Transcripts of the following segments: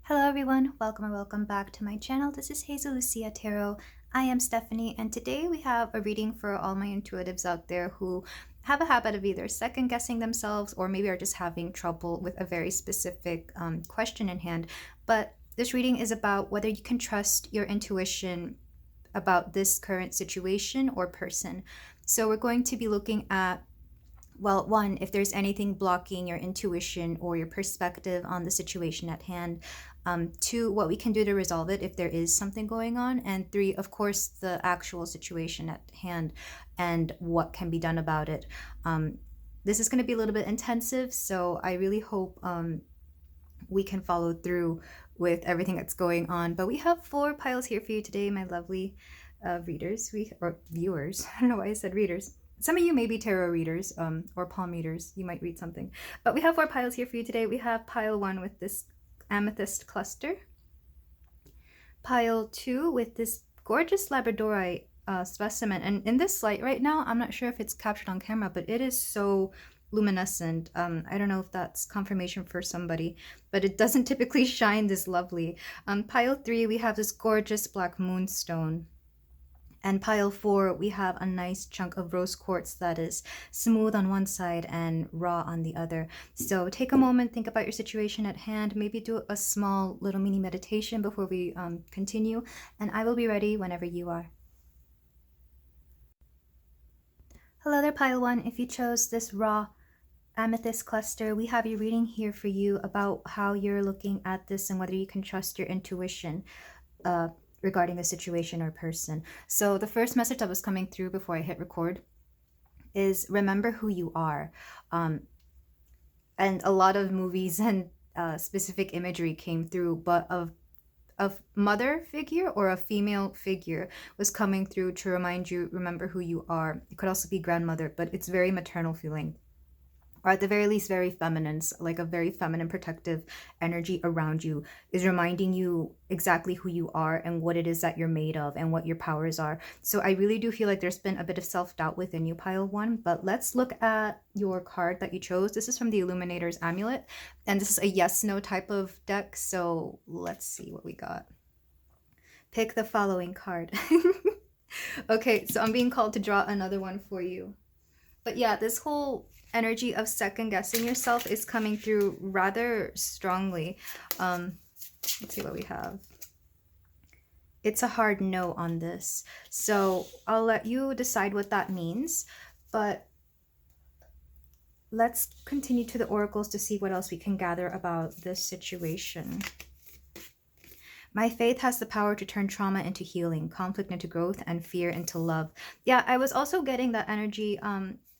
Hello everyone, welcome or welcome back to my channel. This is Hazel Lucia Tarot. I am Stephanie, and today we have a reading for all my intuitives out there who have a habit of either second guessing themselves or maybe are just having trouble with a very specific question in hand. But this reading is about whether you can trust your intuition about this current situation or person. So we're going to be looking at, well, one, if there's anything blocking your intuition or your perspective on the situation at hand. Two, what we can do to resolve it if there is something going on. And three, of course, the actual situation at hand and what can be done about it. This is going to be a little bit intensive, so I really hope we can follow through with everything that's going on. But we have 4 piles here for you today, my lovely readers, or viewers. I don't know why I said readers. Some of you may be tarot readers or palm readers. You might read something. But we have 4 piles here for you today. We have pile 1 with this amethyst cluster. Pile 2 with this gorgeous labradorite specimen. And in this light right now, I'm not sure if it's captured on camera, but it is so luminescent. I don't know if that's confirmation for somebody, but it doesn't typically shine this lovely. Pile 3, we have this gorgeous black moonstone. And pile 4, we have a nice chunk of rose quartz that is smooth on one side and raw on the other. So take a moment, think about your situation at hand, maybe do a small little mini meditation before we continue, and I will be ready whenever you are. Hello there, pile 1. If you chose this raw amethyst cluster, we have a reading here for you about how you're looking at this and whether you can trust your intuition regarding a situation or person. So the first message that was coming through before I hit record is remember who you are. And a lot of movies and specific imagery came through, but a mother figure or a female figure was coming through to remind you, remember who you are. It could also be grandmother, but it's very maternal feeling. Or at the very least, very feminine, like a very feminine protective energy around you is reminding you exactly who you are and what it is that you're made of and what your powers are. So I really do feel like there's been a bit of self-doubt within you, pile 1. But let's look at your card that you chose. This is from the Illuminator's Amulet, and this is a yes-no type of deck. So let's see what we got. Pick the following card. Okay, so I'm being called to draw another one for you. But yeah, this whole energy of second guessing yourself is coming through rather strongly. Let's see what we have. It's a hard no on this, so I'll let you decide what that means, but let's continue to the oracles to see what else we can gather about this situation. My faith has the power to turn trauma into healing, conflict into growth, and fear into love. Yeah, I was also getting that energy.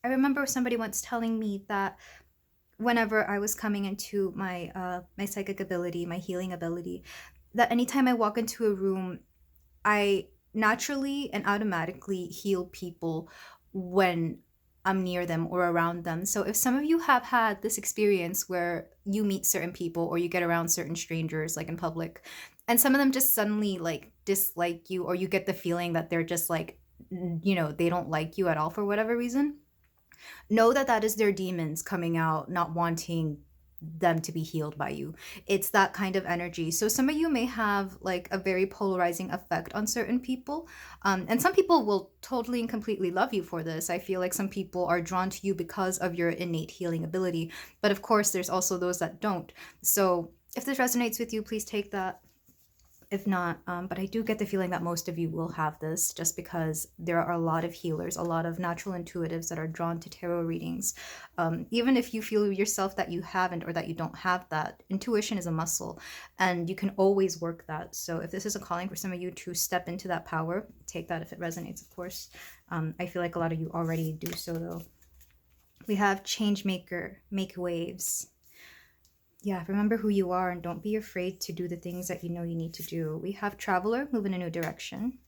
I remember somebody once telling me that whenever I was coming into my my psychic ability, my healing ability, that anytime I walk into a room, I naturally and automatically heal people when I'm near them or around them. So if some of you have had this experience where you meet certain people or you get around certain strangers, like in public, and some of them just suddenly like dislike you, or you get the feeling that they're just like, you know, they don't like you at all for whatever reason, know that that is their demons coming out, not wanting them to be healed by you. It's that kind of energy. So some of you may have like a very polarizing effect on certain people, and some people will totally and completely love you for this. I feel like some people are drawn to you because of your innate healing ability, but of course there's also those that don't. So if this resonates with you, please take that. If not, but I do get the feeling that most of you will have this, just because there are a lot of healers, a lot of natural intuitives that are drawn to tarot readings. Even if you feel yourself that you haven't or that you don't have that, intuition is a muscle and you can always work that. So if this is a calling for some of you to step into that power, take that if it resonates, of course. I feel like a lot of you already do so though. We have change maker, make waves. Yeah, remember who you are and don't be afraid to do the things that you know you need to do. We have traveler, move in a new direction.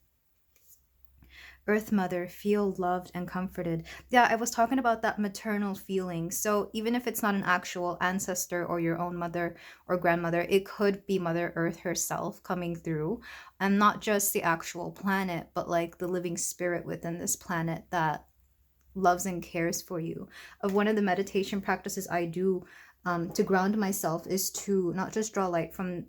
Earth mother, feel loved and comforted. Yeah, I was talking about that maternal feeling. So even if it's not an actual ancestor or your own mother or grandmother, it could be Mother Earth herself coming through. And not just the actual planet, but like the living spirit within this planet that loves and cares for you. One of the meditation practices I do to ground myself is to not just draw light from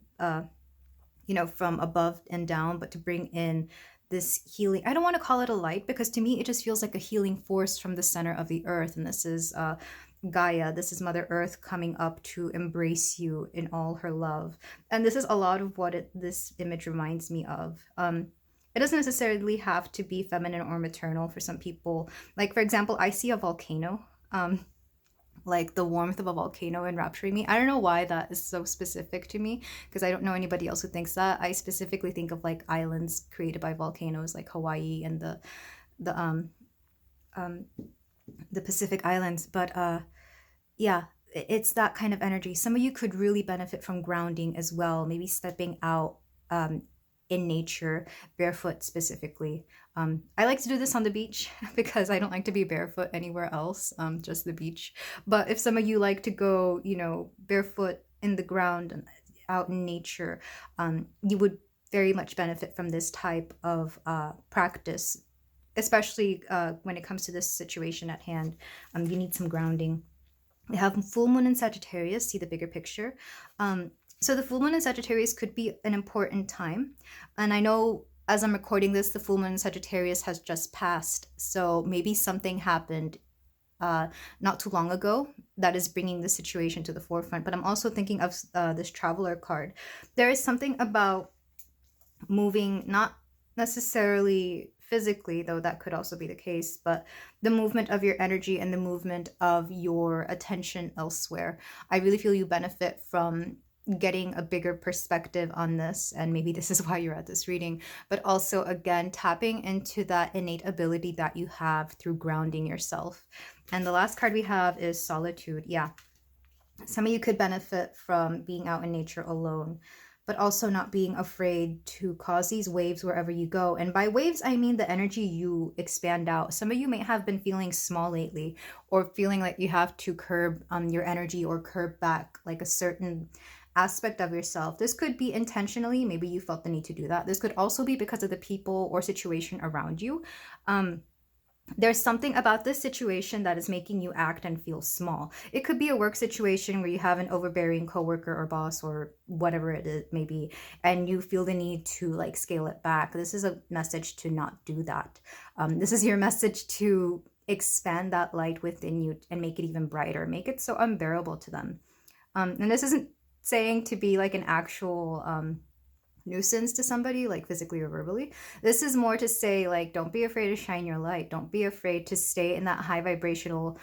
from above and down, but to bring in this healing. I don't want to call it a light, because to me it just feels like a healing force from the center of the earth. And this is Gaia, this is Mother Earth coming up to embrace you in all her love. And this is a lot of what this image reminds me of. It doesn't necessarily have to be feminine or maternal for some people. Like, for example, I see a volcano. Like the warmth of a volcano enrapturing me. I don't know why that is so specific to me, because I don't know anybody else who thinks that. I specifically think of like islands created by volcanoes, like Hawaii and the Pacific Islands. But yeah, it's that kind of energy. Some of you could really benefit from grounding as well, maybe stepping out in nature, barefoot specifically. I like to do this on the beach because I don't like to be barefoot anywhere else, just the beach. But if some of you like to go, barefoot in the ground and out in nature, you would very much benefit from this type of practice, especially when it comes to this situation at hand. You need some grounding. We have full moon in Sagittarius, see the bigger picture. So the full moon in Sagittarius could be an important time. And I know as I'm recording this, the full moon in Sagittarius has just passed. So maybe something happened not too long ago that is bringing the situation to the forefront. But I'm also thinking of this traveler card. There is something about moving, not necessarily physically, though that could also be the case, but the movement of your energy and the movement of your attention elsewhere. I really feel you benefit from getting a bigger perspective on this, and maybe this is why you're at this reading, but also again tapping into that innate ability that you have through grounding yourself. And the last card we have is solitude. Yeah, some of you could benefit from being out in nature alone, but also not being afraid to cause these waves wherever you go. And by waves, I mean the energy you expand out. Some of you may have been feeling small lately, or feeling like you have to curb your energy or curb back like a certain aspect of yourself. This could be intentionally, maybe you felt the need to do that. This could also be because of the people or situation around you. There's something about this situation that is making you act and feel small. It could be a work situation where you have an overbearing coworker or boss or whatever it is, maybe, and you feel the need to like scale it back. This is a message to not do that. This is your message to expand that light within you and make it even brighter. Make it so unbearable to them. And this isn't saying to be like an actual nuisance to somebody, like physically or verbally. This is more to say, like, don't be afraid to shine your light. Don't be afraid to stay in that high vibrational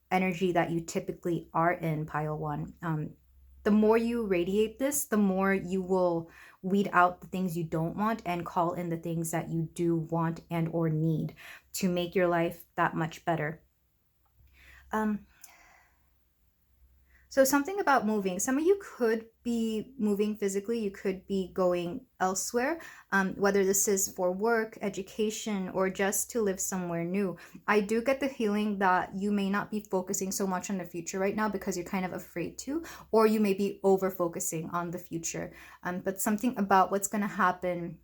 energy that you typically are in, pile one. The more you radiate this, the more you will weed out the things you don't want and call in the things that you do want and or need to make your life that much better. So something about moving. Some of you could be moving physically. You could be going elsewhere, whether this is for work, education, or just to live somewhere new. I do get the feeling that you may not be focusing so much on the future right now because you're kind of afraid to, or you may be over focusing on the future. But something about what's going to happen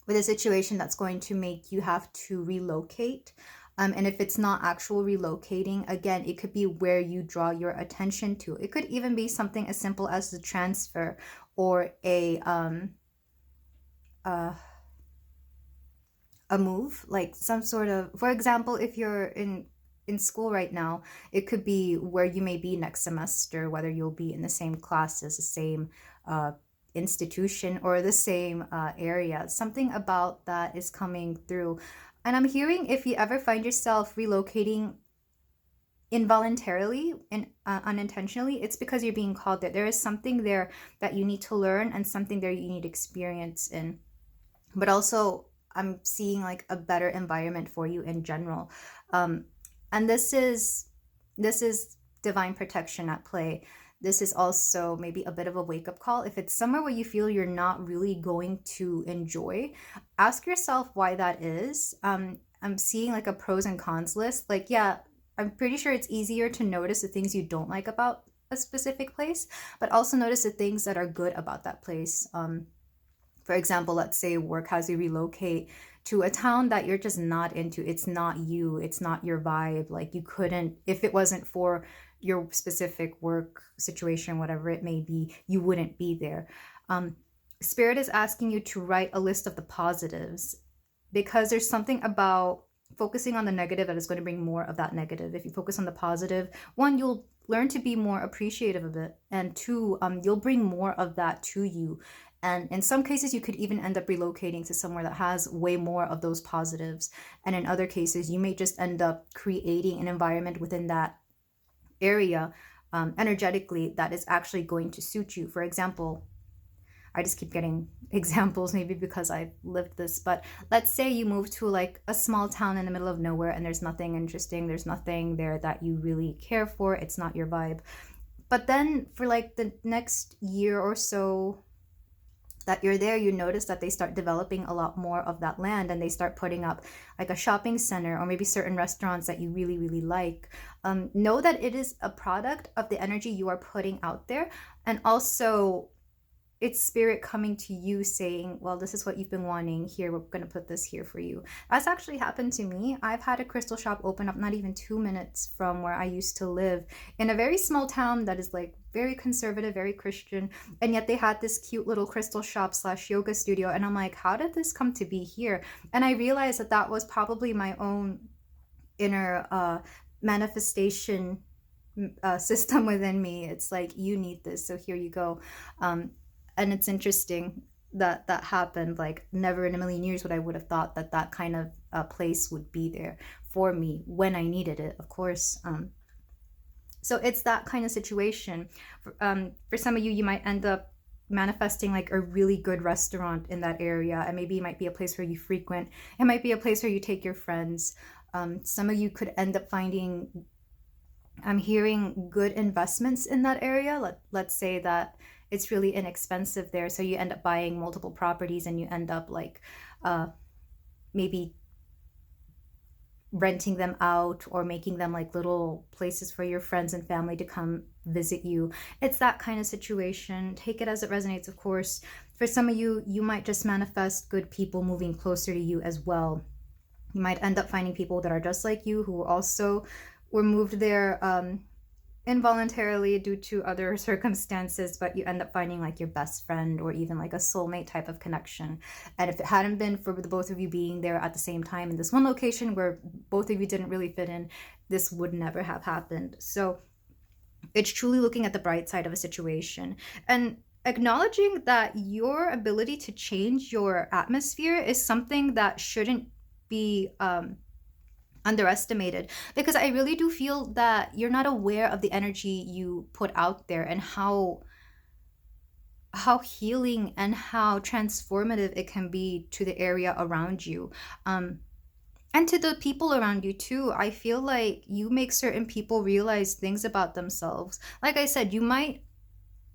with a situation that's going to make you have to relocate. And if it's not actual relocating, again, it could be where you draw your attention to. It could even be something as simple as a transfer or a move, like some sort of, for example, if you're in school right now, it could be where you may be next semester, whether you'll be in the same classes, the same institution, or the same area. Something about that is coming through. And I'm hearing if you ever find yourself relocating involuntarily and unintentionally, it's because you're being called there. There is something there that you need to learn and something there you need experience in. But also, I'm seeing like a better environment for you in general. And this is divine protection at play. This is also maybe a bit of a wake-up call. If it's somewhere where you feel you're not really going to enjoy, ask yourself why that is. I'm seeing like a pros and cons list. Like, yeah, I'm pretty sure it's easier to notice the things you don't like about a specific place, but also notice the things that are good about that place. For example, let's say work has you relocate to a town that you're just not into. It's not you, it's not your vibe. Like, you couldn't, if it wasn't for your specific work situation, whatever it may be, you wouldn't be there. Spirit is asking you to write a list of the positives, because there's something about focusing on the negative that is going to bring more of that negative. If you focus on the positive, one, you'll learn to be more appreciative of it, and two, you'll bring more of that to you. And in some cases, you could even end up relocating to somewhere that has way more of those positives. And in other cases, you may just end up creating an environment within that area, energetically, that is actually going to suit you. For example, I just keep getting examples, maybe because I've lived this, but let's say you move to like a small town in the middle of nowhere, and there's nothing interesting, there's nothing there that you really care for, it's not your vibe. But then for like the next year or so that you're there, you notice that they start developing a lot more of that land, and they start putting up like a shopping center, or maybe certain restaurants that you really, really like. Know that it is a product of the energy you are putting out there, and also it's spirit coming to you saying, well, this is what you've been wanting here, we're going to put this here for you. That's actually happened to me. I've had a crystal shop open up not even 2 minutes from where I used to live, in a very small town that is like very conservative, very Christian, and yet they had this cute little crystal shop / yoga studio, and I'm like, how did this come to be here? And I realized that that was probably my own inner manifestation system within me. It's like, you need this, so here you go. And it's interesting that that happened. Like, never in a million years would I would have thought that that kind of place would be there for me when I needed it, of course. So it's that kind of situation. For some of you, you might end up manifesting like a really good restaurant in that area, and maybe it might be a place where you frequent. It might be a place where you take your friends. Some of you could end up finding, I'm hearing, good investments in that area. Let's say that it's really inexpensive there, so you end up buying multiple properties, and you end up like maybe renting them out, or making them like little places for your friends and family to come visit you. It's that kind of situation. Take it as it resonates, of course. For some of you, you might just manifest good people moving closer to you as well. You might end up finding people that are just like you, who also were moved there involuntarily due to other circumstances, but you end up finding like your best friend, or even like a soulmate type of connection. And if it hadn't been for the both of you being there at the same time in this one location where both of you didn't really fit in, this would never have happened. So it's truly looking at the bright side of a situation, and acknowledging that your ability to change your atmosphere is something that shouldn't be underestimated, because I really do feel that you're not aware of the energy you put out there, and how healing and how transformative it can be to the area around you, and to the people around you too. I feel like you make certain people realize things about themselves. Like I said, you might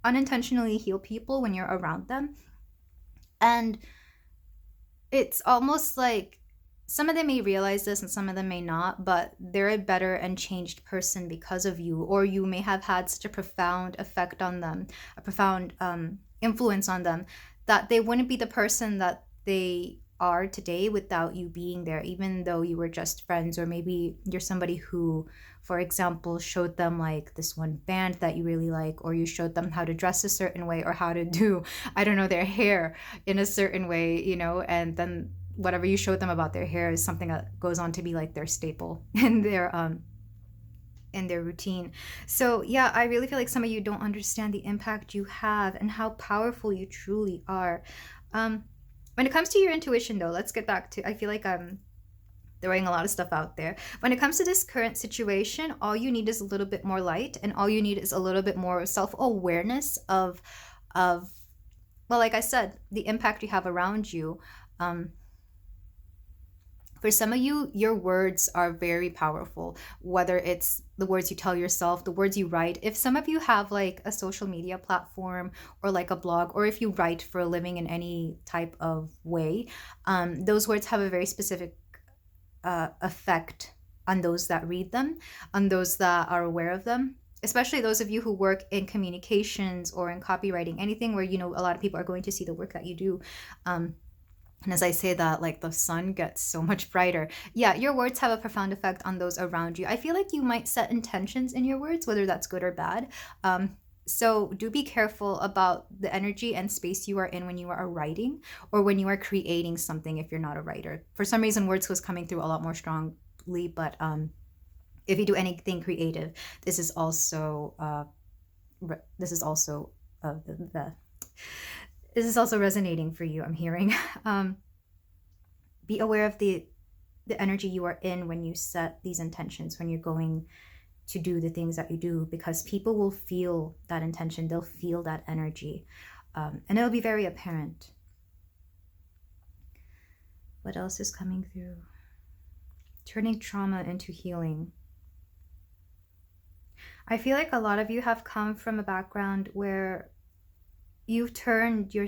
unintentionally heal people when you're around them, and it's almost like some of them may realize this and some of them may not, but they're a better and changed person because of you. Or you may have had such a profound effect on them, a profound influence on them, that they wouldn't be the person that they are today without you being there, even though you were just friends. Or maybe you're somebody who, for example, showed them like this one band that you really like, or you showed them how to dress a certain way, or how to do, I don't know, their hair in a certain way, you know, and then whatever you showed them about their hair is something that goes on to be like their staple in their routine. So yeah, I really feel like some of you don't understand the impact you have and how powerful you truly are. When it comes to your intuition though, let's get back to, I feel like I'm throwing a lot of stuff out there. When it comes to this current situation, all you need is a little bit more light, and all you need is a little bit more self-awareness of well, like I said, the impact you have around you. For some of you, your words are very powerful, whether it's the words you tell yourself, the words you write. If some of you have like a social media platform, or like a blog, or if you write for a living in any type of way, those words have a very specific effect on those that read them, on those that are aware of them. Especially those of you who work in communications or in copywriting, anything where, you know, a lot of people are going to see the work that you do. And as I say that, like the sun gets so much brighter. Yeah, your words have a profound effect on those around you. I feel like you might set intentions in your words, whether that's good or bad. So do be careful about the energy and space you are in when you are writing or when you are creating something if you're not a writer. For some reason, words was coming through a lot more strongly, but if you do anything creative, this is also this is also the this is also resonating for you, I'm hearing. Be aware of the energy you are in when you set these intentions, when you're going to do the things that you do, because people will feel that intention, they'll feel that energy, and it'll be very apparent. What else is coming through? Turning trauma into healing. I feel like a lot of you have come from a background where you've turned your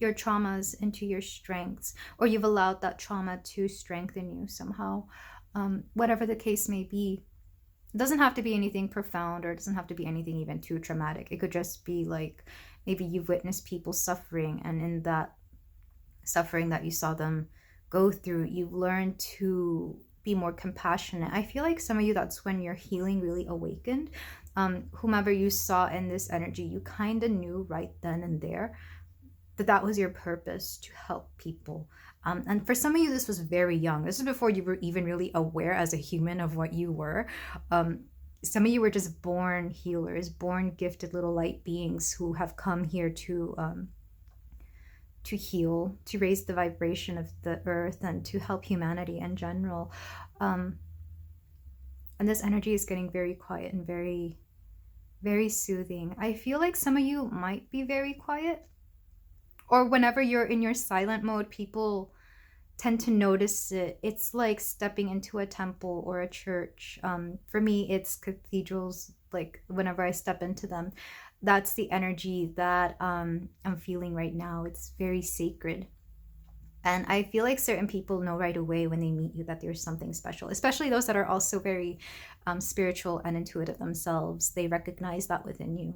traumas into your strengths, or you've allowed that trauma to strengthen you somehow. Whatever the case may be, it doesn't have to be anything profound, or it doesn't have to be anything even too traumatic. It could just be like maybe you've witnessed people suffering, and in that suffering that you saw them go through, you've learned to be more compassionate. I feel like some of you, that's when your healing really awakened. Whomever you saw in this energy, you kind of knew right then and there that was your purpose, to help people. And for some of you, this was very young. This is before you were even really aware as a human of what you were. Some of you were just born healers, born gifted little light beings who have come here to heal, to raise the vibration of the earth, and to help humanity in general. And this energy is getting very quiet and very, very soothing. I feel like some of you might be very quiet, or whenever you're in your silent mode, people tend to notice it. It's like stepping into a temple or a church. For me, it's cathedrals. Like whenever I step into them, that's the energy that I'm feeling right now. It's very sacred. And I feel like certain people know right away when they meet you that there's something special, especially those that are also very spiritual and intuitive themselves. They recognize that within you.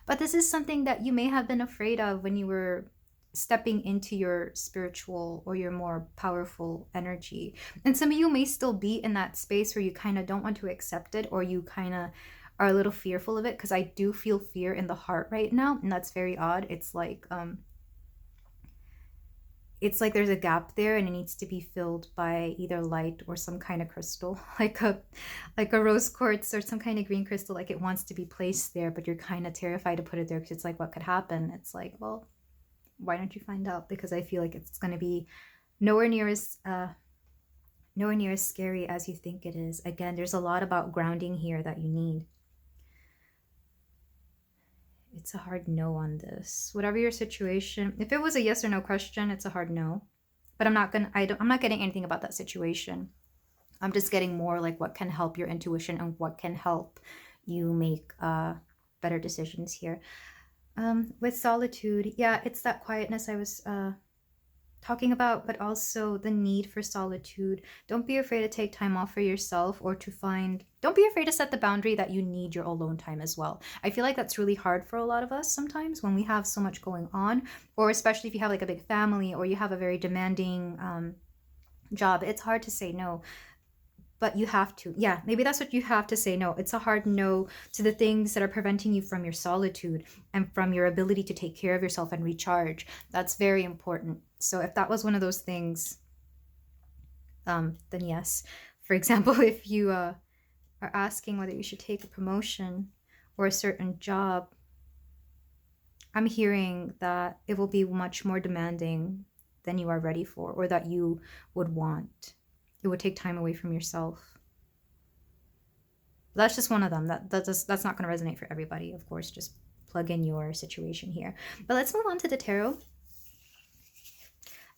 But this is something that you may have been afraid of when you were stepping into your spiritual or your more powerful energy. And some of you may still be in that space where you kind of don't want to accept it, or you kind of are a little fearful of it, because I do feel fear in the heart right now, and that's very odd. It's like there's a gap there, and it needs to be filled by either light or some kind of crystal, like a rose quartz or some kind of green crystal. Like it wants to be placed there, but you're kind of terrified to put it there because it's like, what could happen? It's like, well, why don't you find out? Because I feel like it's going to be nowhere near as scary as you think it is. Again, there's a lot about grounding here that you need. It's a hard no on this. Whatever your situation, if it was a yes or no question, it's a hard no. But I'm not getting anything about that situation. I'm just getting more like what can help your intuition and what can help you make better decisions here. With solitude, yeah, it's that quietness I was talking about, but also the need for solitude. Don't be afraid to take time off for yourself, or don't be afraid to set the boundary that you need your alone time as well. I feel like that's really hard for a lot of us sometimes when we have so much going on, or especially if you have like a big family or you have a very demanding job. It's hard to say no, but you have to. Yeah, maybe that's what you have to say no. It's a hard no to the things that are preventing you from your solitude and from your ability to take care of yourself and recharge. That's very important. So if that was one of those things, then yes. For example, if you are asking whether you should take a promotion or a certain job, I'm hearing that it will be much more demanding than you are ready for, or that you would want. It would take time away from yourself. That's just one of them. That's not going to resonate for everybody, of course. Just plug in your situation here. But let's move on to the tarot.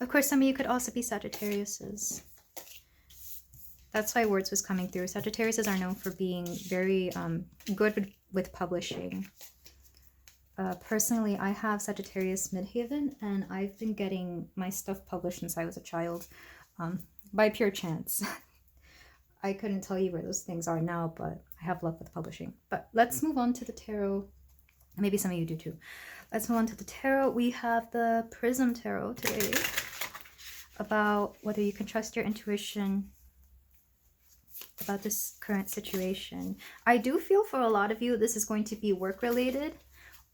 Of course, some of you could also be Sagittariuses. That's why words was coming through. Sagittariuses are known for being very good with publishing. Personally, I have Sagittarius Midheaven, and I've been getting my stuff published since I was a child, by pure chance. I couldn't tell you where those things are now, but I have luck with publishing. But let's move on to the tarot Maybe some of you do too. Let's move on to the tarot. We have the Prism Tarot today about whether you can trust your intuition about this current situation. I do feel for a lot of you this is going to be work related,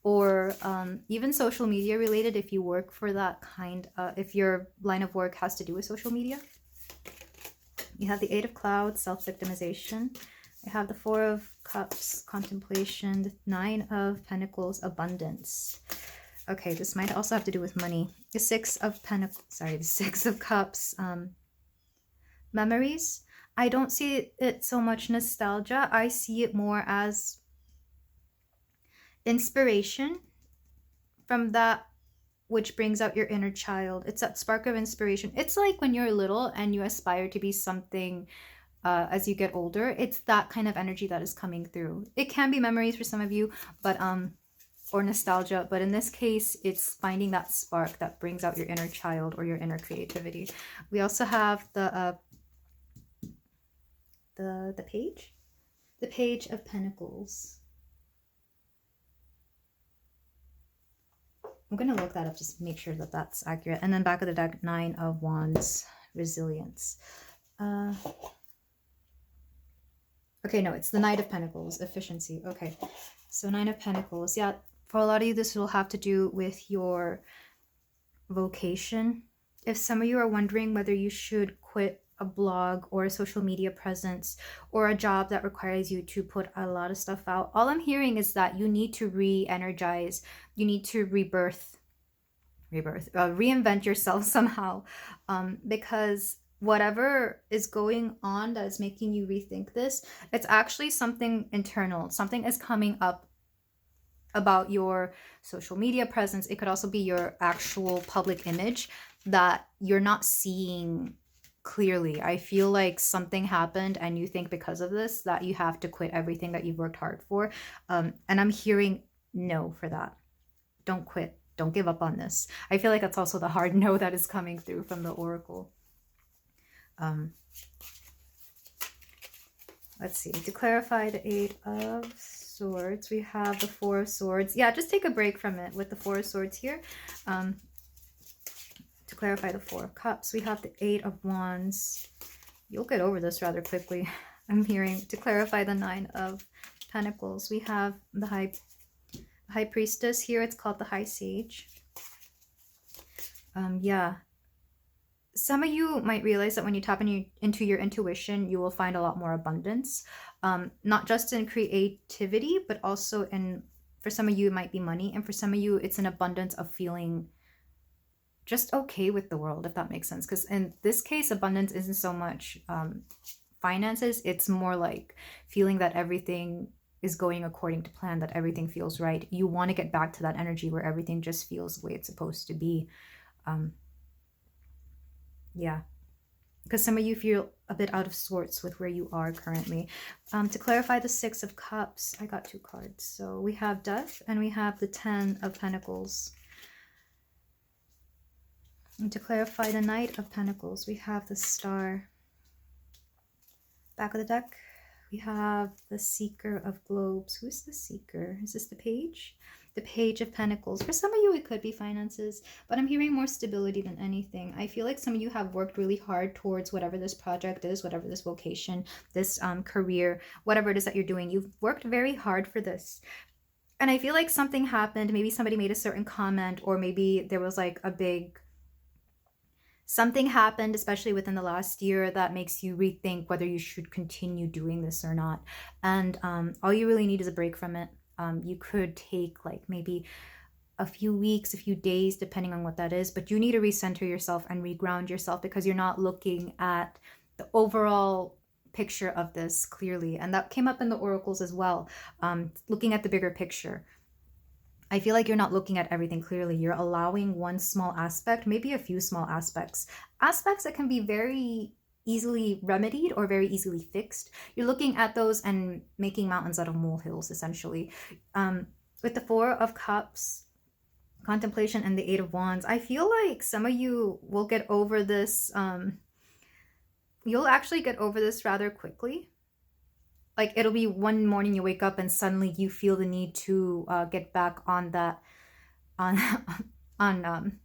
or even social media related if you work for that kind, if your line of work has to do with social media. You have the Eight of Clouds, self-victimization. You have the Four of Cups, contemplation. The Nine of Pentacles, abundance. Okay, this might also have to do with money. The Six of Pentacles, sorry, the Six of Cups, memories. I don't see it so much nostalgia. I see it more as inspiration from that which brings out your inner child. It's that spark of inspiration. It's like when you're little and you aspire to be something as you get older. It's that kind of energy that is coming through. It can be memories for some of you, but or nostalgia, but in this case it's finding that spark that brings out your inner child or your inner creativity. We also have the Page of Pentacles. I'm going to look that up just to make sure that that's accurate. And then back of the deck, Nine of Wands, resilience. Okay, no, it's the Knight of Pentacles, efficiency. Okay, so Nine of Pentacles. Yeah, for a lot of you, this will have to do with your vocation. If some of you are wondering whether you should quit a blog or a social media presence or a job that requires you to put a lot of stuff out, all I'm hearing is that you need to re-energize, you need to reinvent yourself somehow, because whatever is going on that is making you rethink this, it's actually something internal. Something is coming up about your social media presence. It could also be your actual public image that you're not seeing clearly. I feel like something happened and you think because of this that you have to quit everything that you've worked hard for. And I'm hearing no for that. Don't quit. Don't give up on this. I feel like that's also the hard no that is coming through from the Oracle. Let's see. To clarify the Eight of Swords, we have the Four of Swords. Yeah, just take a break from it with the Four of Swords here. To clarify the Four of Cups, we have the Eight of Wands. You'll get over this rather quickly, I'm hearing. To clarify the Nine of Pentacles, we have the High Priestess here. It's called the High Sage. Yeah. Some of you might realize that when you tap into your intuition, you will find a lot more abundance. Not just in creativity, but also in, for some of you, it might be money. And for some of you, it's an abundance of feeling just okay with the world, if that makes sense. Because in this case, abundance isn't so much finances. It's more like feeling that everything is going according to plan, that everything feels right. You want to get back to that energy where everything just feels the way it's supposed to be. Yeah, because some of you feel a bit out of sorts with where you are currently. To clarify the Six of Cups, I got two cards. So we have Death and we have the Ten of Pentacles. And to clarify the Knight of Pentacles, we have the Star. Back of the deck, we have the Seeker of Globes. Who's the Seeker? Is this the Page? The Page of Pentacles. For some of you, it could be finances, but I'm hearing more stability than anything. I feel like some of you have worked really hard towards whatever this project is, whatever this vocation, this career, whatever it is that you're doing. You've worked very hard for this. And I feel like something happened. Maybe somebody made a certain comment, or maybe there was like a big... something happened, especially within the last year, that makes you rethink whether you should continue doing this or not. And all you really need is a break from it. You could take like maybe a few weeks, a few days, depending on what that is, but you need to recenter yourself and reground yourself because you're not looking at the overall picture of this clearly. And that came up in the oracles as well, looking at the bigger picture. I feel like you're not looking at everything clearly. You're allowing one small aspect, maybe a few small aspects that can be very easily remedied or very easily fixed. You're looking at those and making mountains out of molehills, essentially. With the Four of Cups, contemplation, and the Eight of Wands, I feel like some of you will get over this. You'll actually get over this rather quickly. like it'll be one morning you wake up and suddenly you feel the need to get back on that on on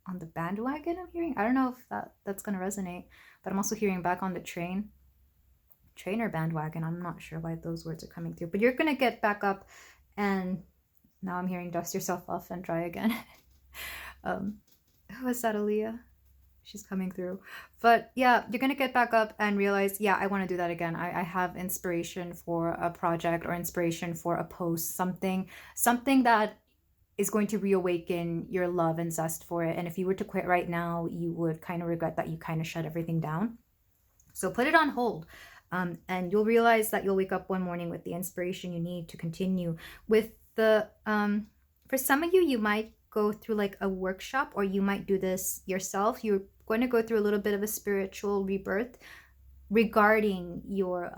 on the bandwagon. I'm hearing, I don't know if that's gonna resonate, but I'm also hearing back on the train or bandwagon. I'm not sure why those words are coming through, but you're gonna get back up. And now I'm hearing dust yourself off and try again. Who was that? Aaliyah? She's coming through. But yeah, you're gonna get back up and realize, yeah, I want to do that again. I have inspiration for a project or inspiration for a post, something that is going to reawaken your love and zest for it. And if you were to quit right now, you would kind of regret that you kind of shut everything down. So put it on hold. And you'll realize that you'll wake up one morning with the inspiration you need to continue with the for some of you, you might go through like a workshop, or you might do this yourself. You're going to go through a little bit of a spiritual rebirth regarding your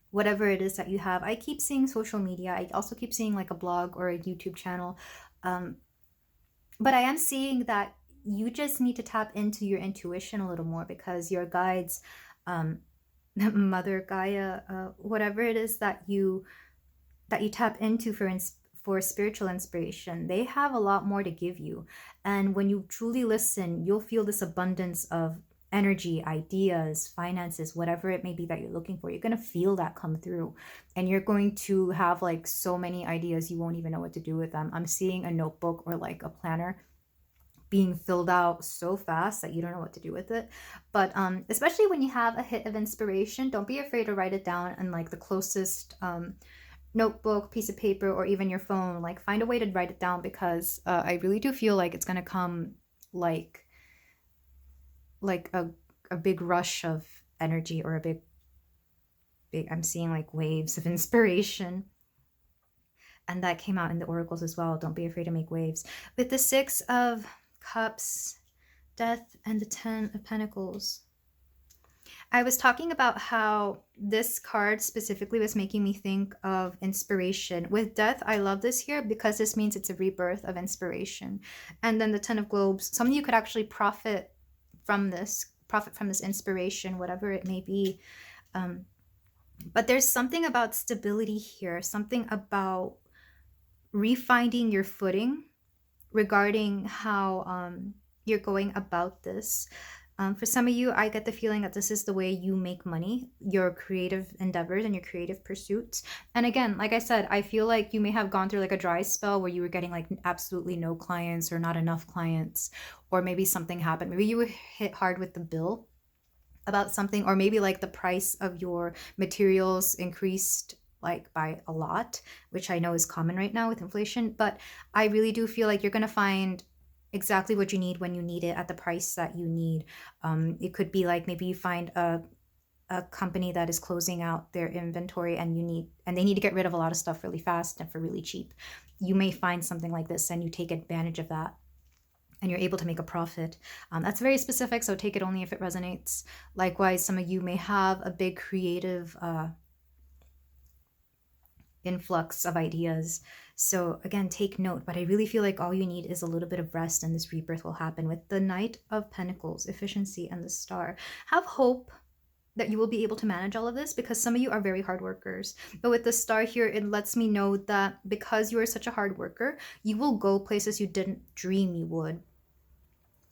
whatever it is that you have. I keep seeing social media. I also keep seeing like a blog or a YouTube channel. But I am seeing that you just need to tap into your intuition a little more, because your guides, Mother Gaia, whatever it is that you tap into for spiritual inspiration, they have a lot more to give you. And when you truly listen, you'll feel this abundance of energy, ideas, finances, whatever it may be that you're looking for. You're going to feel that come through, and you're going to have like so many ideas you won't even know what to do with them. I'm seeing a notebook or like a planner being filled out so fast that you don't know what to do with it. But especially when you have a hit of inspiration, don't be afraid to write it down in like the closest notebook, piece of paper, or even your phone. Like find a way to write it down, because I really do feel like it's going to come like a big rush of energy, or a big I'm seeing like waves of inspiration. And that came out in the oracles as well. Don't be afraid to make waves. With the 6 of Cups, Death, and the 10 of Pentacles, I was talking about how this card specifically was making me think of inspiration. With Death, I love this here because this means it's a rebirth of inspiration. And then the 10 of Globes, some of you could actually profit from this inspiration, whatever it may be. But there's something about stability here, something about refinding your footing regarding how you're going about this. For some of you, I get the feeling that this is the way you make money, your creative endeavors and your creative pursuits. And again, like I said, I feel like you may have gone through like a dry spell where you were getting like absolutely no clients or not enough clients, or maybe something happened. Maybe you were hit hard with the bill about something, or maybe like the price of your materials increased like by a lot, which I know is common right now with inflation. But I really do feel like you're going to find exactly what you need when you need it at the price that you need. It could be like maybe you find a company that is closing out their inventory, and they need to get rid of a lot of stuff really fast and for really cheap. You may find something like this and you take advantage of that, and you're able to make a profit. That's very specific, so take it only if it resonates. Likewise, some of you may have a big creative influx of ideas. So again, take note, but I really feel like all you need is a little bit of rest, and this rebirth will happen with the Knight of Pentacles, efficiency, and the Star. Have hope that you will be able to manage all of this, because some of you are very hard workers. But with the Star here, it lets me know that because you are such a hard worker, you will go places you didn't dream you would.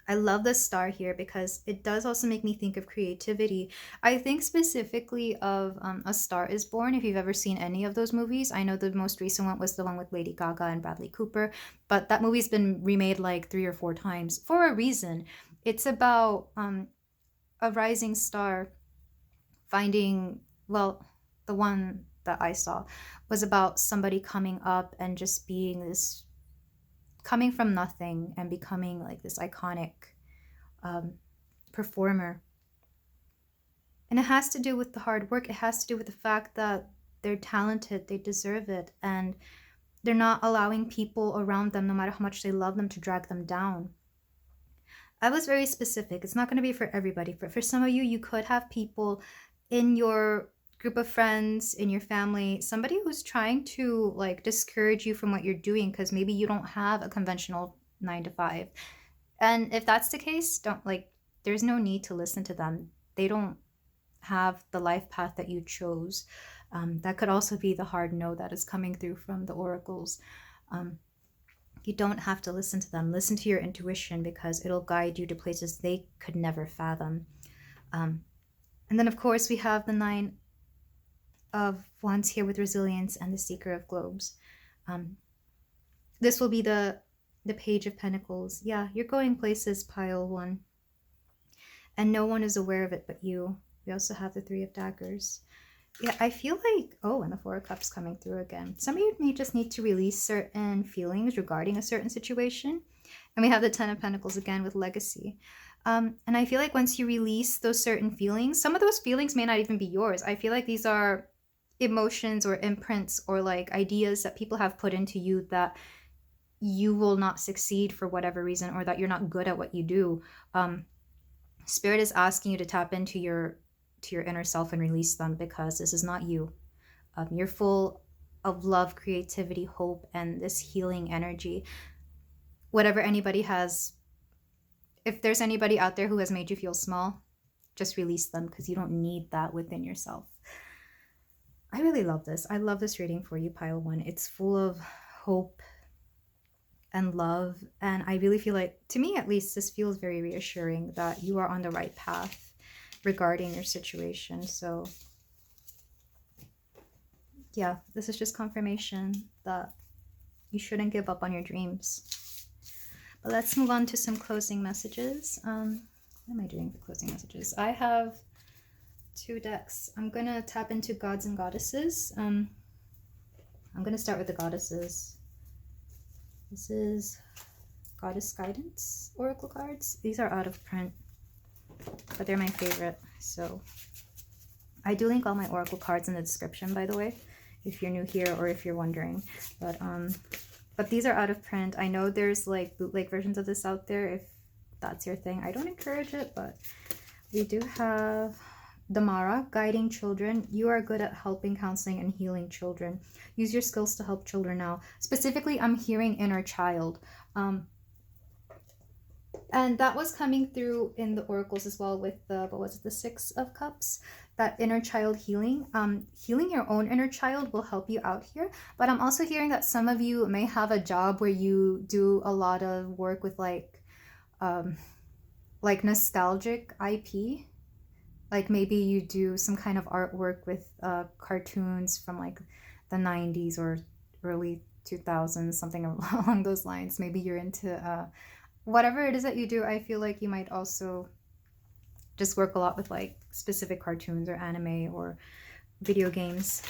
I love the Star here because it does also make me think of creativity. I think specifically of A Star is Born, if you've ever seen any of those movies. I know the most recent one was the one with Lady Gaga and Bradley Cooper, but that movie's been remade like 3 or 4 times for a reason. It's about a rising star finding, well, the one that I saw was about somebody coming up and just being this, coming from nothing and becoming like this iconic performer. And it has to do with the hard work. It has to do with the fact that they're talented, they deserve it, and they're not allowing people around them, no matter how much they love them, to drag them down. I was very specific. It's not going to be for everybody, but for some of you, you could have people in your group of friends, in your family, somebody who's trying to like discourage you from what you're doing because maybe you don't have a conventional 9 to 5. And if that's the case, don't, like, there's no need to listen to them. They don't have the life path that you chose. That could also be the hard no that is coming through from the oracles. You don't have to listen to them. Listen to your intuition, because it'll guide you to places they could never fathom. And then, of course, we have the Nine of Wands here with resilience and the Seeker of Globes. This will be the Page of Pentacles. Yeah, you're going places, pile one. And no one is aware of it but you. We also have the Three of Daggers. Yeah, I feel like, oh, and the Four of Cups coming through again. Some of you may just need to release certain feelings regarding a certain situation. And we have the Ten of Pentacles again with legacy. And I feel like once you release those certain feelings, some of those feelings may not even be yours. I feel like these are emotions or imprints or like ideas that people have put into you that you will not succeed for whatever reason, or that you're not good at what you do. Spirit is asking you to tap into your inner self and release them, because this is not you. You're full of love, creativity, hope, and this healing energy. Whatever anybody has, if there's anybody out there who has made you feel small, just release them, because you don't need that within yourself. I really love this. I love this reading for you, pile one. It's full of hope and love, and I really feel like, to me at least, this feels very reassuring that you are on the right path regarding your situation. So yeah, this is just confirmation that you shouldn't give up on your dreams. But let's move on to some closing messages. What am I doing for closing messages? I have 2 decks. I'm gonna tap into gods and goddesses. I'm gonna start with the goddesses. This is Goddess Guidance Oracle cards. These are out of print, but they're my favorite. So I do link all my oracle cards in the description, by the way, if you're new here or if you're wondering. But these are out of print. I know there's like bootleg versions of this out there if that's your thing. I don't encourage it, but we do have the Mara, guiding children. You are good at helping, counseling, and healing children. Use your skills to help children now. Specifically, I'm hearing inner child. And that was coming through in the oracles as well with the, what was it, the Six of Cups, that inner child healing. Healing your own inner child will help you out here. But I'm also hearing that some of you may have a job where you do a lot of work with like nostalgic IP. Like maybe you do some kind of artwork with cartoons from like the 90s or early 2000s, something along those lines. Maybe you're into whatever it is that you do. I feel like you might also just work a lot with like specific cartoons or anime or video games.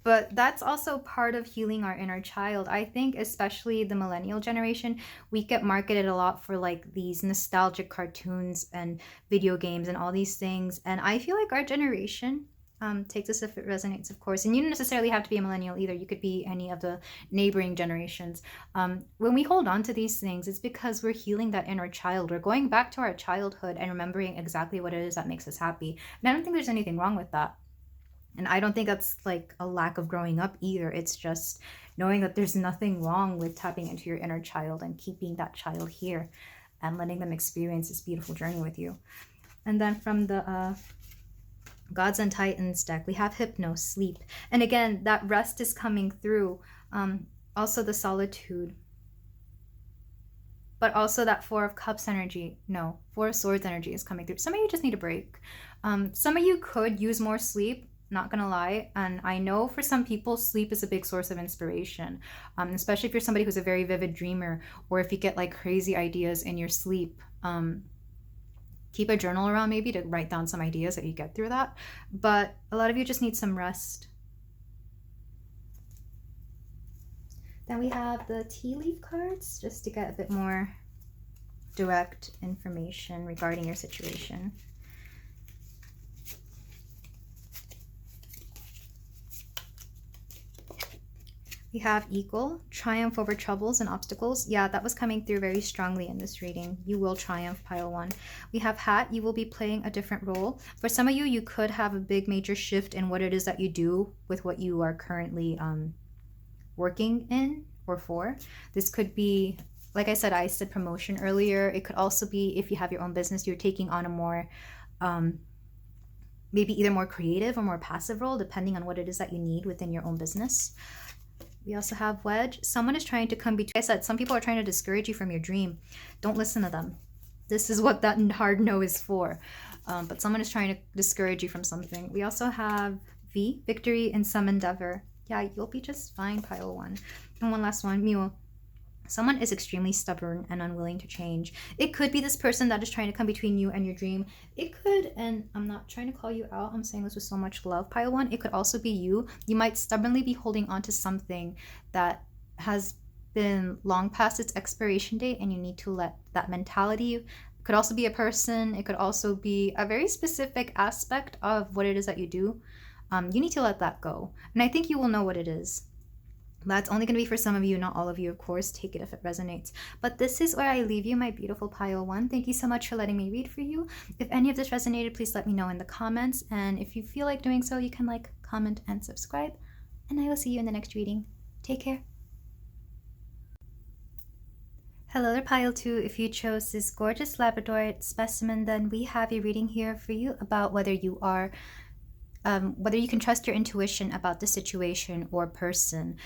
But that's also part of healing our inner child. I think especially the millennial generation, we get marketed a lot for like these nostalgic cartoons and video games and all these things. And I feel like our generation, take this if it resonates, of course. And you don't necessarily have to be a millennial either. You could be any of the neighboring generations. When we hold on to these things, it's because we're healing that inner child. We're going back to our childhood and remembering exactly what it is that makes us happy. And I don't think there's anything wrong with that. And I don't think that's like a lack of growing up either. It's just knowing that there's nothing wrong with tapping into your inner child and keeping that child here and letting them experience this beautiful journey with you. And then from the Gods and Titans deck, we have Hypno, sleep. And again, that rest is coming through. Also the solitude. But also that Four of Cups energy. No, Four of Swords energy is coming through. Some of you just need a break. Some of you could use more sleep. Not gonna lie, and I know for some people sleep is a big source of inspiration, especially if you're somebody who's a very vivid dreamer, or if you get like crazy ideas in your sleep. Keep a journal around maybe to write down some ideas that you get through that, but a lot of you just need some rest. Then we have the tea leaf cards, just to get a bit more direct information regarding your situation. We have Eagle, triumph over troubles and obstacles. Yeah, that was coming through very strongly in this reading. You will triumph, pile one. We have Hat, you will be playing a different role. For some of you, you could have a big major shift in what it is that you do with what you are currently working in or for. This could be, like I said promotion earlier. It could also be if you have your own business, you're taking on a more maybe either more creative or more passive role, depending on what it is that you need within your own business. We also have wedge. Someone is trying to come between. Like I said, some people are trying to discourage you from your dream. Don't listen to them. This is what that hard no is for. But someone is trying to discourage you from something. We also have V, victory in some endeavor. Yeah, you'll be just fine, pile 1. And one last one, mule. Someone is extremely stubborn and unwilling to change. It could be this person that is trying to come between you and your dream. It could, and I'm not trying to call you out, I'm saying this with so much love, pile 1. It could also be you. You might stubbornly be holding on to something that has been long past its expiration date, and you need to let that mentality. It could also be a person. It could also be a very specific aspect of what it is that you do. You need to let that go. And I think you will know what it is. That's only going to be for some of you, not all of you, of course. Take it if it resonates. But this is where I leave you, my beautiful pile 1. Thank you so much for letting me read for you. If any of this resonated, please let me know in the comments. And if you feel like doing so, you can like, comment, and subscribe. And I will see you in the next reading. Take care. Hello there, pile 2. If you chose this gorgeous labradorite specimen, then we have a reading here for you about whether you are whether you can trust your intuition about the situation or person.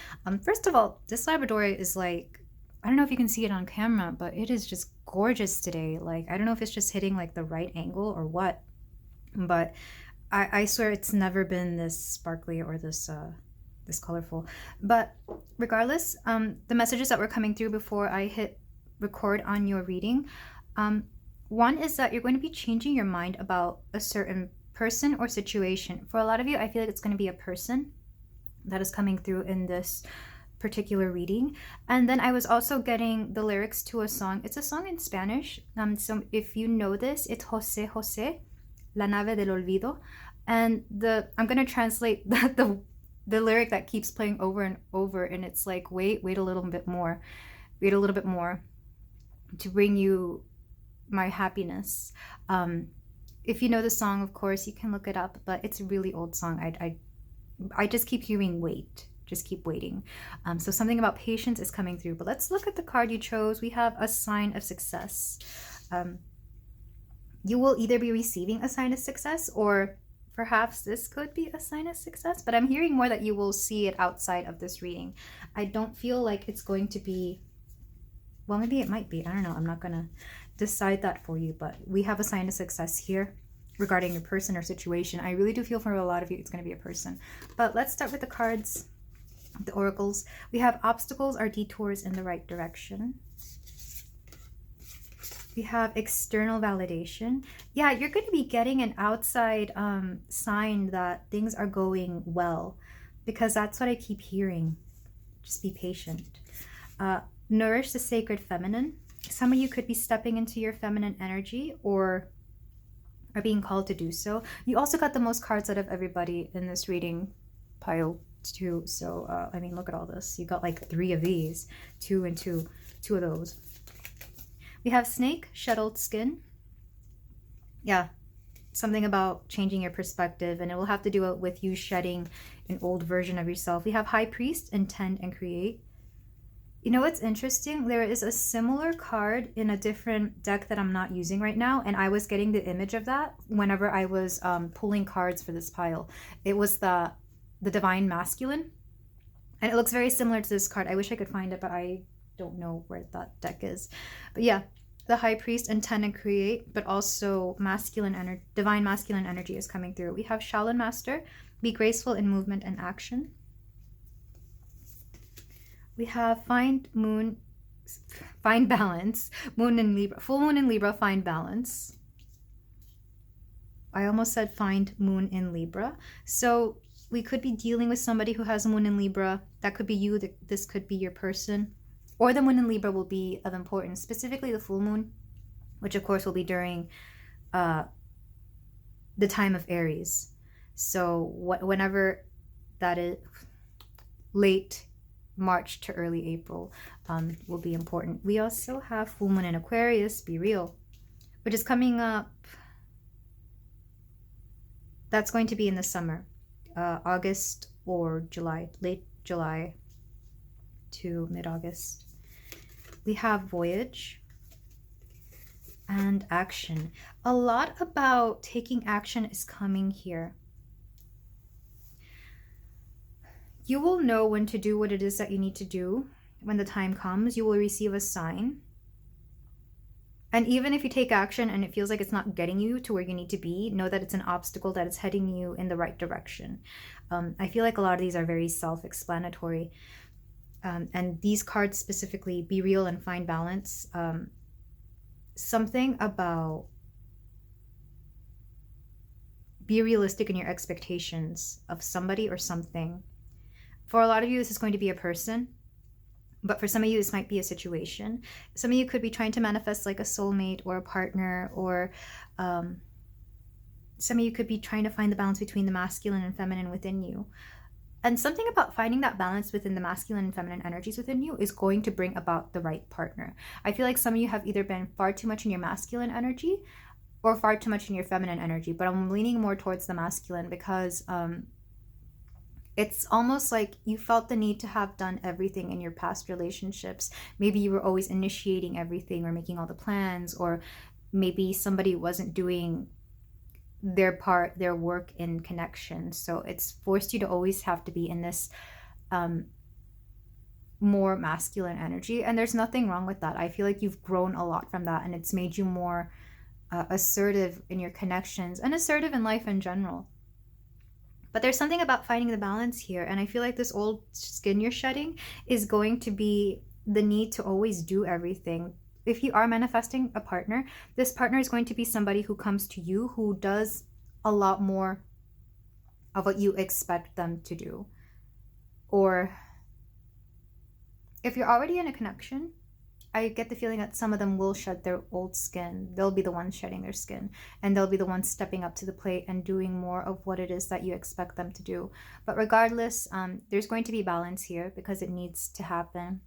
First of all, this labradorite is like, I don't know if you can see it on camera, but it is just gorgeous today. Like, I don't know if it's just hitting like the right angle or what, but I swear it's never been this sparkly or this colorful. But regardless, the messages that were coming through before I hit record on your reading, one is that you're going to be changing your mind about a certain person or situation. For a lot of you, I feel like it's going to be a person that is coming through in this particular reading. And then I was also getting the lyrics to a song. It's a song in Spanish. So if you know this, it's José José, La Nave del Olvido. And I'm going to translate the lyric that keeps playing over and over. And it's like, wait a little bit more. Wait a little bit more to bring you my happiness. If you know the song, of course, you can look it up, but it's a really old song. I just keep hearing wait. Just keep waiting. So something about patience is coming through. But let's look at the card you chose. We have a sign of success. You will either be receiving a sign of success, or perhaps this could be a sign of success. But I'm hearing more that you will see it outside of this reading. I don't feel like it's going to be... Well, maybe it might be. I don't know. I'm not going to decide that for you, but we have a sign of success here regarding your person or situation. I really do feel for a lot of you it's going to be a person. But let's start with the cards, the oracles. We have obstacles are detours in the right direction. We have external validation. Yeah, you're going to be getting an outside sign that things are going well, because that's what I keep hearing. Just be patient. Nourish the sacred feminine. Some of you could be stepping into your feminine energy or are being called to do so. You also got the most cards out of everybody in this reading, pile 2. So, I mean, look at all this. You got like 3 of these, 2 and 2 of those. We have snake, shuttled skin. Yeah, something about changing your perspective, and it will have to do with you shedding an old version of yourself. We have high priest, intend and create. You know what's interesting? There is a similar card in a different deck that I'm not using right now, and I was getting the image of that whenever I was pulling cards for this pile. It was the divine masculine, and it looks very similar to this card. I wish I could find it, but I don't know where that deck is. But yeah, the high priest, intend and create, but also masculine energy, divine masculine energy is coming through. We have Shaolin master, be graceful in movement and action. We have find balance, moon in Libra, full moon in Libra, find balance. I almost said find moon in Libra. So we could be dealing with somebody who has moon in Libra. That could be you, this could be your person. Or the moon in Libra will be of importance, specifically the full moon, which of course will be during the time of Aries. So whenever that is, late March to early April will be important. We also have full moon in Aquarius, be real, which is coming up. That's going to be in the summer, August or July, late July to mid-August. We have voyage. And action. A lot about taking action is coming here. You will know when to do what it is that you need to do. When the time comes, you will receive a sign. And even if you take action and it feels like it's not getting you to where you need to be, know that it's an obstacle that is heading you in the right direction. I feel like a lot of these are very self-explanatory. And these cards specifically, be real and find balance. Something about be realistic in your expectations of somebody or something. For a lot of you, this is going to be a person. But for some of you, this might be a situation. Some of you could be trying to manifest like a soulmate or a partner, or some of you could be trying to find the balance between the masculine and feminine within you. And something about finding that balance within the masculine and feminine energies within you is going to bring about the right partner. I feel like some of you have either been far too much in your masculine energy or far too much in your feminine energy, but I'm leaning more towards the masculine because it's almost like you felt the need to have done everything in your past relationships. Maybe you were always initiating everything or making all the plans, or maybe somebody wasn't doing their part, their work in connection. So it's forced you to always have to be in this more masculine energy. And there's nothing wrong with that. I feel like you've grown a lot from that, and it's made you more assertive in your connections and assertive in life in general. But there's something about finding the balance here. And I feel like this old skin you're shedding is going to be the need to always do everything. If you are manifesting a partner, this partner is going to be somebody who comes to you who does a lot more of what you expect them to do. Or if you're already in a connection, I get the feeling that some of them will shed their old skin. They'll be the ones shedding their skin, and they'll be the ones stepping up to the plate and doing more of what it is that you expect them to do. But regardless, there's going to be balance here because it needs to happen.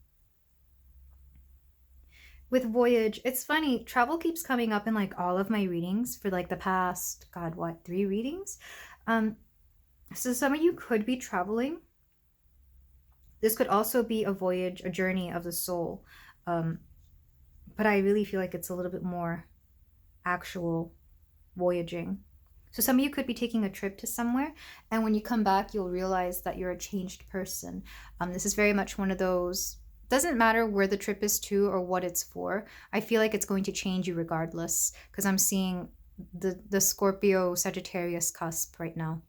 With voyage, it's funny, travel keeps coming up in like all of my readings for like the past, God, what, 3 readings? So some of you could be traveling. This could also be a voyage, a journey of the soul. But I really feel like it's a little bit more actual voyaging. So some of you could be taking a trip to somewhere, and when you come back, you'll realize that you're a changed person. This is very much one of those, doesn't matter where the trip is to or what it's for. I feel like it's going to change you regardless, because I'm seeing the Scorpio Sagittarius cusp right now.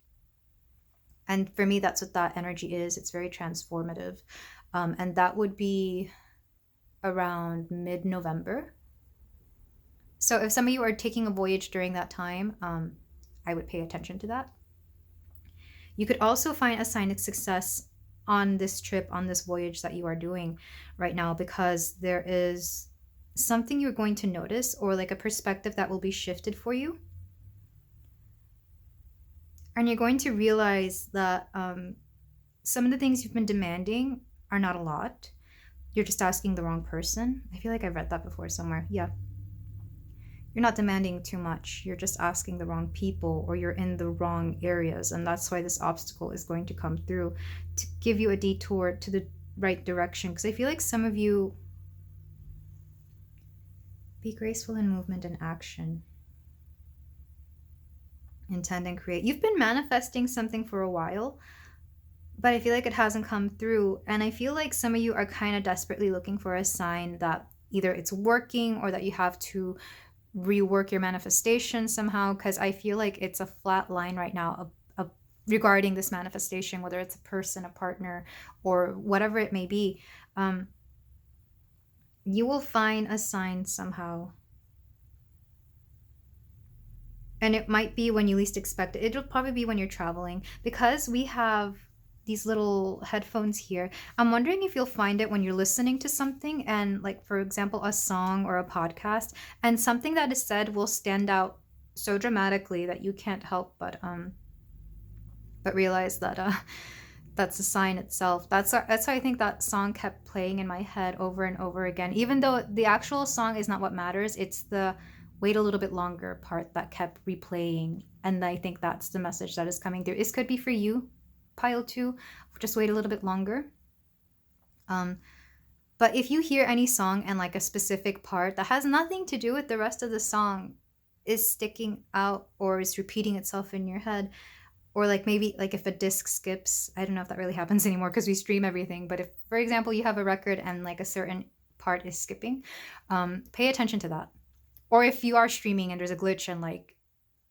And for me, that's what that energy is. It's very transformative. And that would be around mid-November. So if some of you are taking a voyage during that time, I would pay attention to that. You could also find a sign of success on this trip, on this voyage that you are doing right now, because there is something you're going to notice, or like a perspective that will be shifted for you. And you're going to realize that some of the things you've been demanding are not a lot. You're just asking the wrong person. I feel like I've read that before somewhere. Yeah. You're not demanding too much. You're just asking the wrong people, or you're in the wrong areas. And that's why this obstacle is going to come through to give you a detour to the right direction. Because I feel like some of you, be graceful in movement and action. Intend and create. You've been manifesting something for a while, but I feel like it hasn't come through. And I feel like some of you are kind of desperately looking for a sign that either it's working or that you have to rework your manifestation somehow, because I feel like it's a flat line right now of regarding this manifestation, whether it's a person, a partner, or whatever it may be. You will find a sign somehow. And it might be when you least expect it. It'll probably be when you're traveling, because we have these little headphones here. I'm wondering if you'll find it when you're listening to something, and like, for example, a song or a podcast, and something that is said will stand out so dramatically that you can't help but realize that that's a sign itself. That's why I think that song kept playing in my head over and over again, even though the actual song is not what matters. It's the wait a little bit longer part that kept replaying, and I think that's the message that is coming through. This could be for you, pile 2, just wait a little bit longer. But But if you hear any song and like a specific part that has nothing to do with the rest of the song is sticking out or is repeating itself in your head, or like maybe like if a disc skips, I don't know if that really happens anymore because we stream everything, but if, for example, you have a record and like a certain part is skipping, pay attention to that. Or if you are streaming and there's a glitch and like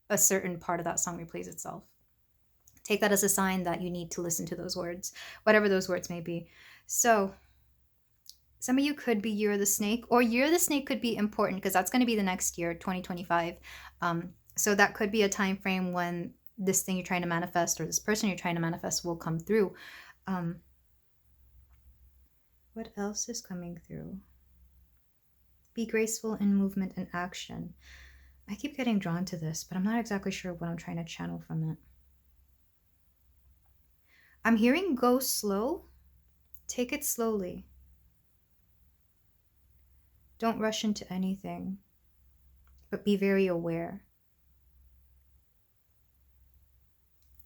a certain part of that song replays itself, take that as a sign that you need to listen to those words, whatever those words may be. So some of you could be Year of the Snake, or Year of the Snake could be important because that's going to be the next year, 2025. So that could be a time frame when this thing you're trying to manifest or this person you're trying to manifest will come through. What else is coming through? Be graceful in movement and action. I keep getting drawn to this, but I'm not exactly sure what I'm trying to channel from it. I'm hearing go slow. Take it slowly. Don't rush into anything, but be very aware.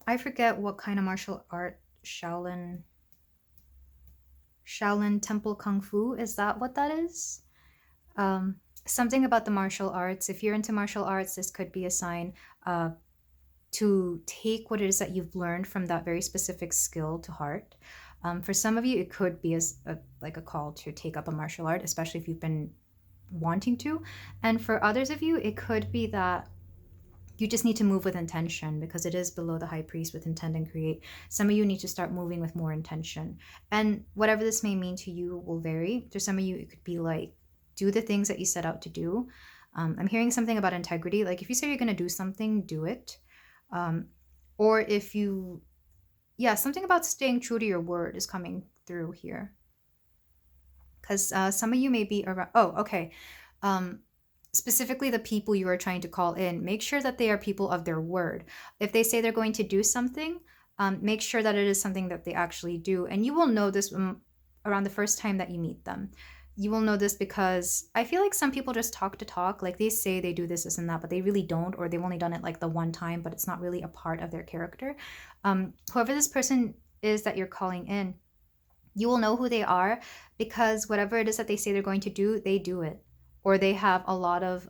I forget what kind of martial art, Shaolin Temple Kung Fu, is that what that is? Something about the martial arts. If you're into martial arts, this could be a sign to take what it is that you've learned from that very specific skill to heart. For some of you, it could be like a call to take up a martial art, especially if you've been wanting to. And for others of you, it could be that you just need to move with intention because it is below the high priest with intend and create. Some of you need to start moving with more intention. And whatever this may mean to you will vary. For some of you, it could be like, do the things that you set out to do. I'm hearing something about integrity. Like if you say you're going to do something, do it. Or if you, something about staying true to your word is coming through here. Because some of you may be around, specifically the people you are trying to call in, make sure that they are people of their word. If they say they're going to do something, make sure that it is something that they actually do. And you will know this around the first time that you meet them. You will know this because I feel like some people just talk to talk, like they say they do this and that, but they really don't, or they've only done it like the one time, but it's not really a part of their character. Whoever this person is that you're calling in, you will know who they are because whatever it is that they say they're going to do, they do it. Or they have a lot of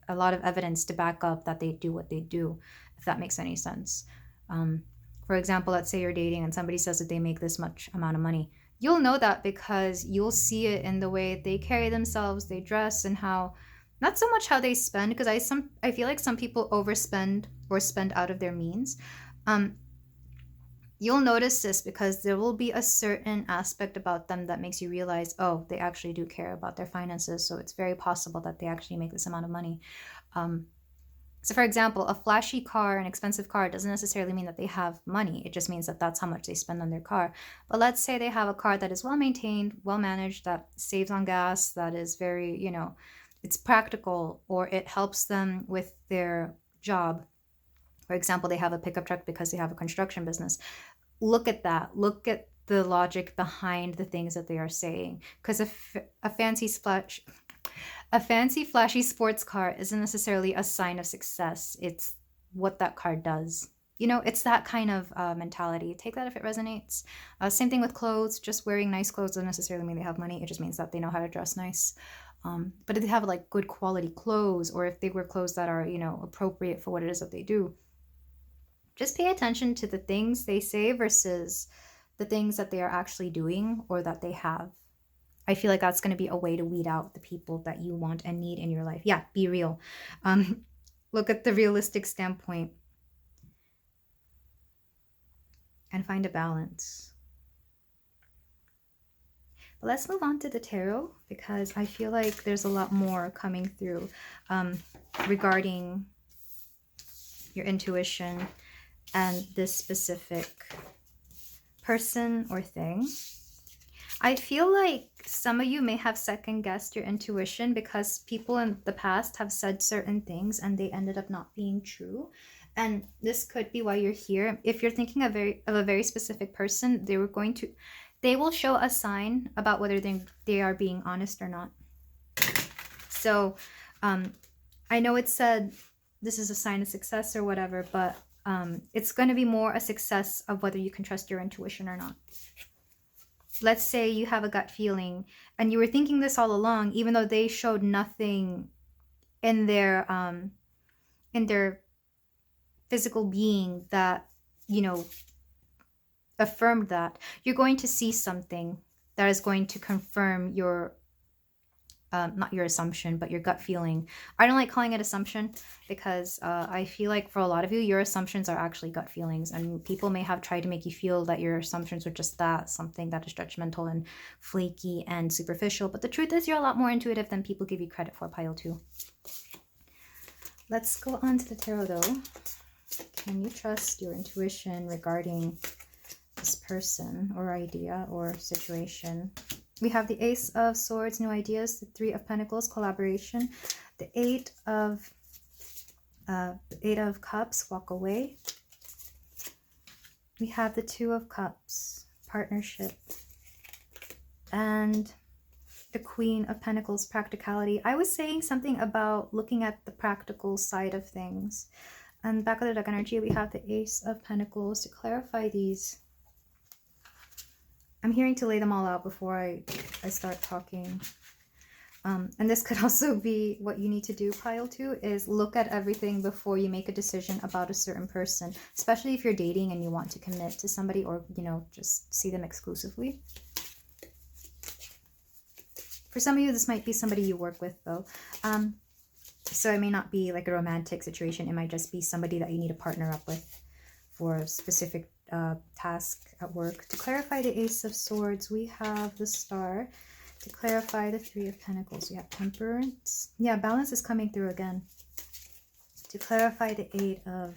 evidence to back up that they do what they do, if that makes any sense. For example, let's say you're dating and somebody says that they make this much amount of money. You'll know that because you'll see it in the way they carry themselves, they dress, and how, not so much how they spend, because I feel like some people overspend or spend out of their means. You'll notice this because there will be a certain aspect about them that makes you realize, oh, they actually do care about their finances. So it's very possible that they actually make this amount of money. So for example, a flashy car, an expensive car, doesn't necessarily mean that they have money. It just means that that's how much they spend on their car. But let's say they have a car that is well maintained, well managed, that saves on gas, that is very, it's practical, or it helps them with their job. For example, they have a pickup truck because they have a construction business. Look at that. Look at the logic behind the things that they are saying. Because a fancy flashy sports car isn't necessarily a sign of success. It's what that car does. It's that kind of mentality. Take that if it resonates. Same thing with clothes. Just wearing nice clothes doesn't necessarily mean they have money. It just means that they know how to dress nice. But if they have like good quality clothes, or if they wear clothes that are, appropriate for what it is that they do, just pay attention to the things they say versus the things that they are actually doing or that they have. I feel like that's going to be a way to weed out the people that you want and need in your life. Yeah, be real. Look at the realistic standpoint and find a balance. But let's move on to the tarot because I feel like there's a lot more coming through regarding your intuition and this specific person or thing. I feel like some of you may have second guessed your intuition because people in the past have said certain things and they ended up not being true. And this could be why you're here. If you're thinking of a very specific person, they will show a sign about whether they are being honest or not. So I know it said this is a sign of success or whatever, but it's going to be more a success of whether you can trust your intuition or not. let's say you have a gut feeling and you were thinking this all along, even though they showed nothing in their physical being that, you know, affirmed that, you're going to see something that is going to confirm your not your assumption, but your gut feeling. I don't like calling it assumption because I feel like for a lot of you, your assumptions are actually gut feelings, and people may have tried to make you feel that your assumptions are just that, something that is judgmental and flaky and superficial. But the truth is, you're a lot more intuitive than people give you credit for, pile 2. Let's go on to the tarot though. Can you trust your intuition regarding this person or idea or situation? We have the Ace of Swords, new ideas, the 3 of Pentacles, collaboration, the 8 of Cups, walk away. We have the 2 of Cups, partnership, and the Queen of Pentacles, practicality. I was saying something about looking at the practical side of things. And back of the deck energy, we have the Ace of Pentacles. To clarify these, I'm hearing to lay them all out before I start talking. And this could also be what you need to do, pile 2, is look at everything before you make a decision about a certain person, especially if you're dating and you want to commit to somebody, or, you know, just see them exclusively. For some of you, this might be somebody you work with, though. So it may not be like a romantic situation. It might just be somebody that you need to partner up with for a specific task at work. To clarify the Ace of Swords, we have the Star. To clarify the 3 of Pentacles, we have Temperance. Yeah, balance is coming through again. To clarify the 8 of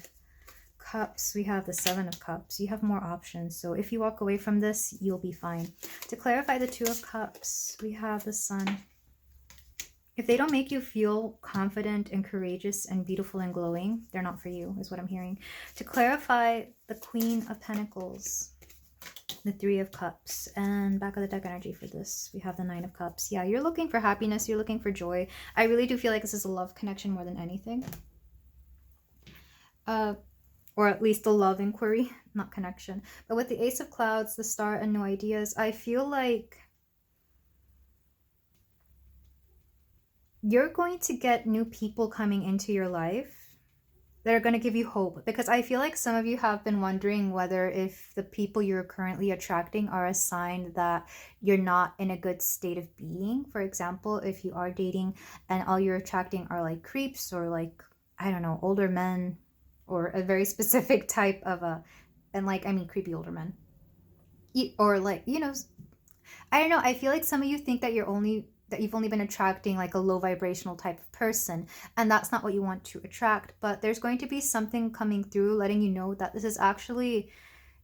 Cups, we have the 7 of Cups. You have more options, so if you walk away from this, you'll be fine. To clarify the 2 of Cups, we have the Sun. If they don't make you feel confident and courageous and beautiful and glowing, they're not for you, is what I'm hearing. To clarify the Queen of Pentacles, the 3 of Cups, and back of the deck energy for this, we have the 9 of Cups. Yeah, you're looking for happiness, you're looking for joy. I really do feel like this is a love connection more than anything. Or at least a love inquiry, not connection. But with the Ace of Clouds, the Star, and new ideas, I feel like you're going to get new people coming into your life that are going to give you hope. Because I feel like some of you have been wondering whether if the people you're currently attracting are a sign that you're not in a good state of being. For example, if you are dating and all you're attracting are like creeps or like, I don't know, older men, or a very specific type of and like, I mean, creepy older men. Or like, you know, I don't know. I feel like some of you think that you've only been attracting like a low vibrational type of person, and that's not what you want to attract. But there's going to be something coming through letting you know that this is actually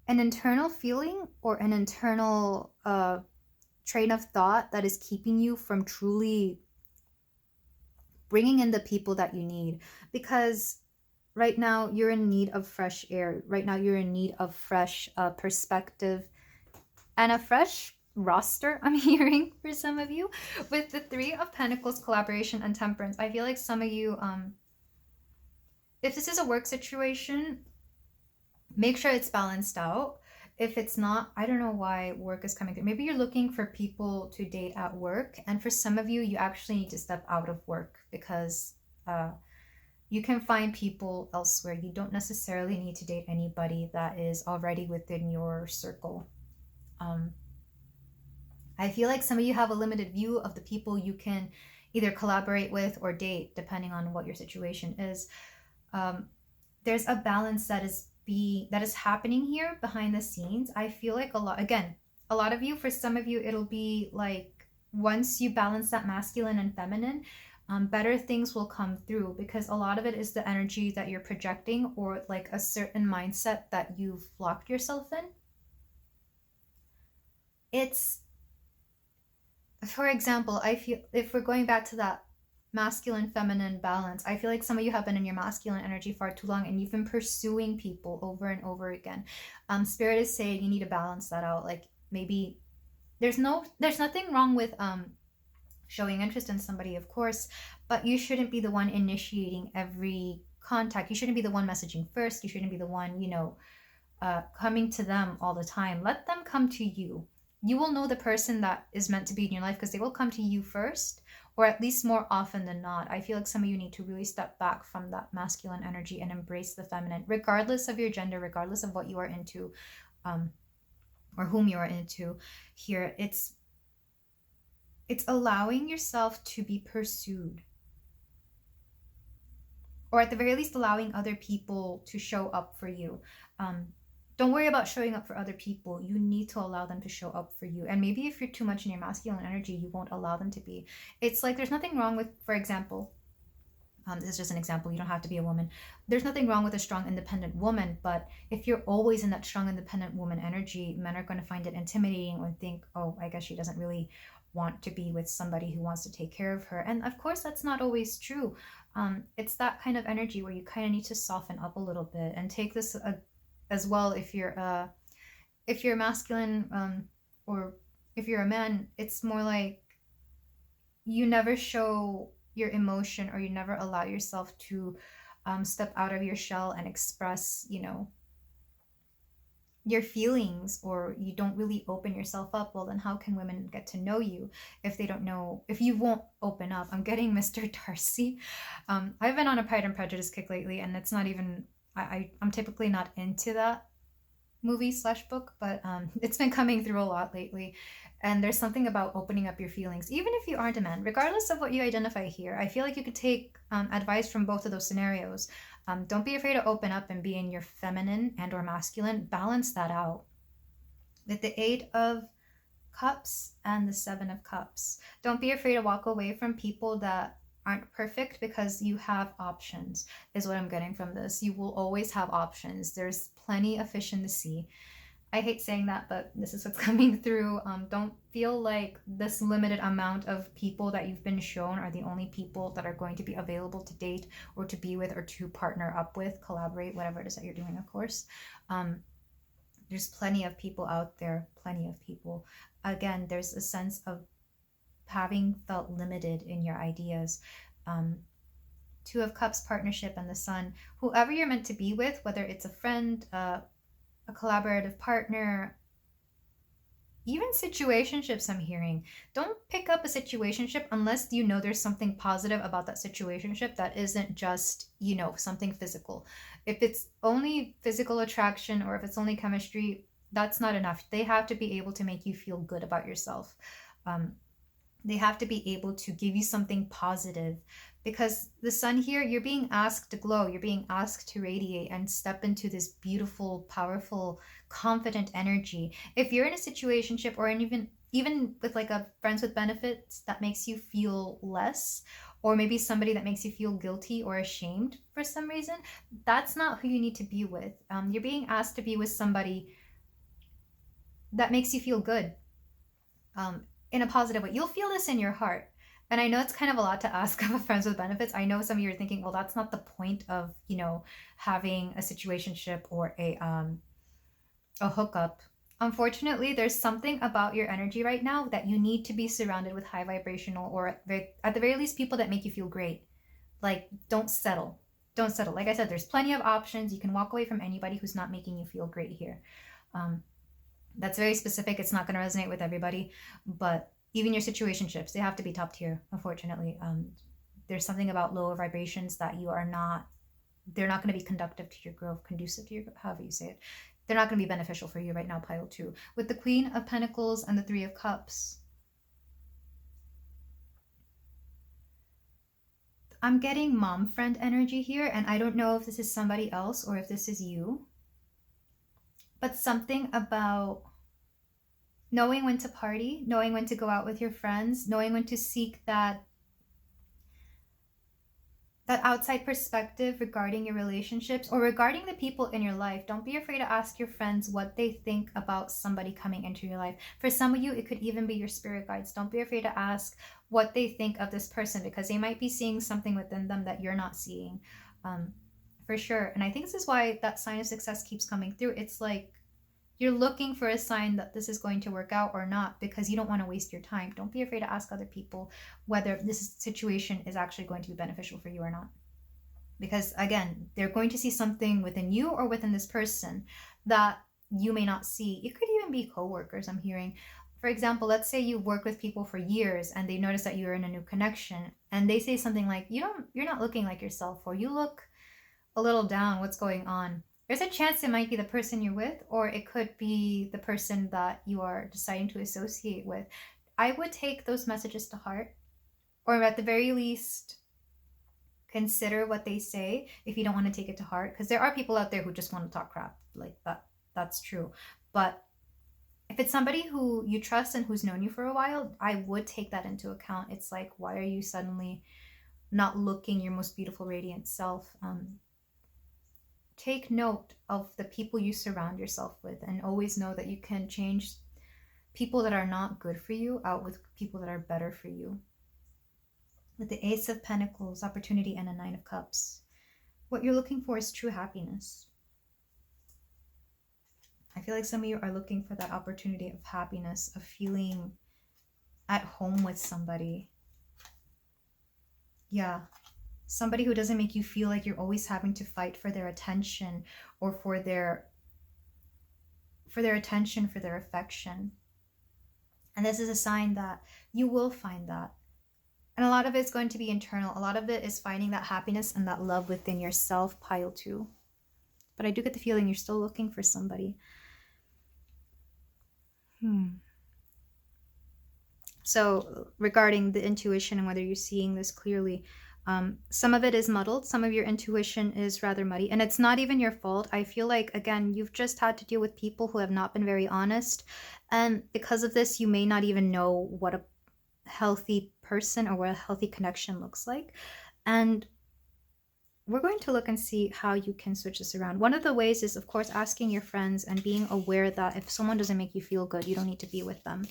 an internal feeling or an internal train of thought that is keeping you from truly bringing in the people that you need. Because right now you're in need of fresh air. Right now you're in need of fresh perspective and a fresh roster, I'm hearing, for some of you. With the 3 of Pentacles, collaboration, and Temperance, I feel like some of you, if this is a work situation, make sure it's balanced out. If it's not, I don't know why work is coming through. Maybe you're looking for people to date at work, and for some of you, you actually need to step out of work because you can find people elsewhere. You don't necessarily need to date anybody that is already within your circle. I feel like some of you have a limited view of the people you can either collaborate with or date, depending on what your situation is. There's a balance that is happening here behind the scenes. I feel like a lot of you, for some of you, it'll be like once you balance that masculine and feminine, better things will come through, because a lot of it is the energy that you're projecting or like a certain mindset that you've locked yourself in. It's, for example, I feel if we're going back to that masculine feminine balance, I feel like some of you have been in your masculine energy far too long and you've been pursuing people over and over again. Spirit is saying you need to balance that out. Like maybe there's nothing wrong with showing interest in somebody, of course, but you shouldn't be the one initiating every contact. You shouldn't be the one messaging first. You shouldn't be the one, coming to them all the time. Let them come to you. you will know the person that is meant to be in your life because they will come to you first, or at least more often than not. I feel like some of you need to really step back from that masculine energy and embrace the feminine, regardless of your gender, regardless of what you are into, or whom you are into. Here, it's allowing yourself to be pursued, or at the very least allowing other people to show up for you. Don't worry about showing up for other people. You need to allow them to show up for you. And maybe if you're too much in your masculine energy, you won't allow them to be. It's like there's nothing wrong with, for example, this is just an example, you don't have to be a woman. There's nothing wrong with a strong, independent woman, but if you're always in that strong, independent woman energy, men are going to find it intimidating or think, oh, I guess she doesn't really want to be with somebody who wants to take care of her. And of course, that's not always true. It's that kind of energy where you kind of need to soften up a little bit and take this as well. If you're masculine, or if you're a man, it's more like you never show your emotion, or you never allow yourself to step out of your shell and express, your feelings, or you don't really open yourself up. Well, then how can women get to know you if they don't know, if you won't open up? I'm getting Mr. Darcy. I've been on a Pride and Prejudice kick lately, and it's not even, I'm typically not into that movie/book, but it's been coming through a lot lately. And there's something about opening up your feelings, even if you aren't a man, regardless of what you identify here. I feel like you could take advice from both of those scenarios. Don't be afraid to open up and be in your feminine and or masculine. Balance that out. With the 8 of Cups and the 7 of Cups, don't be afraid to walk away from people that aren't perfect, because you have options, is what I'm getting from this. You will always have options. There's plenty of fish in the sea. I hate saying that, but this is what's coming through. Don't feel like this limited amount of people that you've been shown are the only people that are going to be available to date or to be with or to partner up with, collaborate, whatever it is that you're doing, of course. There's plenty of people out there, plenty of people. Again, there's a sense of having felt limited in your ideas. 2 of Cups, partnership, and the Sun. Whoever you're meant to be with, whether it's a friend, a collaborative partner, even situationships, I'm hearing. Don't pick up a situationship unless you know there's something positive about that situationship that isn't just, something physical. If it's only physical attraction, or if it's only chemistry, that's not enough. They have to be able to make you feel good about yourself. They have to be able to give you something positive, because the Sun here, you're being asked to glow, you're being asked to radiate and step into this beautiful, powerful, confident energy. If you're in a situationship, or even with like a friends with benefits that makes you feel less, or maybe somebody that makes you feel guilty or ashamed for some reason, that's not who you need to be with. You're being asked to be with somebody that makes you feel good. In a positive way. You'll feel this in your heart. And I know it's kind of a lot to ask of a friends with benefits. I know some of you are thinking, well, that's not the point of, having a situationship or a hookup. Unfortunately, there's something about your energy right now that you need to be surrounded with high vibrational, or at the very least, people that make you feel great. Like, don't settle. Don't settle. Like I said, there's plenty of options. You can walk away from anybody who's not making you feel great here. That's very specific. It's not going to resonate with everybody, but even your situationships, they have to be top tier, unfortunately. There's something about lower vibrations that they're not going to be conductive to your growth, conducive to your, however you say it. They're not going to be beneficial for you right now, pile 2. With the Queen of Pentacles and the 3 of Cups, I'm getting mom friend energy here, and I don't know if this is somebody else or if this is you. But something about knowing when to party, knowing when to go out with your friends, knowing when to seek that outside perspective regarding your relationships or regarding the people in your life. Don't be afraid to ask your friends what they think about somebody coming into your life. For some of you, it could even be your spirit guides. Don't be afraid to ask what they think of this person, because they might be seeing something within them that you're not seeing. For sure. And I think this is why that sign of success keeps coming through. It's like you're looking for a sign that this is going to work out or not, because you don't want to waste your time. Don't be afraid to ask other people whether this situation is actually going to be beneficial for you or not. Because again, they're going to see something within you or within this person that you may not see. It could even be coworkers, I'm hearing. For example, let's say you work with people for years and they notice that you're in a new connection and they say something like, you're not looking like yourself, or you look a little down, what's going on? There's a chance it might be the person you're with, or it could be the person that you are deciding to associate with. I would take those messages to heart, or at the very least, consider what they say if you don't want to take it to heart. Because there are people out there who just want to talk crap. Like that's true. But if it's somebody who you trust and who's known you for a while, I would take that into account. It's like, why are you suddenly not looking your most beautiful, radiant self? Take note of the people you surround yourself with, and always know that you can change people that are not good for you out with people that are better for you. With the Ace of Pentacles, opportunity, and a Nine of Cups, what you're looking for is true happiness. I feel like some of you are looking for that opportunity of happiness, of feeling at home with somebody. Yeah. Somebody who doesn't make you feel like you're always having to fight for their attention, or for their attention, for their affection. And this is a sign that you will find that. And a lot of it's going to be internal. A lot of it is finding that happiness and that love within yourself, pile 2. But I do get the feeling you're still looking for somebody. So regarding the intuition and whether you're seeing this clearly, some of it is muddled. Some of your intuition is rather muddy, and it's not even your fault. I feel like, again, you've just had to deal with people who have not been very honest. And because of this, you may not even know what a healthy person or what a healthy connection looks like. And we're going to look and see how you can switch this around. One of the ways is, of course, asking your friends and being aware that if someone doesn't make you feel good, you don't need to be with them.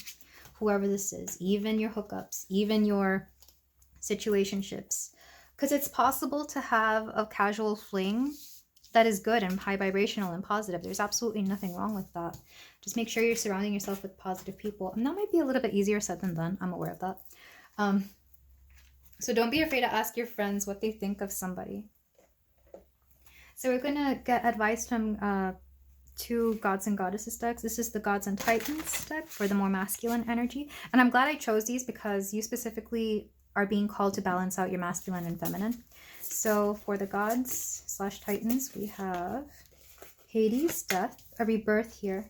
Whoever this is, even your hookups, even your situationships. Because it's possible to have a casual fling that is good and high vibrational and positive. There's absolutely nothing wrong with that. Just make sure you're surrounding yourself with positive people. And that might be a little bit easier said than done. I'm aware of that. So don't be afraid to ask your friends what they think of somebody. So we're going to get advice from 2 Gods and Goddesses decks. This is the Gods and Titans deck for the more masculine energy. And I'm glad I chose these because you specifically are being called to balance out your masculine and feminine. So for the Gods / Titans, we have Hades, death, a rebirth here.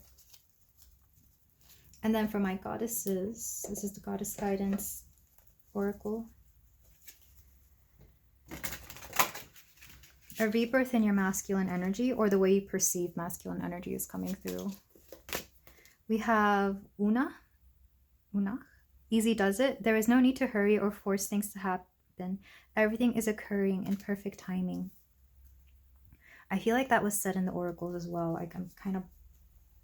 And then for my goddesses, this is the Goddess Guidance Oracle. A rebirth in your masculine energy, or the way you perceive masculine energy is coming through. We have Unach. Easy does it. There is no need to hurry or force things to happen. Everything is occurring in perfect timing. I feel like that was said in the oracles as well. Like, I'm kind of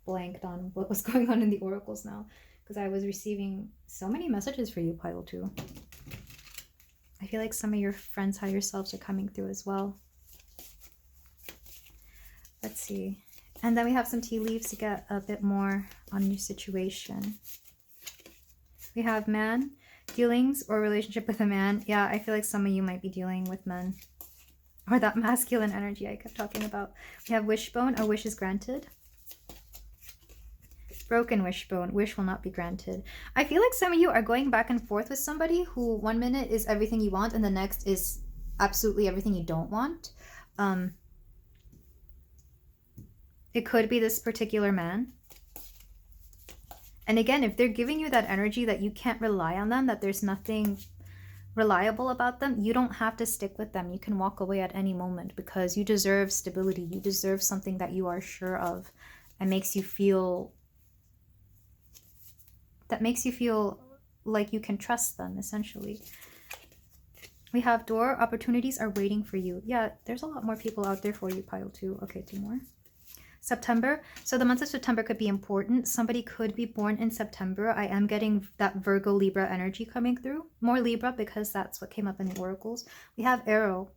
blanked on what was going on in the oracles now, because I was receiving so many messages for you, pile 2. I feel like some of your friends, higher selves, are coming through as well. Let's see. And then we have some tea leaves to get a bit more on your situation. We have man, dealings or relationship with a man. Yeah, I feel like some of you might be dealing with men, or that masculine energy I kept talking about. We have wishbone, a wish is granted. Broken wishbone, wish will not be granted. I feel like some of you are going back and forth with somebody who 1 minute is everything you want and the next is absolutely everything you don't want. It could be this particular man. And again, if they're giving you that energy that you can't rely on them, that there's nothing reliable about them, you don't have to stick with them. You can walk away at any moment, because you deserve stability. You deserve something that you are sure of and makes you feel like you can trust them, essentially. We have door, opportunities are waiting for you. Yeah, there's a lot more people out there for you, pile 2. Okay, 2 more. September. So the month of September could be important. Somebody could be born in September. I am getting that Virgo Libra energy coming through. More Libra, because that's what came up in the oracles. We have arrow.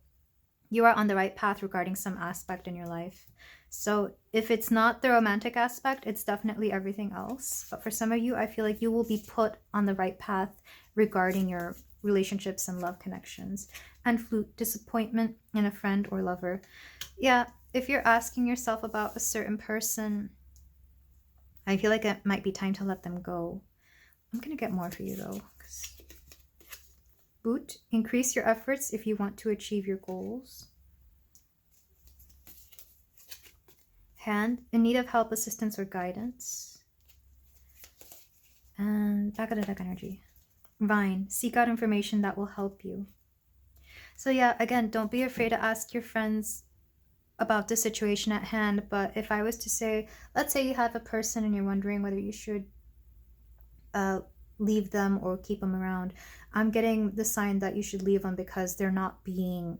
You are on the right path regarding some aspect in your life. So if it's not the romantic aspect, it's definitely everything else. But for some of you, I feel like you will be put on the right path regarding your relationships and love connections. And flute, disappointment in a friend or lover. Yeah, if you're asking yourself about a certain person, I feel like it might be time to let them go. I'm going to get more for you though. Boot, increase your efforts if you want to achieve your goals. Hand, in need of help, assistance, or guidance. And back of the deck energy. Vine, seek out information that will help you. So yeah, again, don't be afraid to ask your friends about the situation at hand. But if I was to say, let's say you have a person and you're wondering whether you should leave them or keep them around, I'm getting the sign that you should leave them because they're not being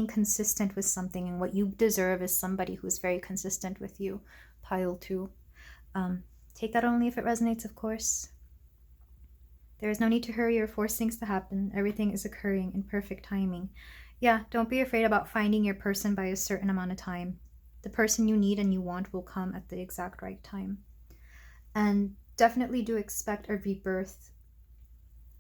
consistent with something, and what you deserve is somebody who's very consistent with you. Pile 2. Take that only if it resonates, of course. There is no need to hurry or force things to happen. Everything is occurring in perfect timing. Yeah, don't be afraid about finding your person by a certain amount of time. The person you need and you want will come at the exact right time. And definitely do expect a rebirth,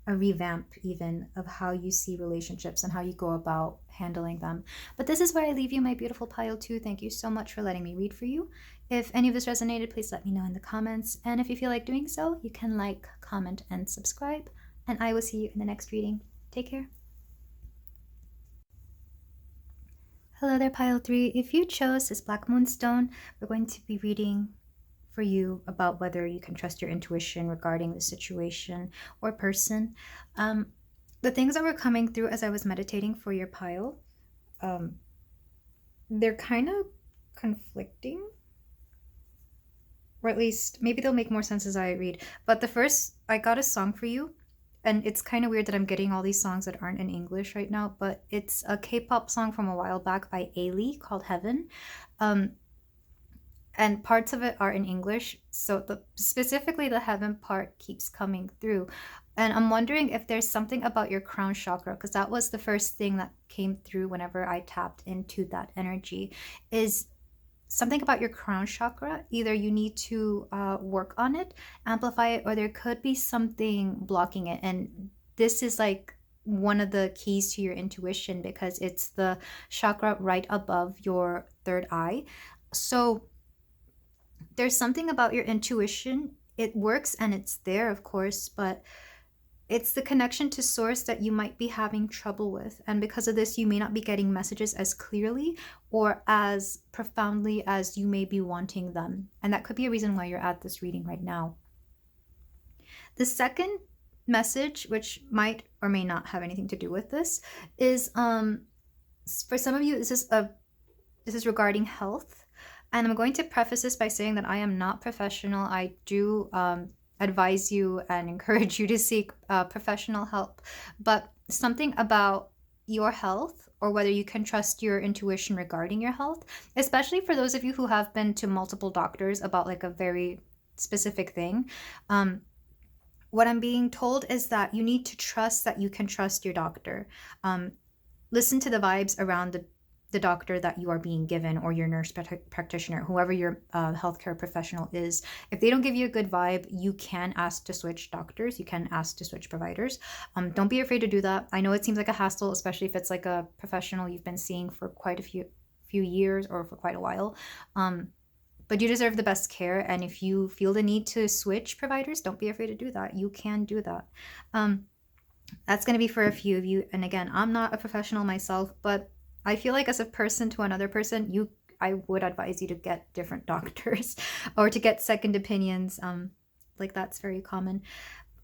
a revamp even, of how you see relationships and how you go about handling them. But this is where I leave you, my beautiful pile 2. Thank you so much for letting me read for you. If any of this resonated, please let me know in the comments. And if you feel like doing so, you can like, comment, and subscribe. And I will see you in the next reading. Take care. Hello there, pile 3. If you chose this black moonstone, we're going to be reading for you about whether you can trust your intuition regarding the situation or person. The things that were coming through as I was meditating for your pile, they're kind of conflicting, or at least maybe they'll make more sense as I read. But the first, I got a song for you, and it's kind of weird that I'm getting all these songs that aren't in English right now, but it's a K-pop song from a while back by Ailey called Heaven. And parts of it are in English, so specifically the heaven part keeps coming through. And I'm wondering if there's something about your crown chakra, because that was the first thing that came through whenever I tapped into that energy, is something about your crown chakra. Either you need to work on it, amplify it, or there could be something blocking it. And this is like one of the keys to your intuition, because it's the chakra right above your third eye. So there's something about your intuition. It works and it's there, of course, but it's the connection to source that you might be having trouble with. And because of this, you may not be getting messages as clearly or as profoundly as you may be wanting them. And that could be a reason why you're at this reading right now. The second message, which might or may not have anything to do with this, is for some of you, this is regarding health. And I'm going to preface this by saying that I am not professional. I do advise you and encourage you to seek professional help. But something about your health, or whether you can trust your intuition regarding your health, especially for those of you who have been to multiple doctors about like a very specific thing. What I'm being told is that you need to trust that you can trust your doctor. Listen to the vibes around the doctor that you are being given, or your nurse practitioner, whoever your healthcare professional is. If they don't give you a good vibe, you can ask to switch doctors. You can ask to switch providers. Don't be afraid to do that. I know it seems like a hassle, especially if it's like a professional you've been seeing for quite a few years or for quite a while. But you deserve the best care. And if you feel the need to switch providers, don't be afraid to do that. You can do that. That's going to be for a few of you. And again, I'm not a professional myself, but I feel like as a person to another person, I would advise you to get different doctors or to get second opinions. Like that's very common.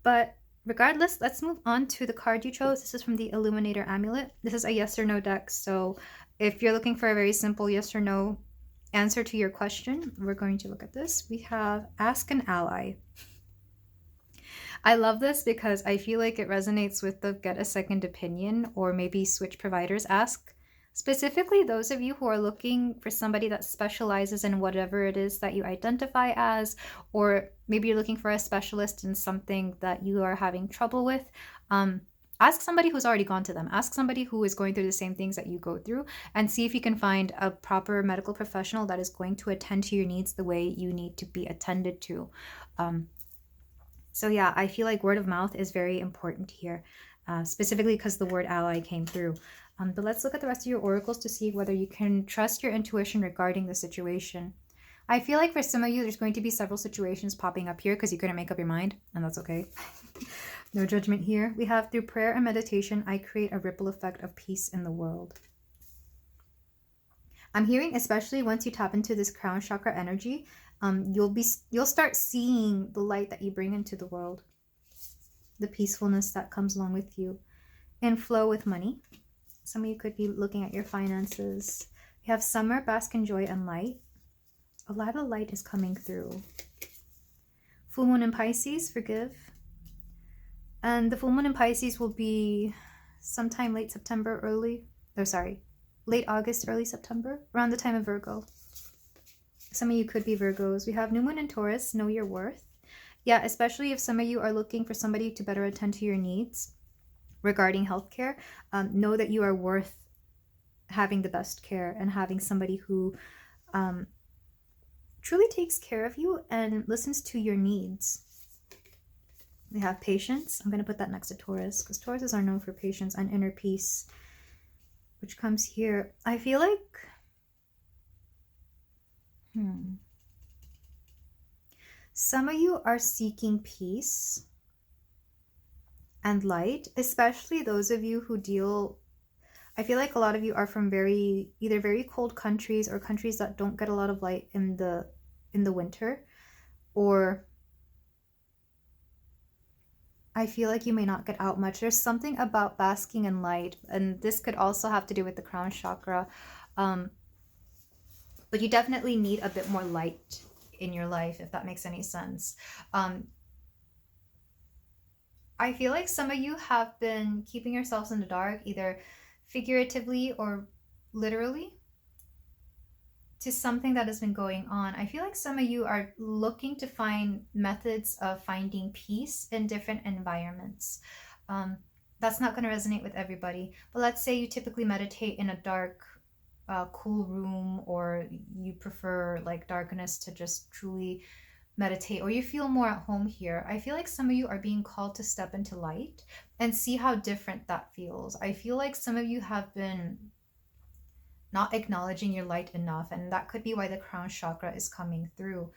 But regardless, let's move on to the card you chose. This is from the Illuminator Amulet. This is a yes or no deck. So if you're looking for a very simple yes or no answer to your question, we're going to look at this. We have Ask an Ally. I love this because I feel like it resonates with the get a second opinion or maybe switch providers ask. Specifically, those of you who are looking for somebody that specializes in whatever it is that you identify as, or maybe you're looking for a specialist in something that you are having trouble with, ask somebody who's already gone to them. Ask somebody who is going through the same things that you go through, and see if you can find a proper medical professional that is going to attend to your needs the way you need to be attended to. So yeah, I feel like word of mouth is very important here, specifically because the word ally came through. But let's look at the rest of your oracles to see whether you can trust your intuition regarding the situation. I feel like for some of you, there's going to be several situations popping up here because you couldn't make up your mind, and that's okay. No judgment here. We have through prayer and meditation, I create a ripple effect of peace in the world. I'm hearing, especially once you tap into this crown chakra energy, you'll start seeing the light that you bring into the world, the peacefulness that comes along with you, and flow with money. Some of you could be looking at your finances. We have summer, bask in joy and light. A lot of light is coming through. Full moon in Pisces, forgive. And the full moon in Pisces will be sometime late August, early September, around the time of Virgo. Some of you could be Virgos. We have new moon in Taurus, know your worth. Yeah, especially if some of you are looking for somebody to better attend to your needs regarding healthcare, know that you are worth having the best care and having somebody who truly takes care of you and listens to your needs. We have patience. I'm going to put that next to Taurus because Tauruses are known for patience and inner peace, which comes here. I feel like some of you are seeking peace and light, especially those of you who deal, I feel like a lot of you are from either very cold countries or countries that don't get a lot of light in the winter, or I feel like you may not get out much. There's something about basking in light, and this could also have to do with the crown chakra, but you definitely need a bit more light in your life, if that makes any sense. I feel like some of you have been keeping yourselves in the dark, either figuratively or literally, to something that has been going on. I feel like some of you are looking to find methods of finding peace in different environments. That's not going to resonate with everybody, but let's say you typically meditate in a dark, cool room, or you prefer like darkness to just truly meditate, or you feel more at home here. I feel like some of you are being called to step into light and see how different that feels. I feel like some of you have been not acknowledging your light enough, and that could be why the crown chakra is coming through.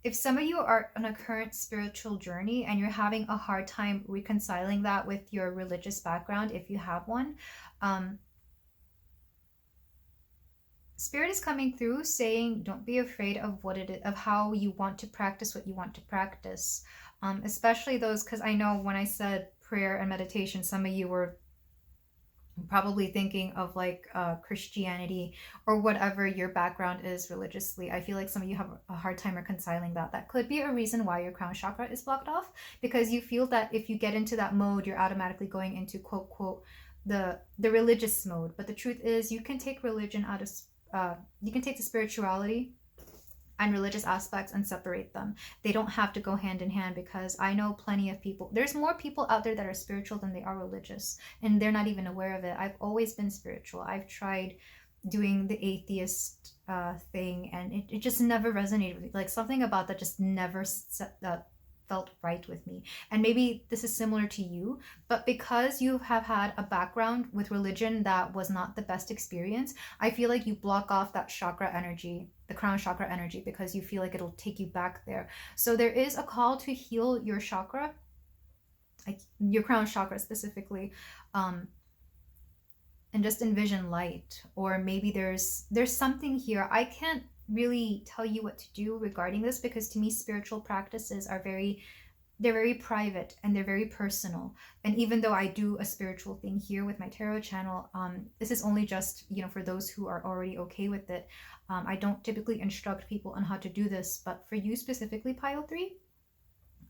If some of you are on a current spiritual journey and you're having a hard time reconciling that with your religious background, if you have one, Spirit is coming through saying, don't be afraid of what it is, of how you want to practice what you want to practice. Especially those, because I know when I said prayer and meditation, some of you were probably thinking of like Christianity or whatever your background is religiously. I feel like some of you have a hard time reconciling that. That could be a reason why your crown chakra is blocked off, because you feel that if you get into that mode, you're automatically going into quote quote the religious mode. But the truth is, you can take religion out of you can take the spirituality and religious aspects and separate them. They don't have to go hand in hand, because I know plenty of people. There's more people out there that are spiritual than they are religious, and they're not even aware of it. I've always been spiritual. I've tried doing the atheist thing, and it just never resonated with me. Like something about that just never felt right with me. And maybe this is similar to you, but because you have had a background with religion that was not the best experience, I feel like you block off that chakra energy, the crown chakra energy, because you feel like it'll take you back there. So there is a call to heal your chakra, like your crown chakra specifically, and just envision light. Or maybe there's something here. I can't really tell you what to do regarding this, because to me spiritual practices are they're very private and they're very personal. And even though I do a spiritual thing here with my tarot channel, this is only just, you know, for those who are already okay with it. I don't typically instruct people on how to do this, but for you specifically, Pile 3,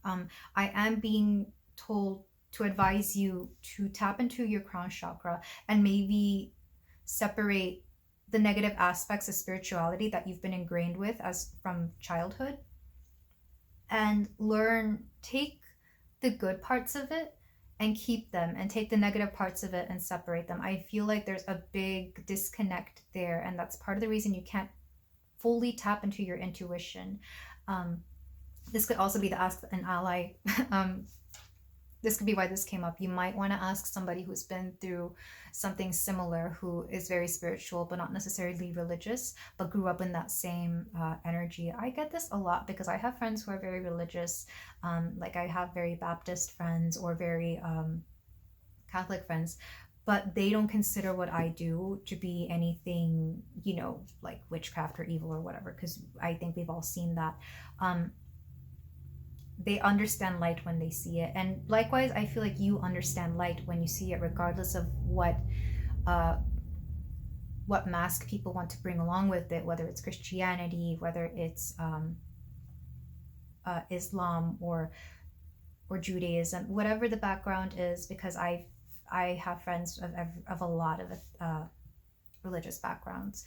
I am being told to advise you to tap into your crown chakra and maybe separate the negative aspects of spirituality that you've been ingrained with as from childhood, and take the good parts of it and keep them, and take the negative parts of it and separate them. I feel like there's a big disconnect there, and that's part of the reason you can't fully tap into your intuition. This could also be the Ask an Ally this could be why this came up. You might want to ask somebody who's been through something similar, who is very spiritual but not necessarily religious, but grew up in that same energy. I get this a lot because I have friends who are very religious. Like I have very Baptist friends or very Catholic friends, but they don't consider what I do to be anything, you know, like witchcraft or evil or whatever, because I think we've all seen that. They understand light when they see it, and likewise I feel like you understand light when you see it, regardless of what mask people want to bring along with it, whether it's Christianity, whether it's Islam or Judaism, whatever the background is, because I have friends of a lot of religious backgrounds.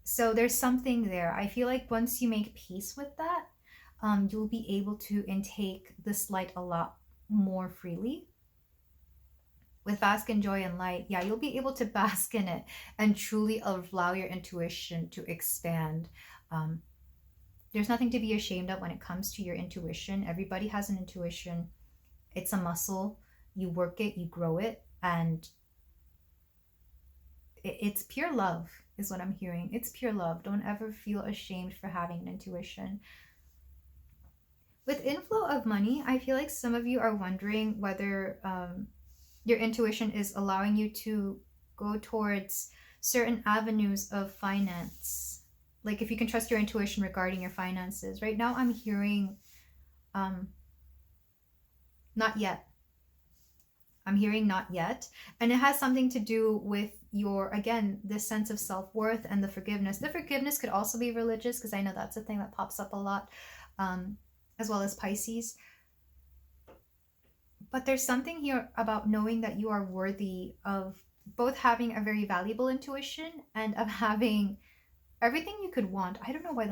So there's something there. I feel like once you make peace with that, you'll be able to intake this light a lot more freely. With bask in joy and light, yeah, you'll be able to bask in it and truly allow your intuition to expand. There's nothing to be ashamed of when it comes to your intuition. Everybody has an intuition. It's a muscle. You work it, you grow it, and it's pure love is what I'm hearing. It's pure love. Don't ever feel ashamed for having an intuition. With inflow of money, I feel like some of you are wondering whether your intuition is allowing you to go towards certain avenues of finance. Like if you can trust your intuition regarding your finances. Right now I'm hearing not yet. I'm hearing not yet. And it has something to do with your, again, this sense of self-worth and the forgiveness. The forgiveness could also be religious, because I know that's a thing that pops up a lot. As well as Pisces. But there's something here about knowing that you are worthy of both having a very valuable intuition and of having everything you could want. I don't know why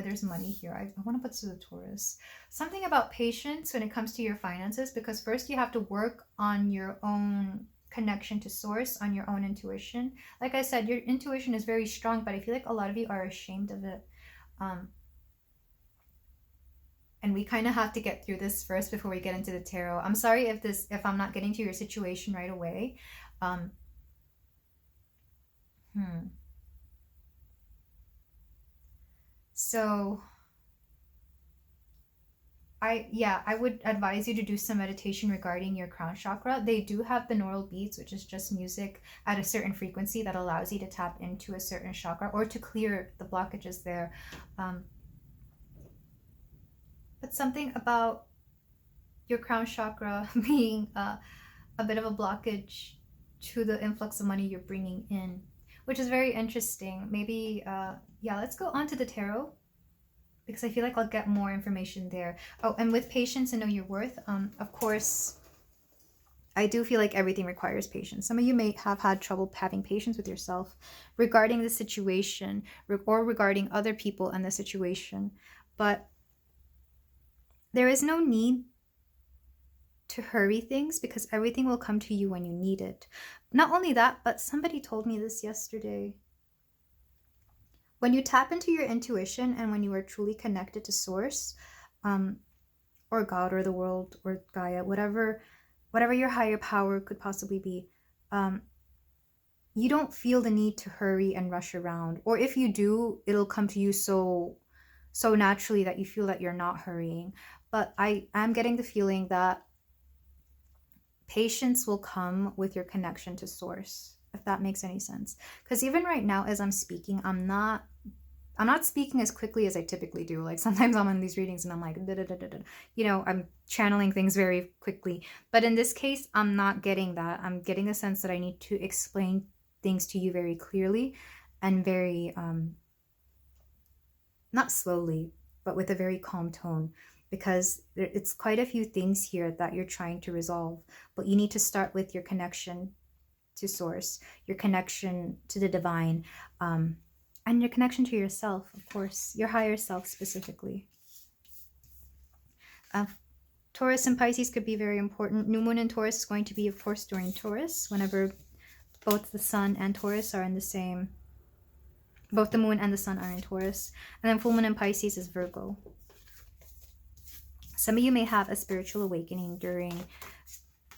there's money here. I want to put to the Taurus. Something about patience when it comes to your finances, because first you have to work on your own connection to source, on your own intuition. Like I said, your intuition is very strong, but I feel like a lot of you are ashamed of it. And we kind of have to get through this first before we get into the tarot. I'm sorry if I'm not getting to your situation right away. So I would advise you to do some meditation regarding your crown chakra. They do have binaural beats, which is just music at a certain frequency that allows you to tap into a certain chakra or to clear the blockages there. But something about your crown chakra being a bit of a blockage to the influx of money you're bringing in, which is very interesting. Maybe, let's go on to the tarot, because I feel like I'll get more information there. Oh, and with patience and know your worth, of course, I do feel like everything requires patience. Some of you may have had trouble having patience with yourself regarding the situation or regarding other people and the situation, but there is no need to hurry things, because everything will come to you when you need it. Not only that, but somebody told me this yesterday. When you tap into your intuition and when you are truly connected to source, or God or the world or Gaia, whatever your higher power could possibly be, you don't feel the need to hurry and rush around. Or if you do, it'll come to you so naturally that you feel that you're not hurrying. But I am getting the feeling that patience will come with your connection to source, if that makes any sense. Because even right now, as I'm speaking, I'm not speaking as quickly as I typically do. Like sometimes I'm in these readings and I'm like, you know, I'm channeling things very quickly. But in this case, I'm not getting that. I'm getting a sense that I need to explain things to you very clearly and very, not slowly, but with a very calm tone. Because it's quite a few things here that you're trying to resolve, but you need to start with your connection to source, your connection to the divine, and your connection to yourself, of course, your higher self specifically. Taurus and Pisces could be very important. New moon in Taurus is going to be, of course, during Taurus, whenever both the sun and Taurus are in the same, both the moon and the sun are in Taurus. And then full moon in Pisces is Virgo. Some of you may have a spiritual awakening during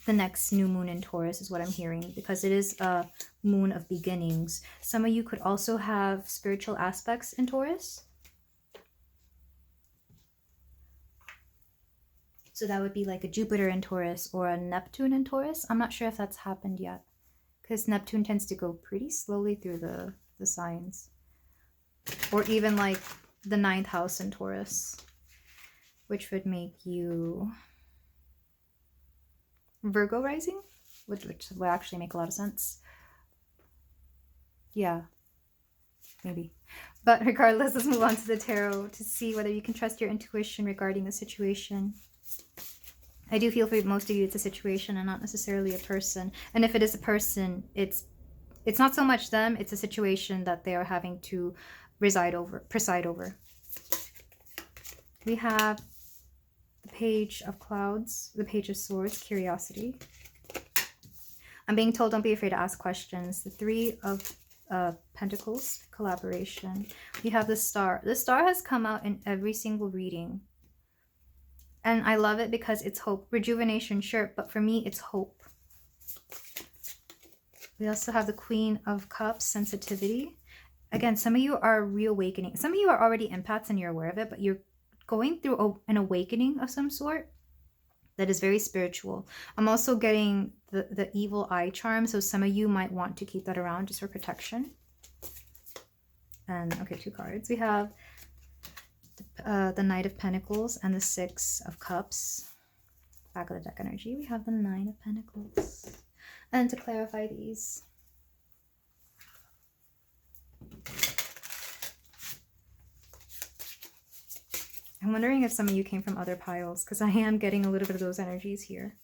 the next new moon in Taurus is what I'm hearing, because it is a moon of beginnings. Some of you could also have spiritual aspects in Taurus. So that would be like a Jupiter in Taurus or a Neptune in Taurus. I'm not sure if that's happened yet, because Neptune tends to go pretty slowly through the signs. Or even like the 9th house in Taurus, which would make you Virgo rising, which would actually make a lot of sense. Yeah, maybe. But regardless, let's move on to the tarot to see whether you can trust your intuition regarding the situation. I do feel for most of you it's a situation and not necessarily a person. And if it is a person, it's not so much them, it's a situation that they are having to preside over. We have the Page of Clouds, the Page of Swords, curiosity. I'm being told don't be afraid to ask questions. The 3 of Pentacles, collaboration. We have the Star. The Star has come out in every single reading. And I love it because it's hope. Rejuvenation, sure, but for me, it's hope. We also have the Queen of Cups, sensitivity. Again, some of you are reawakening. Some of you are already empaths and you're aware of it, but you're going through an awakening of some sort that is very spiritual. I'm also getting the evil eye charm, so some of you might want to keep that around just for protection. And, okay, 2 cards. We have the Knight of Pentacles and the 6 of Cups. Back of the deck energy, we have the 9 of Pentacles. And to clarify these, I'm wondering if some of you came from other piles, because I am getting a little bit of those energies here.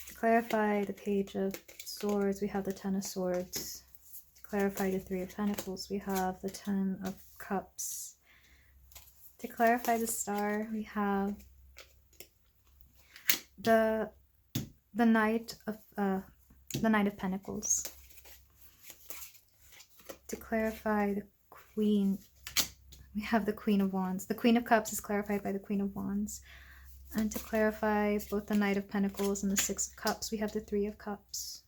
To clarify the Page of Swords, we have the 10 of Swords. To clarify the 3 of Pentacles, we have the 10 of Cups. To clarify the Star, we have the Knight of Pentacles. To clarify the Queen, we have the Queen of Wands. The Queen of Cups is clarified by the Queen of Wands. And to clarify both the Knight of Pentacles and the 6 of Cups, we have the 3 of Cups.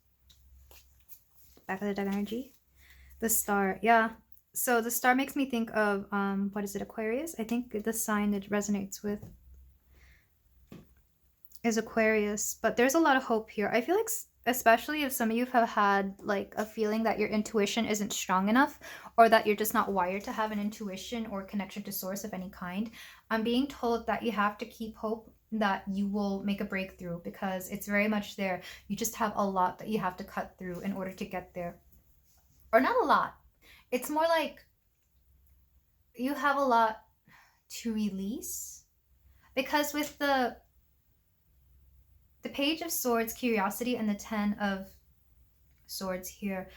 Back of the deck energy. The Star, yeah. So the Star makes me think of, what is it, Aquarius? I think the sign it resonates with is Aquarius. But there's a lot of hope here. I feel like, especially if some of you have had like a feeling that your intuition isn't strong enough, or that you're just not wired to have an intuition or connection to source of any kind, I'm being told that you have to keep hope that you will make a breakthrough, because it's very much there. You just have a lot that you have to cut through in order to get there. Or not a lot. It's more like you have a lot to release. Because with the Page of Swords, curiosity, and the 10 of Swords here,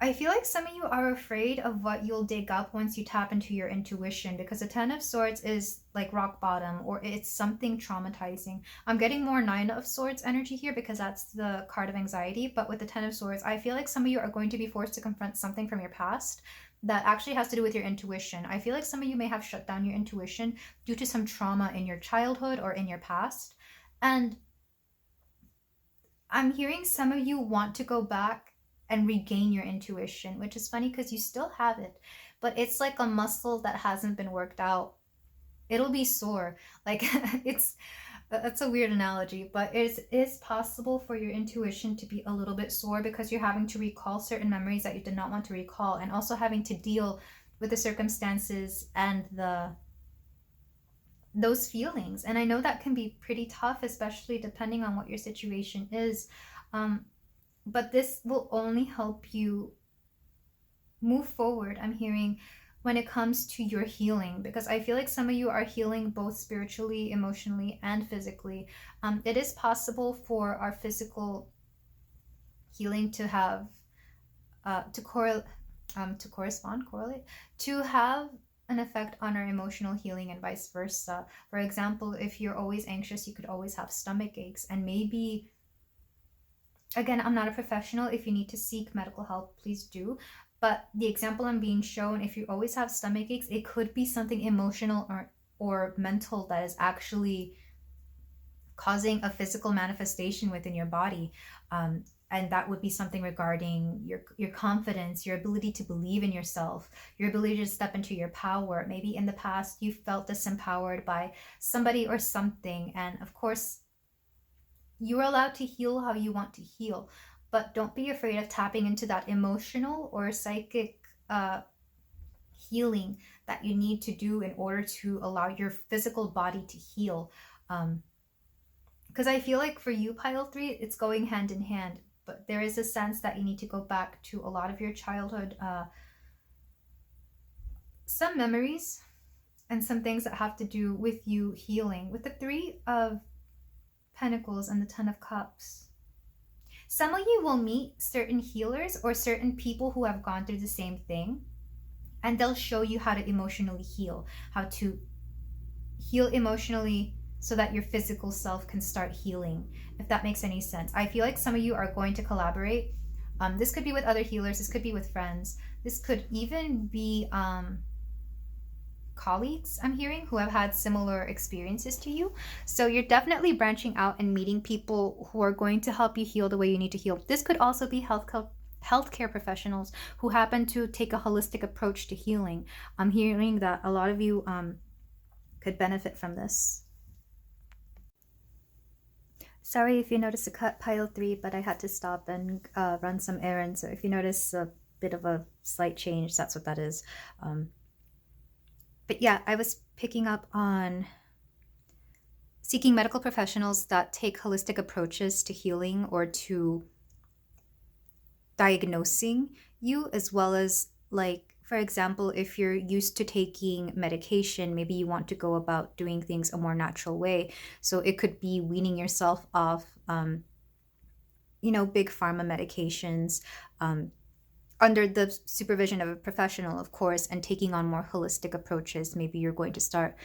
I feel like some of you are afraid of what you'll dig up once you tap into your intuition, because the 10 of Swords is like rock bottom, or it's something traumatizing. I'm getting more 9 of Swords energy here because that's the card of anxiety, but with the 10 of Swords, I feel like some of you are going to be forced to confront something from your past that actually has to do with your intuition. I feel like some of you may have shut down your intuition due to some trauma in your childhood or in your past. And I'm hearing some of you want to go back and regain your intuition, which is funny because you still have it, but it's like a muscle that hasn't been worked out. It'll be sore. Like that's a weird analogy, but it is possible for your intuition to be a little bit sore because you're having to recall certain memories that you did not want to recall, and also having to deal with the circumstances and those feelings. And I know that can be pretty tough, especially depending on what your situation is. But this will only help you move forward, I'm hearing, when it comes to your healing, because I feel like some of you are healing both spiritually, emotionally, and physically. It is possible for our physical healing to have correlate, to have an effect on our emotional healing, and vice versa. For example, if you're always anxious, you could always have stomach aches, and maybe, again, I'm not a professional. If you need to seek medical help, please do. But the example I'm being shown, if you always have stomach aches, it could be something emotional or mental that is actually causing a physical manifestation within your body. And that would be something regarding your confidence, your ability to believe in yourself, your ability to step into your power. Maybe in the past you felt disempowered by somebody or something. And of course, you're allowed to heal how you want to heal, but don't be afraid of tapping into that emotional or psychic healing that you need to do in order to allow your physical body to heal. Because I feel like for you, pile 3, it's going hand in hand, but there is a sense that you need to go back to a lot of your childhood, some memories and some things that have to do with you healing. With the 3 of Pentacles and the 10 of Cups, some of you will meet certain healers or certain people who have gone through the same thing, and they'll show you how to emotionally heal, how to heal emotionally so that your physical self can start healing, if that makes any sense. I feel like some of you are going to collaborate. This could be with other healers, this could be with friends, this could even be colleagues, I'm hearing, who have had similar experiences to you. So you're definitely branching out and meeting people who are going to help you heal the way you need to heal. This could also be healthcare professionals who happen to take a holistic approach to healing. I'm hearing that a lot of you could benefit from this. Sorry if you notice a cut, pile 3, but I had to stop and run some errands. So if you notice a bit of a slight change, that's what that is. But yeah, I was picking up on seeking medical professionals that take holistic approaches to healing or to diagnosing you, as well as, like, for example, if you're used to taking medication, maybe you want to go about doing things a more natural way. So it could be weaning yourself off, big pharma medications, under the supervision of a professional, of course, and taking on more holistic approaches. Maybe you're going to start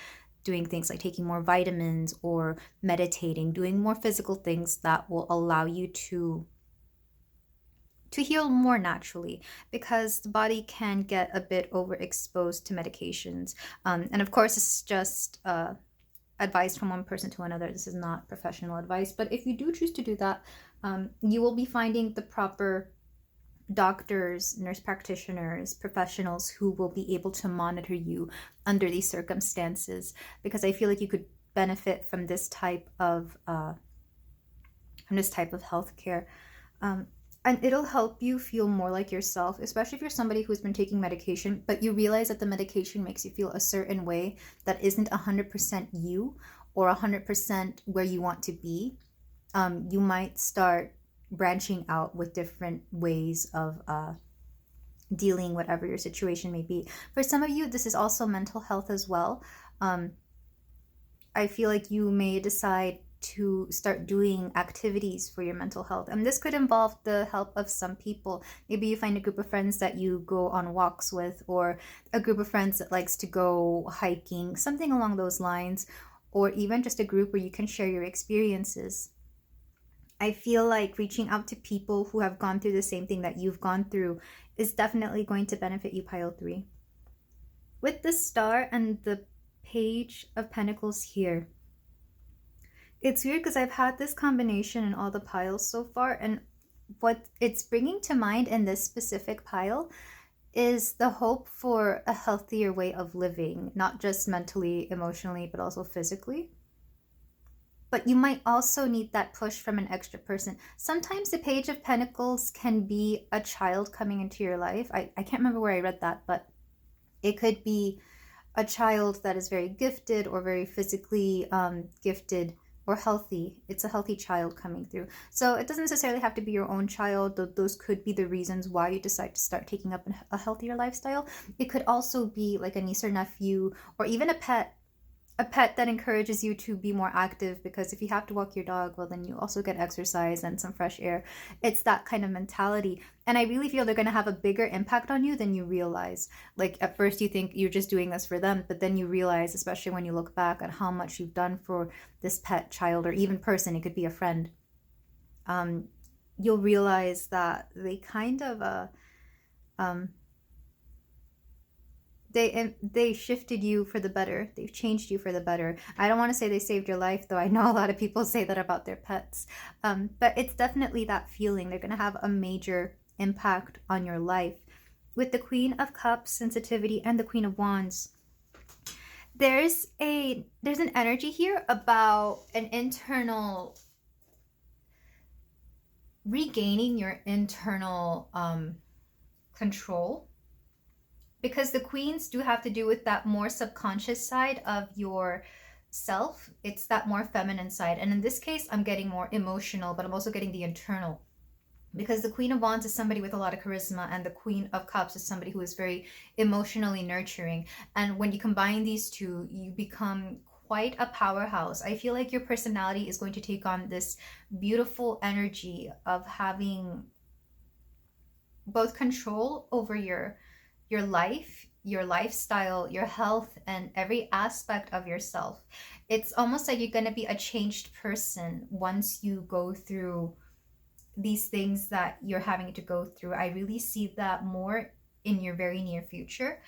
doing things like taking more vitamins or meditating, doing more physical things that will allow you to heal more naturally, because the body can get a bit overexposed to medications. And of course, it's just advice from one person to another. This is not professional advice, but if you do choose to do that, you will be finding the proper doctors, nurse practitioners, professionals who will be able to monitor you under these circumstances, because I feel like you could benefit from this type of healthcare. And it'll help you feel more like yourself, especially if you're somebody who's been taking medication, but you realize that the medication makes you feel a certain way that isn't 100% you or 100% where you want to be. You might start branching out with different ways of dealing whatever your situation may be. For some of you, this is also mental health as well. I feel like you may decide to start doing activities for your mental health, and this could involve the help of some people. Maybe you find a group of friends that you go on walks with, or a group of friends that likes to go hiking, something along those lines, or even just a group where you can share your experiences. I feel like reaching out to people who have gone through the same thing that you've gone through is definitely going to benefit you, pile 3. With the Star and the Page of Pentacles here, it's weird because I've had this combination in all the piles so far, and what it's bringing to mind in this specific pile is the hope for a healthier way of living, not just mentally, emotionally, but also physically. But you might also need that push from an extra person. Sometimes the Page of Pentacles can be a child coming into your life. I can't remember where I read that, but it could be a child that is very gifted or very physically gifted or healthy. It's a healthy child coming through. So it doesn't necessarily have to be your own child. Those could be the reasons why you decide to start taking up a healthier lifestyle. It could also be like a niece or nephew, or even a pet that encourages you to be more active, because if you have to walk your dog, well, then you also get exercise and some fresh air. It's that kind of mentality. And I really feel they're going to have a bigger impact on you than you realize. Like, at first you think you're just doing this for them, but then you realize, especially when you look back at how much you've done for this pet, child, or even person, it could be a friend, you'll realize that they kind of They shifted you for the better. They've changed you for the better. I don't want to say they saved your life, though. I know a lot of people say that about their pets. But it's definitely that feeling. They're going to have a major impact on your life. With the Queen of Cups, sensitivity, and the Queen of Wands, there's an energy here about an internal regaining your internal control, because the queens do have to do with that more subconscious side of your self. It's that more feminine side, and in this case I'm getting more emotional, but I'm also getting the internal, because the Queen of Wands is somebody with a lot of charisma, and the Queen of Cups is somebody who is very emotionally nurturing. And when you combine these two, you become quite a powerhouse. I feel like your personality is going to take on this beautiful energy of having both control over your life, your lifestyle, your health, and every aspect of yourself. It's almost like you're going to be a changed person once you go through these things that you're having to go through. I really see that more in your very near future.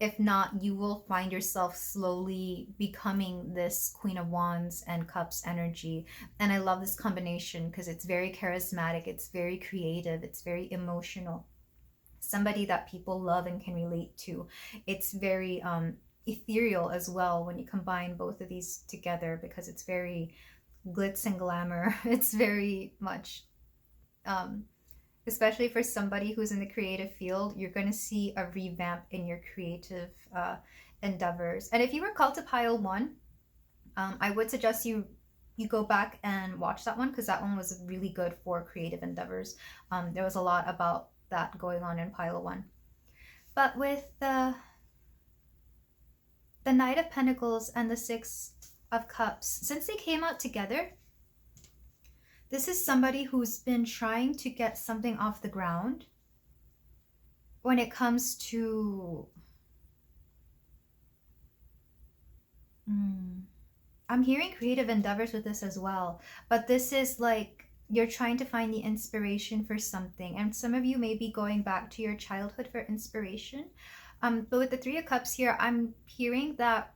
If not, you will find yourself slowly becoming this Queen of Wands and Cups energy. And I love this combination because it's very charismatic, it's very creative, it's very emotional. Somebody that people love and can relate to. It's very ethereal as well when you combine both of these together, because it's very glitz and glamour. It's very much especially for somebody who's in the creative field, you're going to see a revamp in your creative endeavors. And if you were called to pile one, I would suggest you go back and watch that one, because that one was really good for creative endeavors. There was a lot about that going on in pile one. But with the Knight of Pentacles and the Six of Cups, since they came out together, this is somebody who's been trying to get something off the ground when it comes to I'm hearing creative endeavors with this as well, but this is like you're trying to find the inspiration for something, and some of you may be going back to your childhood for inspiration. But with the Three of Cups here, I'm hearing that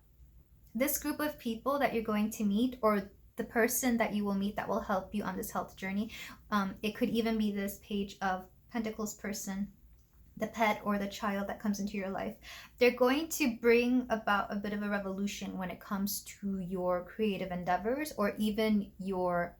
this group of people that you're going to meet, or the person that you will meet that will help you on this health journey, it could even be this Page of Pentacles person, the pet or the child that comes into your life. They're going to bring about a bit of a revolution when it comes to your creative endeavors, or even your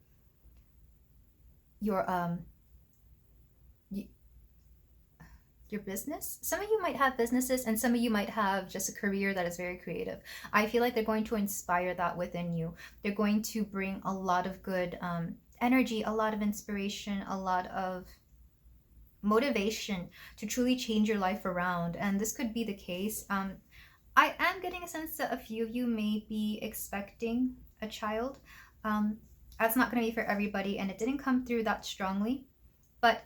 business. Some of you might have businesses, and some of you might have just a career that is very creative. I feel like they're going to inspire that within you. They're going to bring a lot of good energy, a lot of inspiration, a lot of motivation to truly change your life around. And this could be the case. I am getting a sense that a few of you may be expecting a child. That's not going to be for everybody, and it didn't come through that strongly. But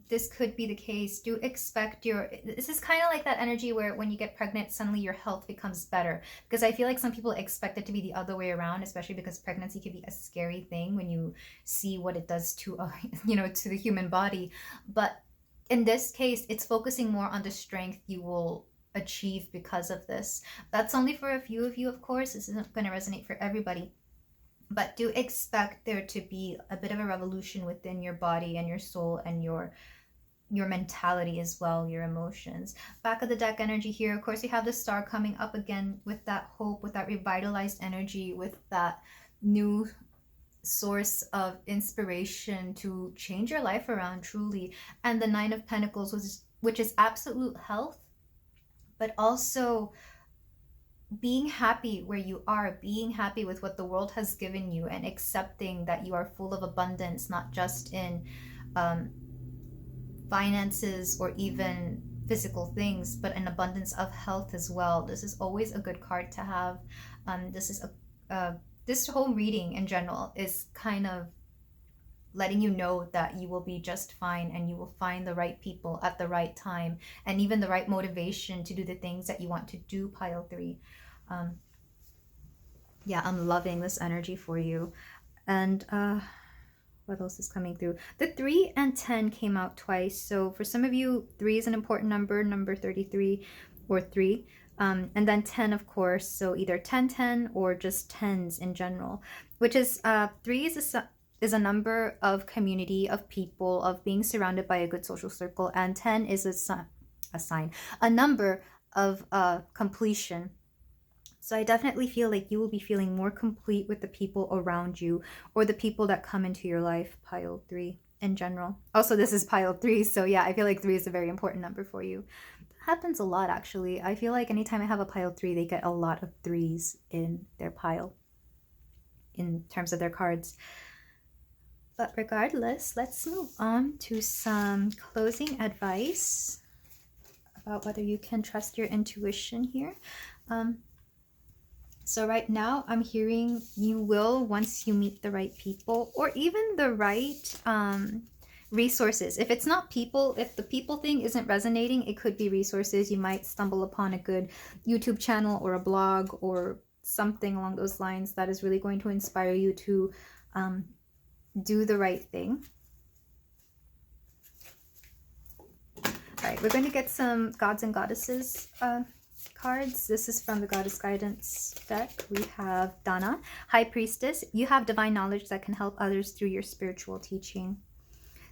this could be the case. Do expect this is kind of like that energy where when you get pregnant, suddenly your health becomes better. Because I feel like some people expect it to be the other way around, especially because pregnancy can be a scary thing when you see what it does to, to the human body. But in this case, it's focusing more on the strength you will achieve because of this. That's only for a few of you, of course. This isn't going to resonate for everybody. But do expect there to be a bit of a revolution within your body and your soul and your mentality as well, your emotions. Back of the deck energy here, of course, you have the Star coming up again with that hope, with that revitalized energy, with that new source of inspiration to change your life around truly. And the Nine of Pentacles, which is absolute health, but also being happy where you are, being happy with what the world has given you, and accepting that you are full of abundance, not just in finances or even physical things, but an abundance of health as well. This is always a good card to have. This whole reading in general is kind of letting you know that you will be just fine, and you will find the right people at the right time, and even the right motivation to do the things that you want to do, pile 3. Yeah, I'm loving this energy for you. And what else is coming through? The 3 and 10 came out twice. So for some of you, 3 is an important number 33 or 3. And then 10, of course, so either 10, 10, or just tens in general, which is 3 is a number of community, of people, of being surrounded by a good social circle, and 10 is a number of completion. So I definitely feel like you will be feeling more complete with the people around you, or the people that come into your life, pile 3 in general. Also, this is pile 3, so yeah, I feel like 3 is a very important number for you. Happens a lot, actually. I feel like anytime I have a pile 3, they get a lot of 3s in their pile in terms of their cards. But regardless, let's move on to some closing advice about whether you can trust your intuition here. So right now I'm hearing you will, once you meet the right people, or even the right resources. If it's not people, if the people thing isn't resonating, it could be resources. You might stumble upon a good YouTube channel or a blog or something along those lines that is really going to inspire you to do the right thing. All right, we're going to get some gods and goddesses cards. This is from the Goddess Guidance deck. We have Dana, High Priestess. You have divine knowledge that can help others through your spiritual teaching.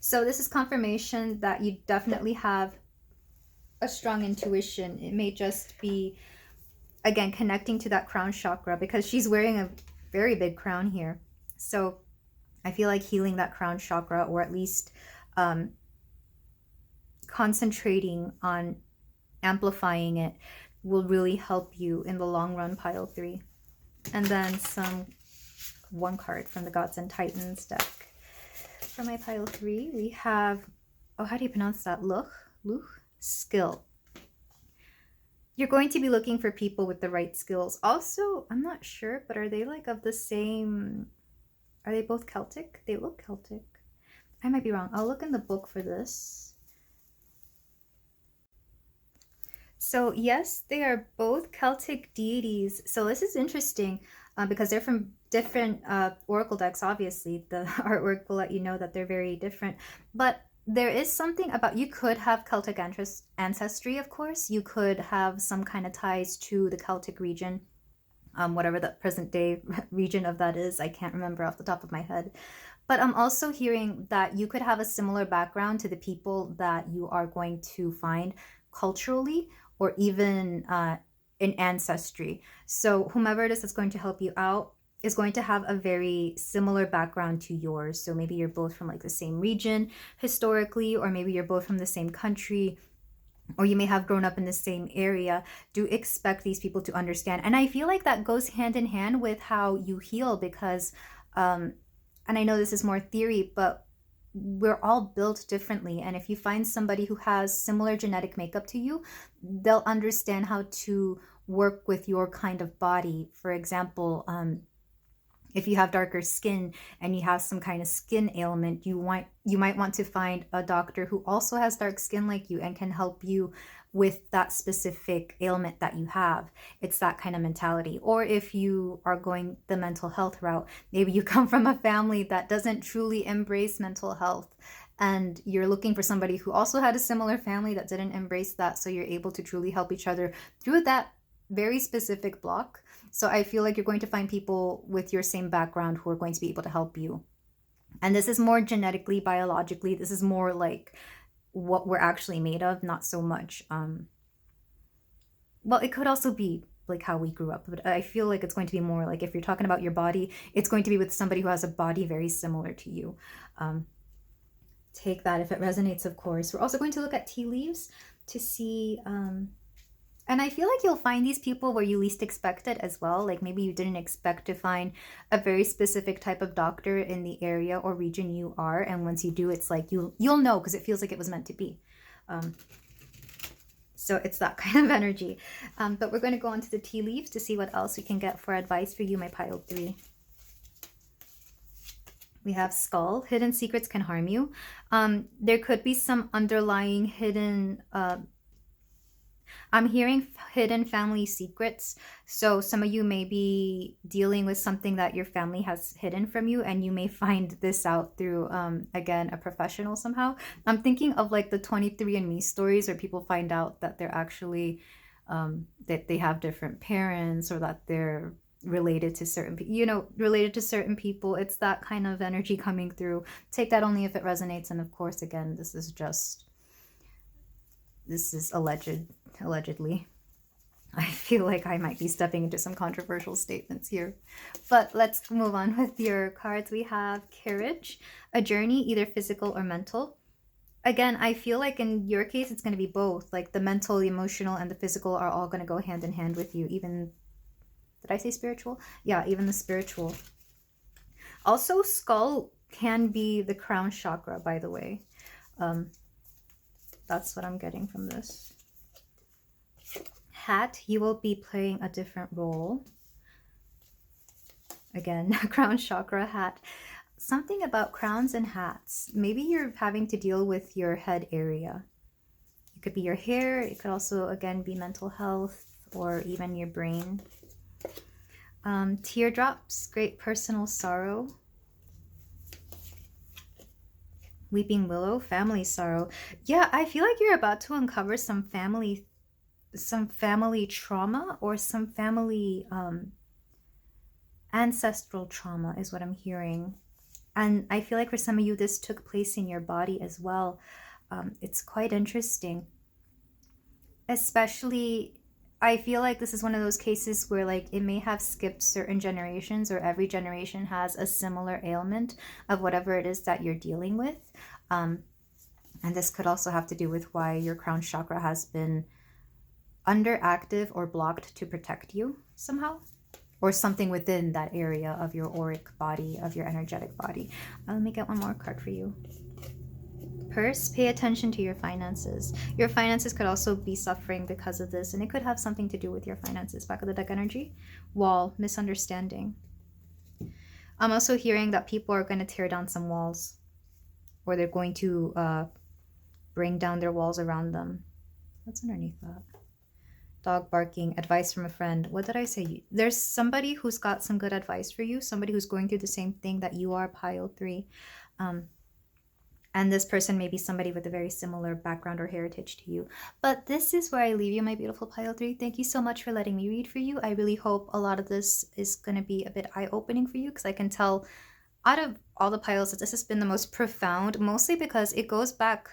So this is confirmation that you definitely have a strong intuition. It may just be, again, connecting to that crown chakra, because she's wearing a very big crown here. So I feel like healing that crown chakra, or at least concentrating on amplifying it, will really help you in the long run, pile 3. And then one card from the Gods and Titans deck. For my pile 3, we have, oh, how do you pronounce that? Luch, skill. You're going to be looking for people with the right skills. Also, I'm not sure, but are they like of the same, are they both Celtic? They look Celtic. I might be wrong. I'll look in the book for this. So yes, they are both Celtic deities. So this is interesting because they're from different oracle decks. Obviously, the artwork will let you know that they're very different. But there is something about, you could have Celtic ancestry, of course. You could have some kind of ties to the Celtic region, whatever the present day region of that is. I can't remember off the top of my head. But I'm also hearing that you could have a similar background to the people that you are going to find culturally, or even in ancestry. So whomever it is that's going to help you out is going to have a very similar background to yours. So maybe you're both from like the same region historically, or maybe you're both from the same country, or you may have grown up in the same area. Do expect these people to understand. And I feel like that goes hand in hand with how you heal, because, and I know this is more theory, but we're all built differently. And if you find somebody who has similar genetic makeup to you, they'll understand how to work with your kind of body. For example, if you have darker skin and you have some kind of skin ailment, you might want to find a doctor who also has dark skin like you and can help you with that specific ailment that you have. It's that kind of mentality. Or if you are going the mental health route, maybe you come from a family that doesn't truly embrace mental health, and you're looking for somebody who also had a similar family that didn't embrace that, so you're able to truly help each other through that very specific block. So I feel like you're going to find people with your same background who are going to be able to help you. And this is more genetically, biologically. This is more like what we're actually made of, not so much well, it could also be like how we grew up, but I feel like it's going to be more like, if you're talking about your body, it's going to be with somebody who has a body very similar to you. Take that if it resonates, of course. We're also going to look at tea leaves to see and I feel like you'll find these people where you least expect it as well. Like maybe you didn't expect to find a very specific type of doctor in the area or region you are, and once you do, it's like you'll know, because it feels like it was meant to be. So it's that kind of energy. But we're going to go on to the tea leaves to see what else we can get for advice for you, my pile 3. We have skull. Hidden secrets can harm you. There could be some underlying hidden I'm hearing hidden family secrets. So some of you may be dealing with something that your family has hidden from you, and you may find this out through, again, a professional somehow. I'm thinking of like the 23andMe stories where people find out that they're actually that they have different parents, or that they're related to certain related to certain people. It's that kind of energy coming through. Take that only if it resonates, and of course, again, this is allegedly. I feel like I might be stepping into some controversial statements here. But let's move on with your cards. We have Carriage, a journey, either physical or mental. Again, I feel like in your case, it's going to be both. Like the mental, the emotional, and the physical are all going to go hand in hand with you. Even, did I say spiritual? Yeah, even the spiritual. Also, skull can be the crown chakra, by the way. That's what I'm getting from this. Hat, you will be playing a different role. Again, crown chakra hat. Something about crowns and hats. Maybe you're having to deal with your head area. It could be your hair. It could also, again, be mental health or even your brain. Teardrops, great personal sorrow. Weeping willow, family sorrow. Yeah, I feel like you're about to uncover some family trauma, or some family ancestral trauma is what I'm hearing. And I feel like for some of you, this took place in your body as well. It's quite interesting. Especially, I feel like this is one of those cases where like it may have skipped certain generations, or every generation has a similar ailment of whatever it is that you're dealing with. And this could also have to do with why your crown chakra has been underactive or blocked to protect you somehow, or something within that area of your auric body, of your energetic body. Let me get one more card for you. Purse, pay attention to your finances. Your finances could also be suffering because of this, and it could have something to do with your finances. Back of the deck energy. Wall, misunderstanding. I'm also hearing that people are going to tear down some walls, or they're going to bring down their walls around them. What's underneath that? Dog barking, advice from a friend. What did I say? There's somebody who's got some good advice for you, somebody who's going through the same thing that you are, pile 3. And this person may be somebody with a very similar background or heritage to you. But this is where I leave you, my beautiful pile 3. Thank you so much for letting me read for you. I really hope a lot of this is going to be a bit eye-opening for you, because I can tell out of all the piles that this has been the most profound, mostly because it goes back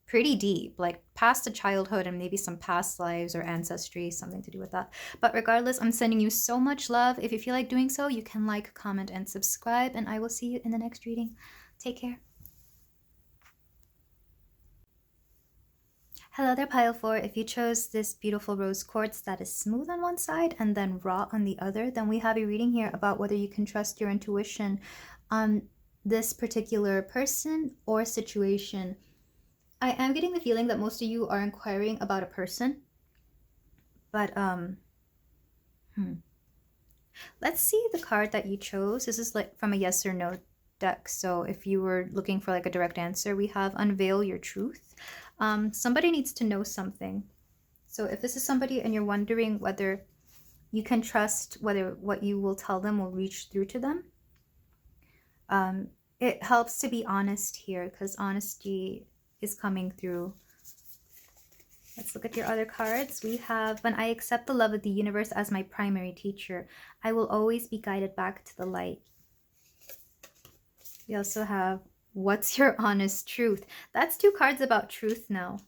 pretty deep, like past the childhood and maybe some past lives or ancestry, something to do with that. But regardless, I'm sending you so much love. If you feel like doing so, you can like, comment, and subscribe, and I will see you in the next reading. Take care. Hello there, pile 4. If you chose this beautiful rose quartz that is smooth on one side and then raw on the other, then we have a reading here about whether you can trust your intuition on this particular person or situation. I am getting the feeling that most of you are inquiring about a person, but let's see the card that you chose. This is like from a yes or no deck. So if you were looking for like a direct answer, we have unveil your truth. Somebody needs to know something. So if this is somebody and you're wondering whether you can trust whether what you will tell them will reach through to them, it helps to be honest here, because honesty is coming through. Let's look at your other cards. We have, when I accept the love of the universe as my primary teacher, I will always be guided back to the light. We also have, what's your honest truth? That's 2 cards about truth now.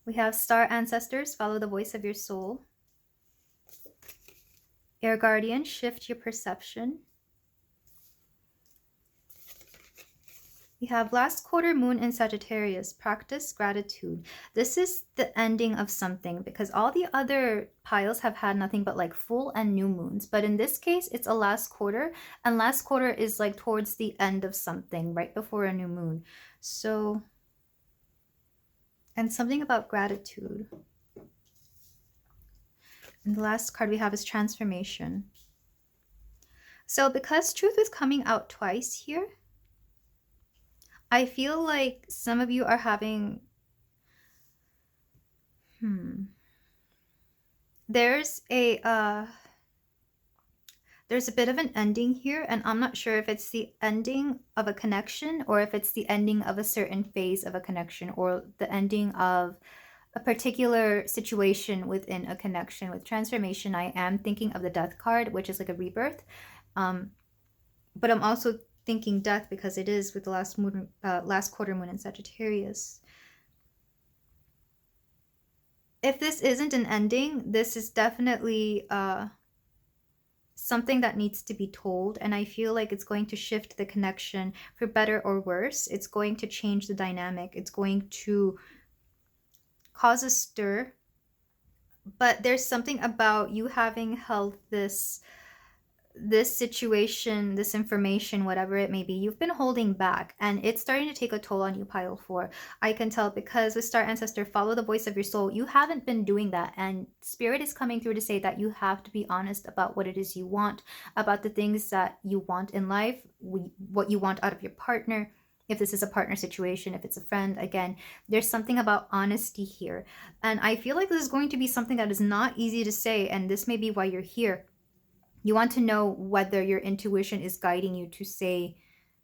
We have star ancestors, follow the voice of your soul. Air guardian, shift your perception. We have last quarter moon in Sagittarius, practice gratitude. This is the ending of something, because all the other piles have had nothing but like full and new moons. But in this case, it's a last quarter, and last quarter is like towards the end of something, right before a new moon. So, and something about gratitude. And the last card we have is transformation. So because truth is coming out twice here, I feel like some of you are having, there's There's a bit of an ending here, and I'm not sure if it's the ending of a connection or if it's the ending of a certain phase of a connection or the ending of a particular situation within a connection. With transformation, I am thinking of the death card, which is like a rebirth. Um, but I'm also thinking death because it is with the last quarter moon in Sagittarius. If this isn't an ending, this is definitely something that needs to be told, and I feel like it's going to shift the connection for better or worse. It's going to change the dynamic. It's going to cause a stir. But there's something about you having held this situation, this information, whatever it may be, you've been holding back, and it's starting to take a toll on you, pile 4. I can tell, because with Star Ancestor, follow the voice of your soul. You haven't been doing that, and Spirit is coming through to say that you have to be honest about what it is you want, about the things that you want in life, what you want out of your partner. If this is a partner situation, if it's a friend, again, there's something about honesty here. And I feel like this is going to be something that is not easy to say, and this may be why you're here. You want to know whether your intuition is guiding you to say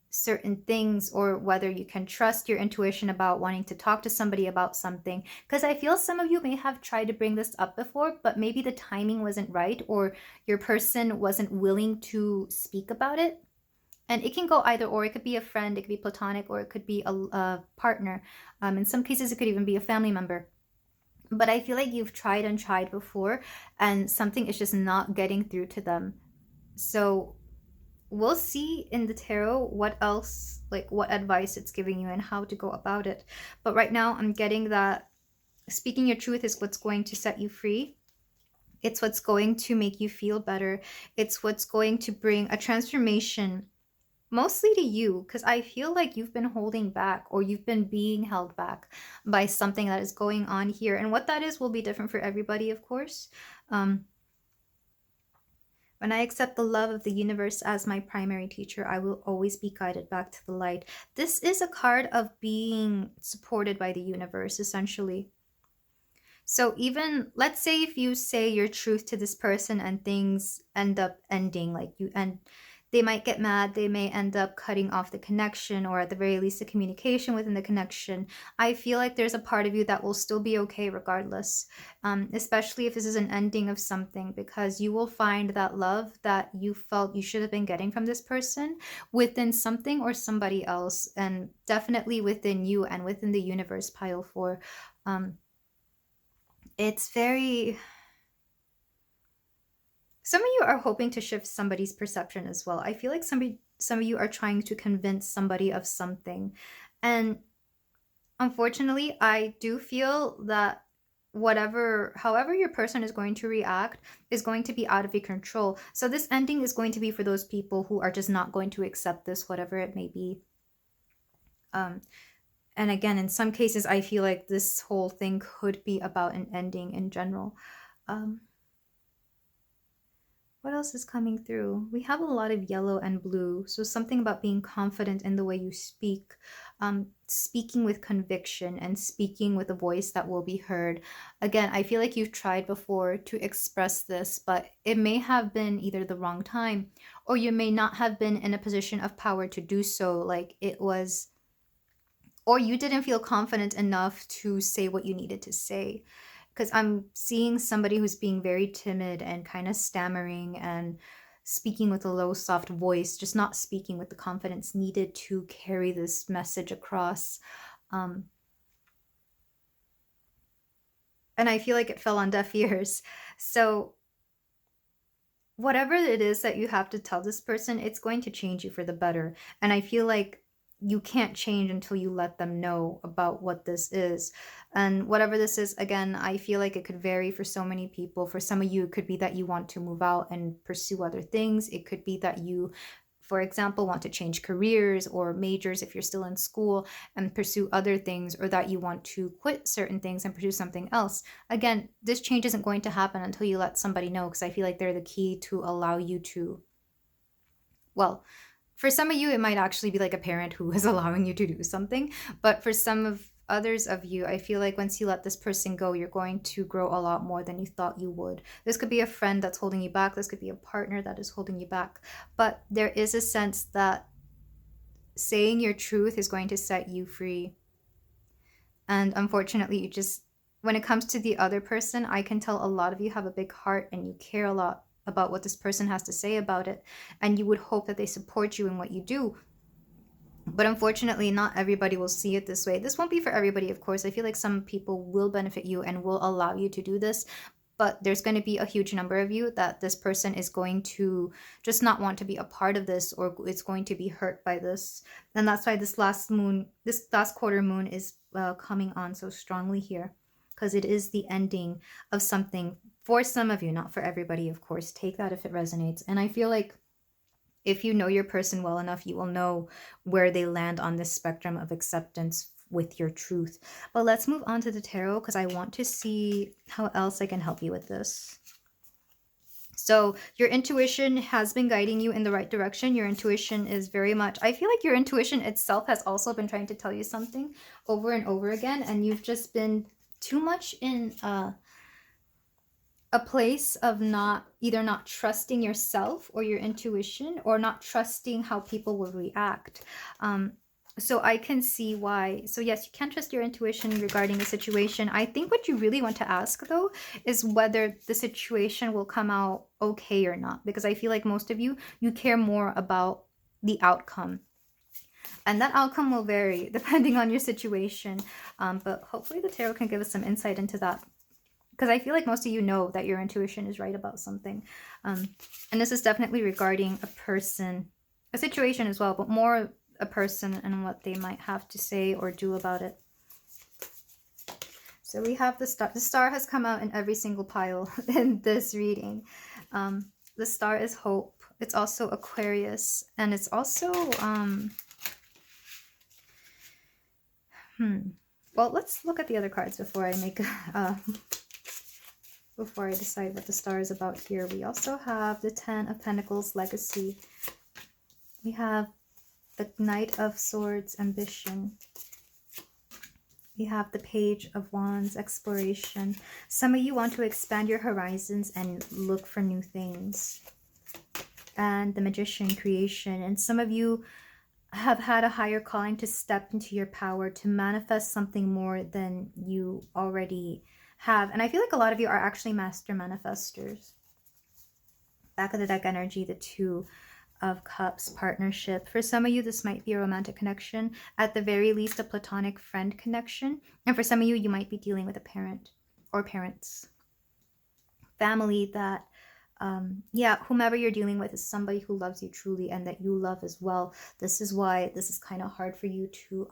certain things, or whether you can trust your intuition about wanting to talk to somebody about something. Because I feel some of you may have tried to bring this up before, but maybe the timing wasn't right, or your person wasn't willing to speak about it. And it can go either or. It could be a friend, it could be platonic, or it could be a partner. In some cases, it could even be a family member. But I feel like you've tried and tried before, and something is just not getting through to them. So we'll see in the tarot what else, like what advice it's giving you and how to go about it. But right now I'm getting that speaking your truth is what's going to set you free. It's what's going to make you feel better. It's what's going to bring a transformation, mostly to you, because I feel like you've been holding back, or you've been being held back by something that is going on here. And what that is will be different for everybody, of course. When I accept the love of the universe as my primary teacher, I will always be guided back to the light. This is a card of being supported by the universe, essentially. So even, let's say if you say your truth to this person and things end up ending, like you end, they might get mad, they may end up cutting off the connection, or at the very least the communication within the connection. I feel like there's a part of you that will still be okay regardless, especially if this is an ending of something, because you will find that love that you felt you should have been getting from this person within something or somebody else, and definitely within you and within the universe, pile 4. It's very... Some of you are hoping to shift somebody's perception as well. I feel like some of you are trying to convince somebody of something. And unfortunately, I do feel that however your person is going to react is going to be out of your control. So this ending is going to be for those people who are just not going to accept this, whatever it may be. And again, in some cases, I feel like this whole thing could be about an ending in general. What else is coming through? We have a lot of yellow and blue. So something about being confident in the way you speak, speaking with conviction, and speaking with a voice that will be heard. Again, I feel like you've tried before to express this, but it may have been either the wrong time, or you may not have been in a position of power to do so. Like it was, or you didn't feel confident enough to say what you needed to say. Because I'm seeing somebody who's being very timid and kind of stammering and speaking with a low, soft voice, just not speaking with the confidence needed to carry this message across. And I feel like it fell on deaf ears. So whatever it is that you have to tell this person, it's going to change you for the better. And I feel like you can't change until you let them know about what this is. And whatever this is, again, I feel like it could vary for so many people. For some of you, it could be that you want to move out and pursue other things. It could be that you, for example, want to change careers or majors if you're still in school and pursue other things, or that you want to quit certain things and pursue something else. Again, this change isn't going to happen until you let somebody know, because I feel like they're the key to allow you to, well, for some of you, it might actually be like a parent who is allowing you to do something. But for some of others of you, I feel like once you let this person go, you're going to grow a lot more than you thought you would. This could be a friend that's holding you back. This could be a partner that is holding you back. But there is a sense that saying your truth is going to set you free. And unfortunately, you just, when it comes to the other person, I can tell a lot of you have a big heart and you care a lot about what this person has to say about it. And you would hope that they support you in what you do. But unfortunately, not everybody will see it this way. This won't be for everybody, of course. I feel like some people will benefit you and will allow you to do this. But there's going to be a huge number of you that this person is going to just not want to be a part of this, or it's going to be hurt by this. And that's why this last quarter moon is coming on so strongly here, because it is the ending of something for some of you, not for everybody, of course. Take that if it resonates. And I feel like if you know your person well enough, you will know where they land on this spectrum of acceptance with your truth. But let's move on to the tarot, because I want to see how else I can help you with this. So your intuition has been guiding you in the right direction. Your intuition is very much, I feel like your intuition itself has also been trying to tell you something over and over again, and you've just been too much in a place of either not trusting yourself or your intuition, or not trusting how people will react. So I can see why. So yes, you can trust your intuition regarding the situation. I think what you really want to ask, though, is whether the situation will come out okay or not. Because I feel like most of you care more about the outcome. And that outcome will vary depending on your situation. But hopefully the tarot can give us some insight into that. Because I feel like most of you know that your intuition is right about something. And this is definitely regarding a person, a situation as well, but more a person and what they might have to say or do about it. So we have the star. The star has come out in every single pile in this reading. The star is hope. It's also Aquarius. And it's also... Well, let's look at the other cards before I make... before I decide what the star is about here. We also have the Ten of Pentacles, Legacy. We have the Knight of Swords, Ambition. We have the Page of Wands, Exploration. Some of you want to expand your horizons and look for new things. And the Magician, Creation. And some of you have had a higher calling to step into your power, to manifest something more than you already have. And I feel like a lot of you are actually master manifestors. Back of the deck energy, the Two of Cups, partnership. For some of you, this might be a romantic connection. At the very least, a platonic friend connection. And for some of you, you might be dealing with a parent or parents. Family that, whomever you're dealing with is somebody who loves you truly and that you love as well. This is why this is kind of hard for you to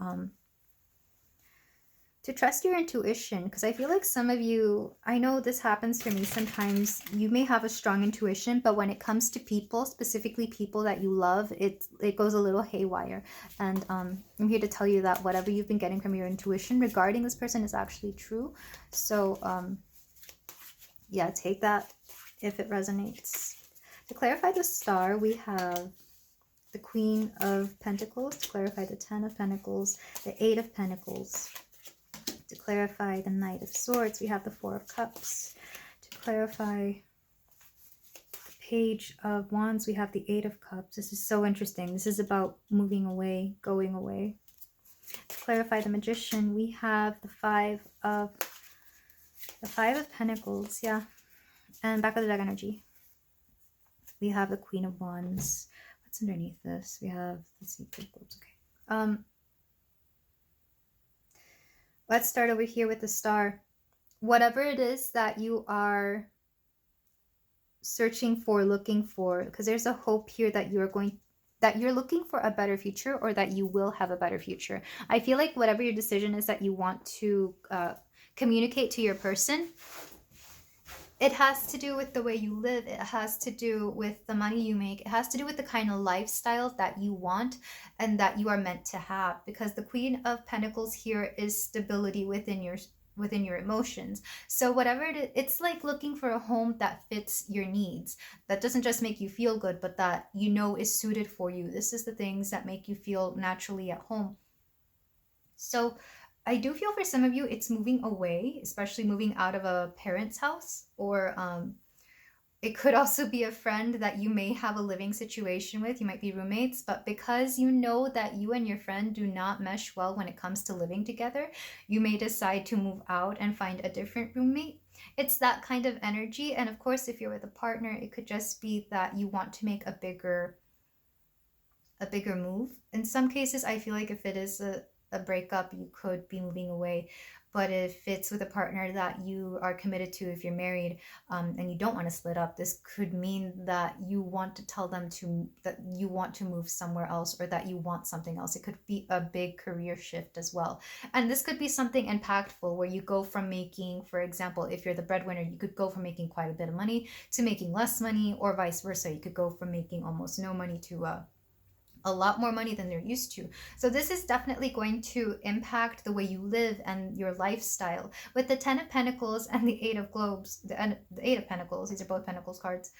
trust your intuition, because I feel like some of you, I know this happens for me sometimes, you may have a strong intuition, but when it comes to people, specifically people that you love, it goes a little haywire. And I'm here to tell you that whatever you've been getting from your intuition regarding this person is actually true. So yeah, take that if it resonates. To clarify the star, we have the Queen of Pentacles. To clarify the Ten of Pentacles, the Eight of Pentacles. To clarify the Knight of Swords, we have the Four of Cups. To clarify the Page of Wands, we have the Eight of Cups. This is so interesting. This is about moving away, going away. To clarify the Magician, we have the Five of Pentacles, yeah. And back of the deck energy, we have the Queen of Wands. What's underneath this? We have, let's see, okay. Let's start over here with the star. Whatever it is that you are searching for, looking for, because there's a hope here that you're looking for a better future, or that you will have a better future. I feel like whatever your decision is that you want to communicate to your person, it has to do with the way you live. It has to do with the money you make. It has to do with the kind of lifestyle that you want and that you are meant to have. Because the Queen of Pentacles here is stability within your emotions. So whatever it is, it's like looking for a home that fits your needs. That doesn't just make you feel good, but that you know is suited for you. This is the things that make you feel naturally at home. So I do feel for some of you, it's moving away, especially moving out of a parent's house, or it could also be a friend that you may have a living situation with. You might be roommates, but because you know that you and your friend do not mesh well when it comes to living together, you may decide to move out and find a different roommate. It's that kind of energy. And of course, if you're with a partner, it could just be that you want to make a bigger move. In some cases, I feel like if it is a breakup, you could be moving away. But if it's with a partner that you are committed to, if you're married, and you don't want to split up, this could mean that you want to tell them that you want to move somewhere else, or that you want something else. It could be a big career shift as well. And this could be something impactful where you go from making, for example, if you're the breadwinner, you could go from making quite a bit of money to making less money, or vice versa. You could go from making almost no money to a lot more money than they're used to. So this is definitely going to impact the way you live and your lifestyle. With the 10 of Pentacles and the 8 of Globes, the 8 of Pentacles, these are both Pentacles cards.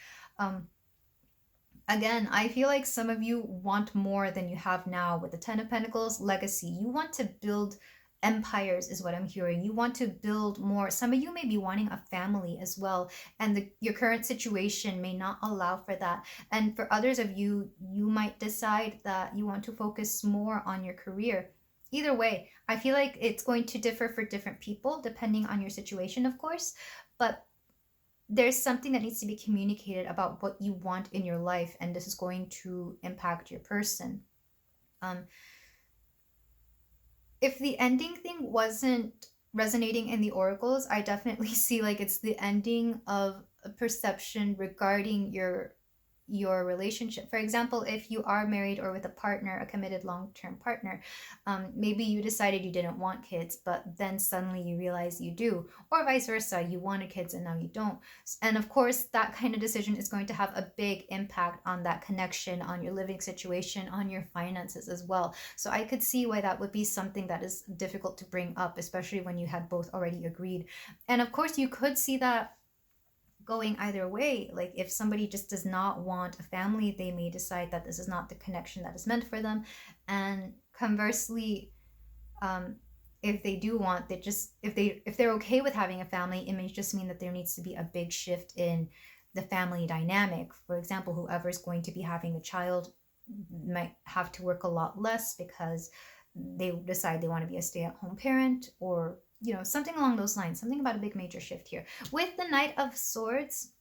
Again, I feel like some of you want more than you have now. With the 10 of Pentacles, legacy. You want to build empires is what I'm hearing. You want to build more. Some of you may be wanting a family as well, and your current situation may not allow for that. And for others of you, you might decide that you want to focus more on your career. Either way, I feel like it's going to differ for different people depending on your situation, of course, but there's something that needs to be communicated about what you want in your life, and this is going to impact your person. If the ending thing wasn't resonating in the oracles, I definitely see like it's the ending of a perception regarding your relationship. For example, if you are married or with a partner, a committed long-term partner, maybe you decided you didn't want kids, but then suddenly you realize you do, or vice versa, you wanted kids and now you don't. And of course, that kind of decision is going to have a big impact on that connection, on your living situation, on your finances as well. So I could see why that would be something that is difficult to bring up, especially when you had both already agreed. And of course, you could see that going either way. Like if somebody just does not want a family, they may decide that this is not the connection that is meant for them. And conversely, if they do want, if they're okay with having a family, it may just mean that there needs to be a big shift in the family dynamic. For example, whoever's going to be having a child might have to work a lot less because they decide they want to be a stay-at-home parent, or something along those lines, something about a big major shift here. With the Knight of Swords,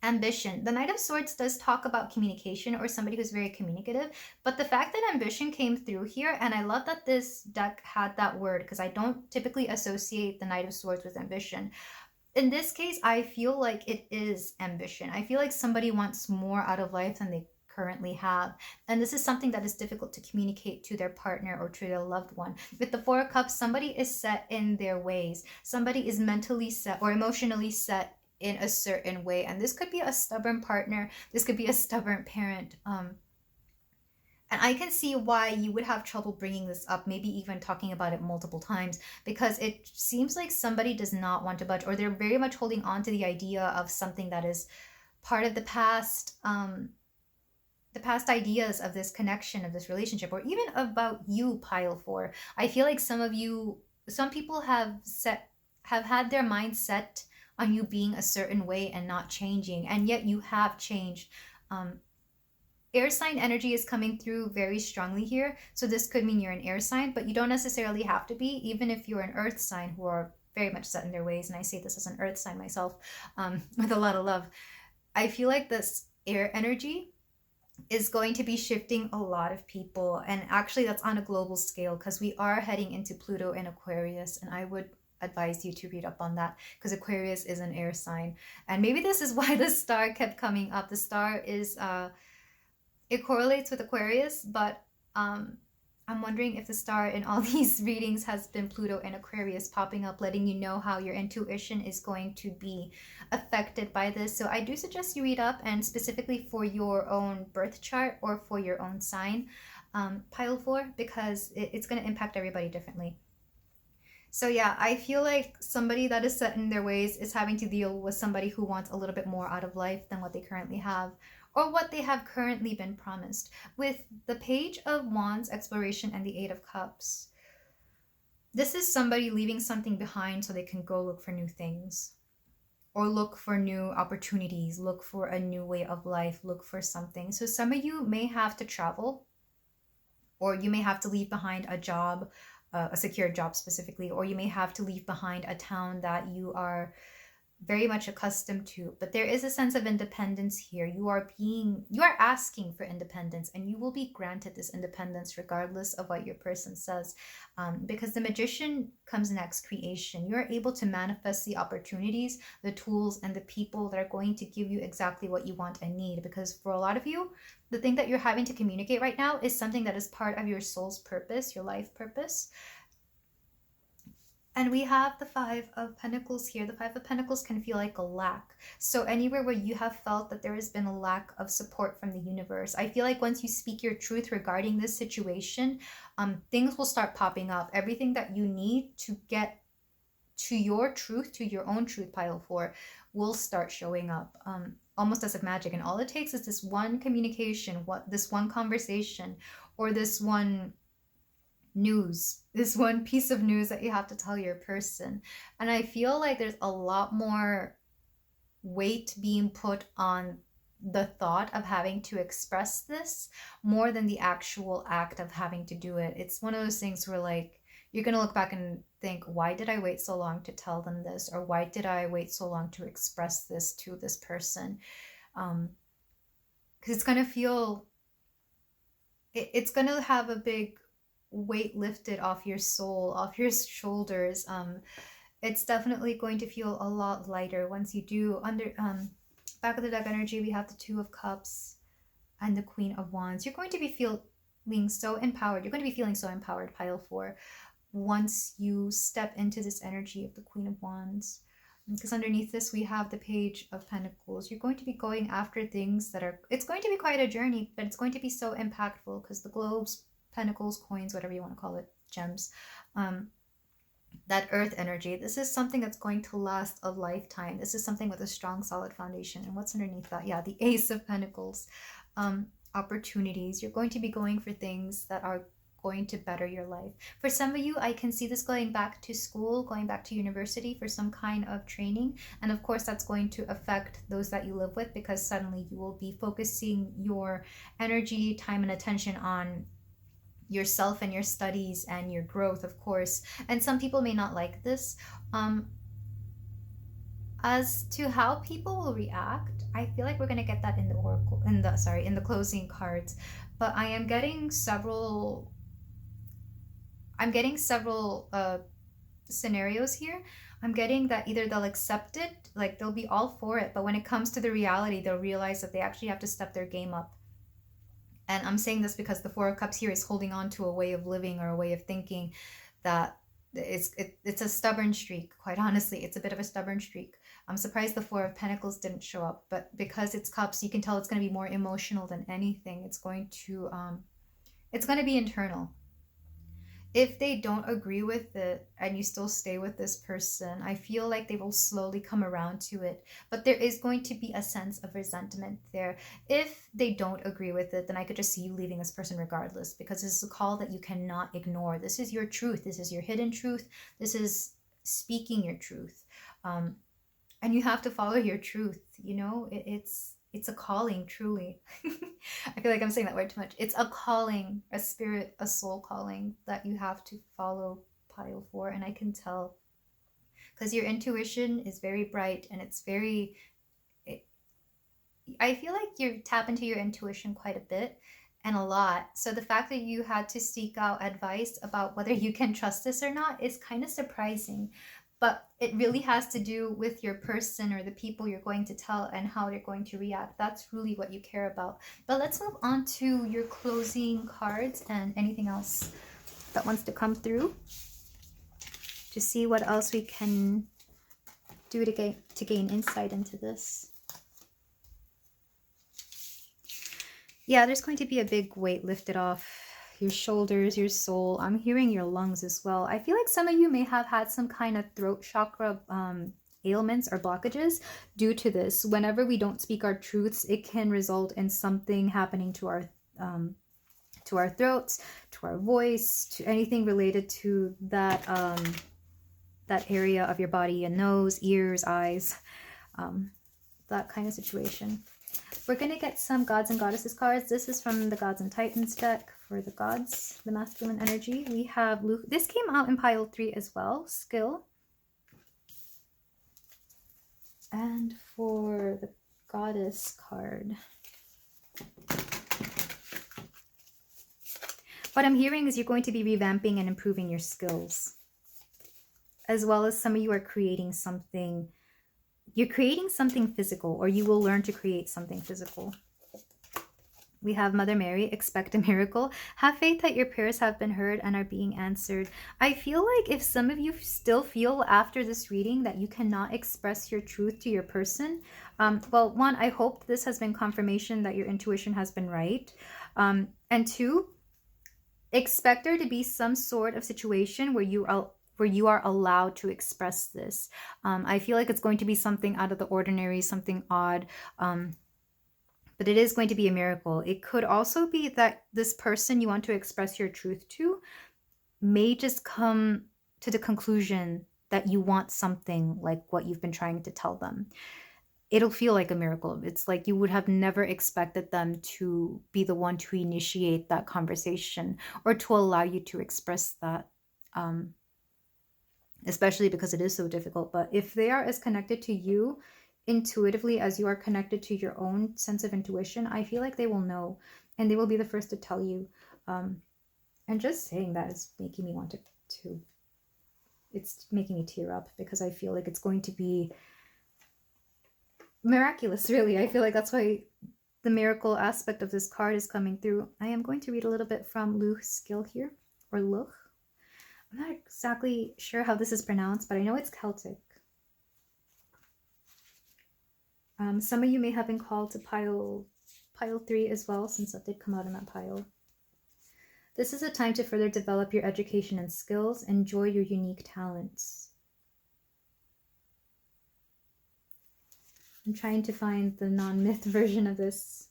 ambition. The Knight of Swords does talk about communication or somebody who's very communicative, but the fact that ambition came through here, and I love that this deck had that word because I don't typically associate the Knight of Swords with ambition. In this case, I feel like it is ambition. I feel like somebody wants more out of life than they currently have, and this is something that is difficult to communicate to their partner or to their loved one. With the Four of Cups, somebody is set in their ways. Somebody is mentally set or emotionally set in a certain way, and this could be a stubborn partner, this could be a stubborn parent, and I can see why you would have trouble bringing this up, maybe even talking about it multiple times, because it seems like somebody does not want to budge, or they're very much holding on to the idea of something that is part of the past ideas of this connection, of this relationship, or even about you, pile 4. I feel like some people have had their mind set on you being a certain way and not changing, and yet you have changed. Air sign energy is coming through very strongly here, so this could mean you're an air sign, but you don't necessarily have to be, even if you're an earth sign who are very much set in their ways, and I say this as an earth sign myself, with a lot of love. I feel like this air energy is going to be shifting a lot of people, and actually that's on a global scale because we are heading into Pluto and Aquarius, and I would advise you to read up on that because Aquarius is an air sign. And maybe this is why the star kept coming up. The star is it correlates with Aquarius, but I'm wondering if the star in all these readings has been Pluto and Aquarius popping up, letting you know how your intuition is going to be affected by this. So I do suggest you read up, and specifically for your own birth chart or for your own sign, pile 4, because it's going to impact everybody differently. So yeah, I feel like somebody that is set in their ways is having to deal with somebody who wants a little bit more out of life than what they currently have, or what they have currently been promised. With the Page of Wands, exploration, and the 8 of Cups, This is somebody leaving something behind so they can go look for new things, or look for new opportunities, look for a new way of life, look for something. So some of you may have to travel, or you may have to leave behind a job, a secure job specifically, or you may have to leave behind a town that you are very much accustomed to. But there is a sense of independence here. You are asking for independence, and you will be granted this independence regardless of what your person says, because the magician comes next, creation. You're able to manifest the opportunities, the tools, and the people that are going to give you exactly what you want and need. Because for a lot of you, the thing that you're having to communicate right now is something that is part of your soul's purpose, your life purpose. And we have the Five of Pentacles here. The Five of Pentacles can feel like a lack. So anywhere where you have felt that there has been a lack of support from the universe, I feel like once you speak your truth regarding this situation, things will start popping up. Everything that you need to get to your truth, to your own truth, pile 4, will start showing up, almost as if magic. And all it takes is this one communication, this one conversation, or this one news, this one piece of news that you have to tell your person. And I feel like there's a lot more weight being put on the thought of having to express this more than the actual act of having to do it. It's one of those things where, like, you're going to look back and think, why did I wait so long to tell them this? Or why did I wait so long to express this to this person? Because it's going to feel, it's going to have a big weight lifted off your soul, off your shoulders. It's definitely going to feel a lot lighter once you do. Back of the deck energy, we have the Two of Cups and the Queen of Wands. You're going to be feeling so empowered. You're going to be feeling so empowered, pile 4, once you step into this energy of the Queen of Wands. Because underneath this, we have the Page of Pentacles. You're going to be going after things that are, it's going to be quite a journey, but it's going to be so impactful because the globes, pentacles, coins, whatever you want to call it, gems, that earth energy, this is something that's going to last a lifetime. This is something with a strong, solid foundation. And what's underneath that? Yeah, the Ace of Pentacles. Opportunities. You're going to be going for things that are going to better your life. For some of you, I can see this going back to school, going back to university for some kind of training. And of course, that's going to affect those that you live with, because suddenly you will be focusing your energy, time, and attention on yourself and your studies and your growth, of course. And some people may not like this. As to how people will react, I feel like we're going to get that in the oracle, in the closing cards. But I am getting several scenarios here. I'm getting that either they'll accept it, like they'll be all for it, but when it comes to the reality, they'll realize that they actually have to step their game up. And I'm saying this because the Four of Cups here is holding on to a way of living or a way of thinking that it's a stubborn streak. Quite honestly, it's a bit of a stubborn streak. I'm surprised the Four of Pentacles didn't show up, but because it's cups, you can tell it's going to be more emotional than anything. It's going to be internal. If they don't agree with it and you still stay with this person, I feel like they will slowly come around to it. But there is going to be a sense of resentment there. If they don't agree with it, then I could just see you leaving this person regardless, because this is a call that you cannot ignore. This is your truth. This is your hidden truth. This is speaking your truth. And you have to follow your truth. You know, it's a calling, truly. I feel like I'm saying that word too much. It's a calling, a spirit, a soul calling that you have to follow, pile 4. And I can tell, because your intuition is very bright, and it's very, I feel like you tap into your intuition quite a bit and a lot. So the fact that you had to seek out advice about whether you can trust this or not is kind of surprising. But it really has to do with your person or the people you're going to tell and how they're going to react. That's really what you care about. But let's move on to your closing cards and anything else that wants to come through to see what else we can do to gain insight into this. Yeah, there's going to be a big weight lifted off your shoulders, your soul. I'm hearing your lungs as well. I feel like some of you may have had some kind of throat chakra ailments or blockages due to this. Whenever we don't speak our truths, it can result in something happening to to our throats, to our voice, to anything related to that that area of your body, your nose, ears, eyes, that kind of situation. We're going to get some Gods and Goddesses cards. This is from the Gods and Titans deck for the gods, the masculine energy. We have Luke. This came out in pile 3 as well, skill. And for the goddess card, what I'm hearing is you're going to be revamping and improving your skills, as well as some of you are creating something. You're creating something physical, or you will learn to create something physical. We have Mother Mary, expect a miracle. Have faith that your prayers have been heard and are being answered. I feel like if some of you still feel after this reading that you cannot express your truth to your person, well, one, I hope this has been confirmation that your intuition has been right. And two, expect there to be some sort of situation where you are allowed to express this. I feel like it's going to be something out of the ordinary, something odd, but it is going to be a miracle. It could also be that this person you want to express your truth to may just come to the conclusion that you want something like what you've been trying to tell them. It'll feel like a miracle. It's like you would have never expected them to be the one to initiate that conversation or to allow you to express that, especially because it is so difficult. But if they are as connected to you intuitively as you are connected to your own sense of intuition, I feel like they will know and they will be the first to tell you. And just saying that is making me want to it's making me tear up, because I feel like it's going to be miraculous, really. I feel like that's why the miracle aspect of this card is coming through. I am going to read a little bit from Luch's skill here, or Luch. I'm not exactly sure how this is pronounced, but I know it's Celtic. Some of you may have been called to pile 3 as well, since that did come out in that pile. This is a time to further develop your education and skills. Enjoy your unique talents. I'm trying to find the non-myth version of this.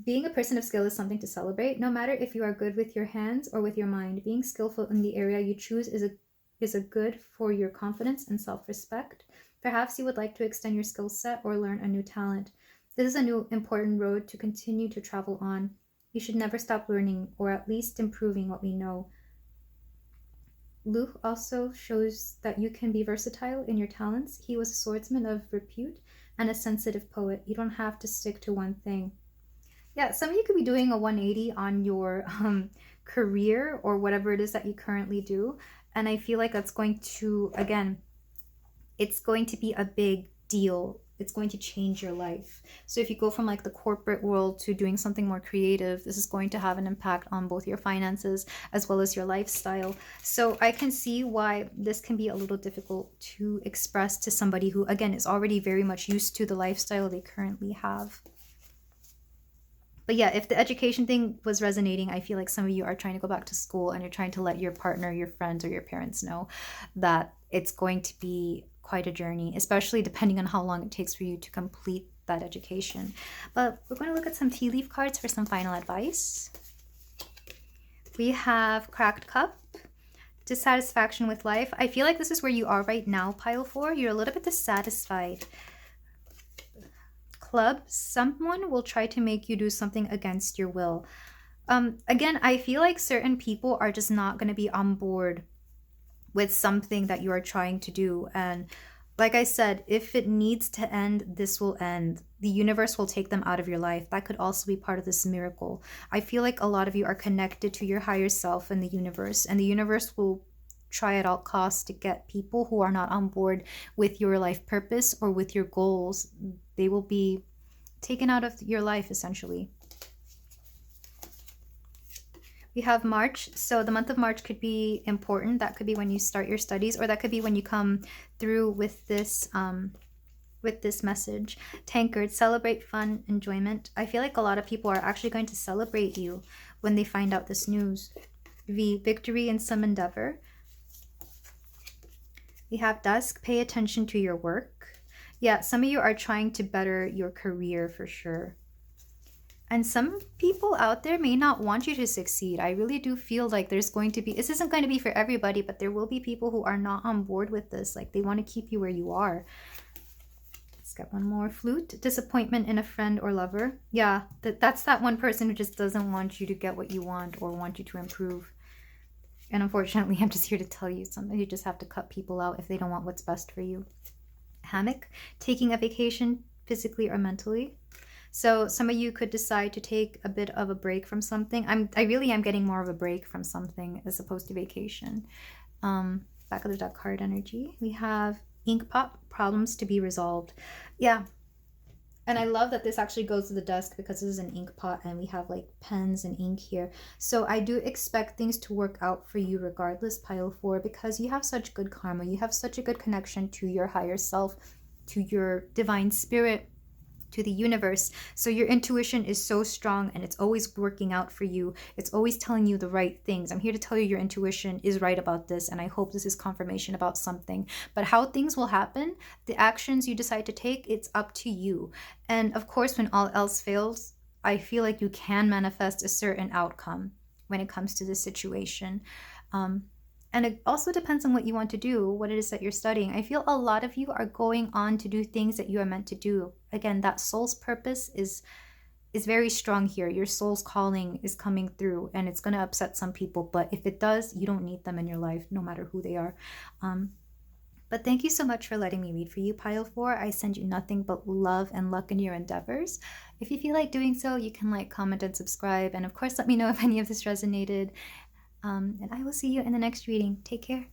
Being a person of skill is something to celebrate. No matter if you are good with your hands or with your mind, being skillful in the area you choose is a good for your confidence and self-respect. Perhaps you would like to extend your skill set or learn a new talent. This is a new important road to continue to travel on. You should never stop learning, or at least improving what we know. Luch also shows that you can be versatile in your talents. He was a swordsman of repute and a sensitive poet. You don't have to stick to one thing. Yeah, some of you could be doing a 180 on your career or whatever it is that you currently do. And I feel like that's going to, again, it's going to be a big deal. It's going to change your life. So if you go from like the corporate world to doing something more creative, this is going to have an impact on both your finances as well as your lifestyle. So I can see why this can be a little difficult to express to somebody who, again, is already very much used to the lifestyle they currently have. But yeah, if the education thing was resonating, I feel like some of you are trying to go back to school and you're trying to let your partner, your friends, or your parents know that it's going to be quite a journey, especially depending on how long it takes for you to complete that education. But we're going to look at some tea leaf cards for some final advice. We have Cracked Cup, dissatisfaction with life. I feel like this is where you are right now, pile 4. You're a little bit dissatisfied. Club, someone will try to make you do something against your will. Again, I feel like certain people are just not going to be on board with something that you are trying to do. And like I said, if it needs to end, this will end. The universe will take them out of your life. That could also be part of this miracle. I feel like a lot of you are connected to your higher self and the universe will try at all costs to get people who are not on board with your life purpose or with your goals. They will be taken out of your life, essentially. We have March. So the month of March could be important. That could be when you start your studies, or that could be when you come through with this message. Tankard, celebrate fun, enjoyment. I feel like a lot of people are actually going to celebrate you when they find out this news. V, victory in some endeavor. We have Dusk, pay attention to your work. Yeah, some of you are trying to better your career for sure. And some people out there may not want you to succeed. I really do feel like there's going to be, this isn't going to be for everybody, but there will be people who are not on board with this. Like they want to keep you where you are. Let's get one more. Flute. Disappointment in a friend or lover. Yeah, that's that one person who just doesn't want you to get what you want or want you to improve. And unfortunately, I'm just here to tell you something. You just have to cut people out if they don't want what's best for you. Hammock. Taking a vacation physically or mentally. So some of you could decide to take a bit of a break from something. I really am getting more of a break from something as opposed to vacation. Back of the deck card energy. We have ink pot, problems to be resolved. Yeah. And I love that this actually goes to the desk because this is an ink pot and we have like pens and ink here. So I do expect things to work out for you regardless, pile 4, because you have such good karma. You have such a good connection to your higher self, to your divine spirit, to the universe. So your intuition is so strong and it's always working out for you. It's always telling you the right things. I'm here to tell you your intuition is right about this, and I hope this is confirmation about something. But how things will happen, the actions you decide to take, it's up to you. And of course, when all else fails, I feel like you can manifest a certain outcome when it comes to this situation. And it also depends on what you want to do, what it is that you're studying. I feel a lot of you are going on to do things that you are meant to do. Again, that soul's purpose is very strong here. Your soul's calling is coming through, and it's going to upset some people. But if it does, you don't need them in your life, no matter who they are. But thank you so much for letting me read for you, pile 4. I send you nothing but love and luck in your endeavors. If you feel like doing so, you can like, comment, and subscribe. And of course, let me know if any of this resonated. And I will see you in the next reading. Take care.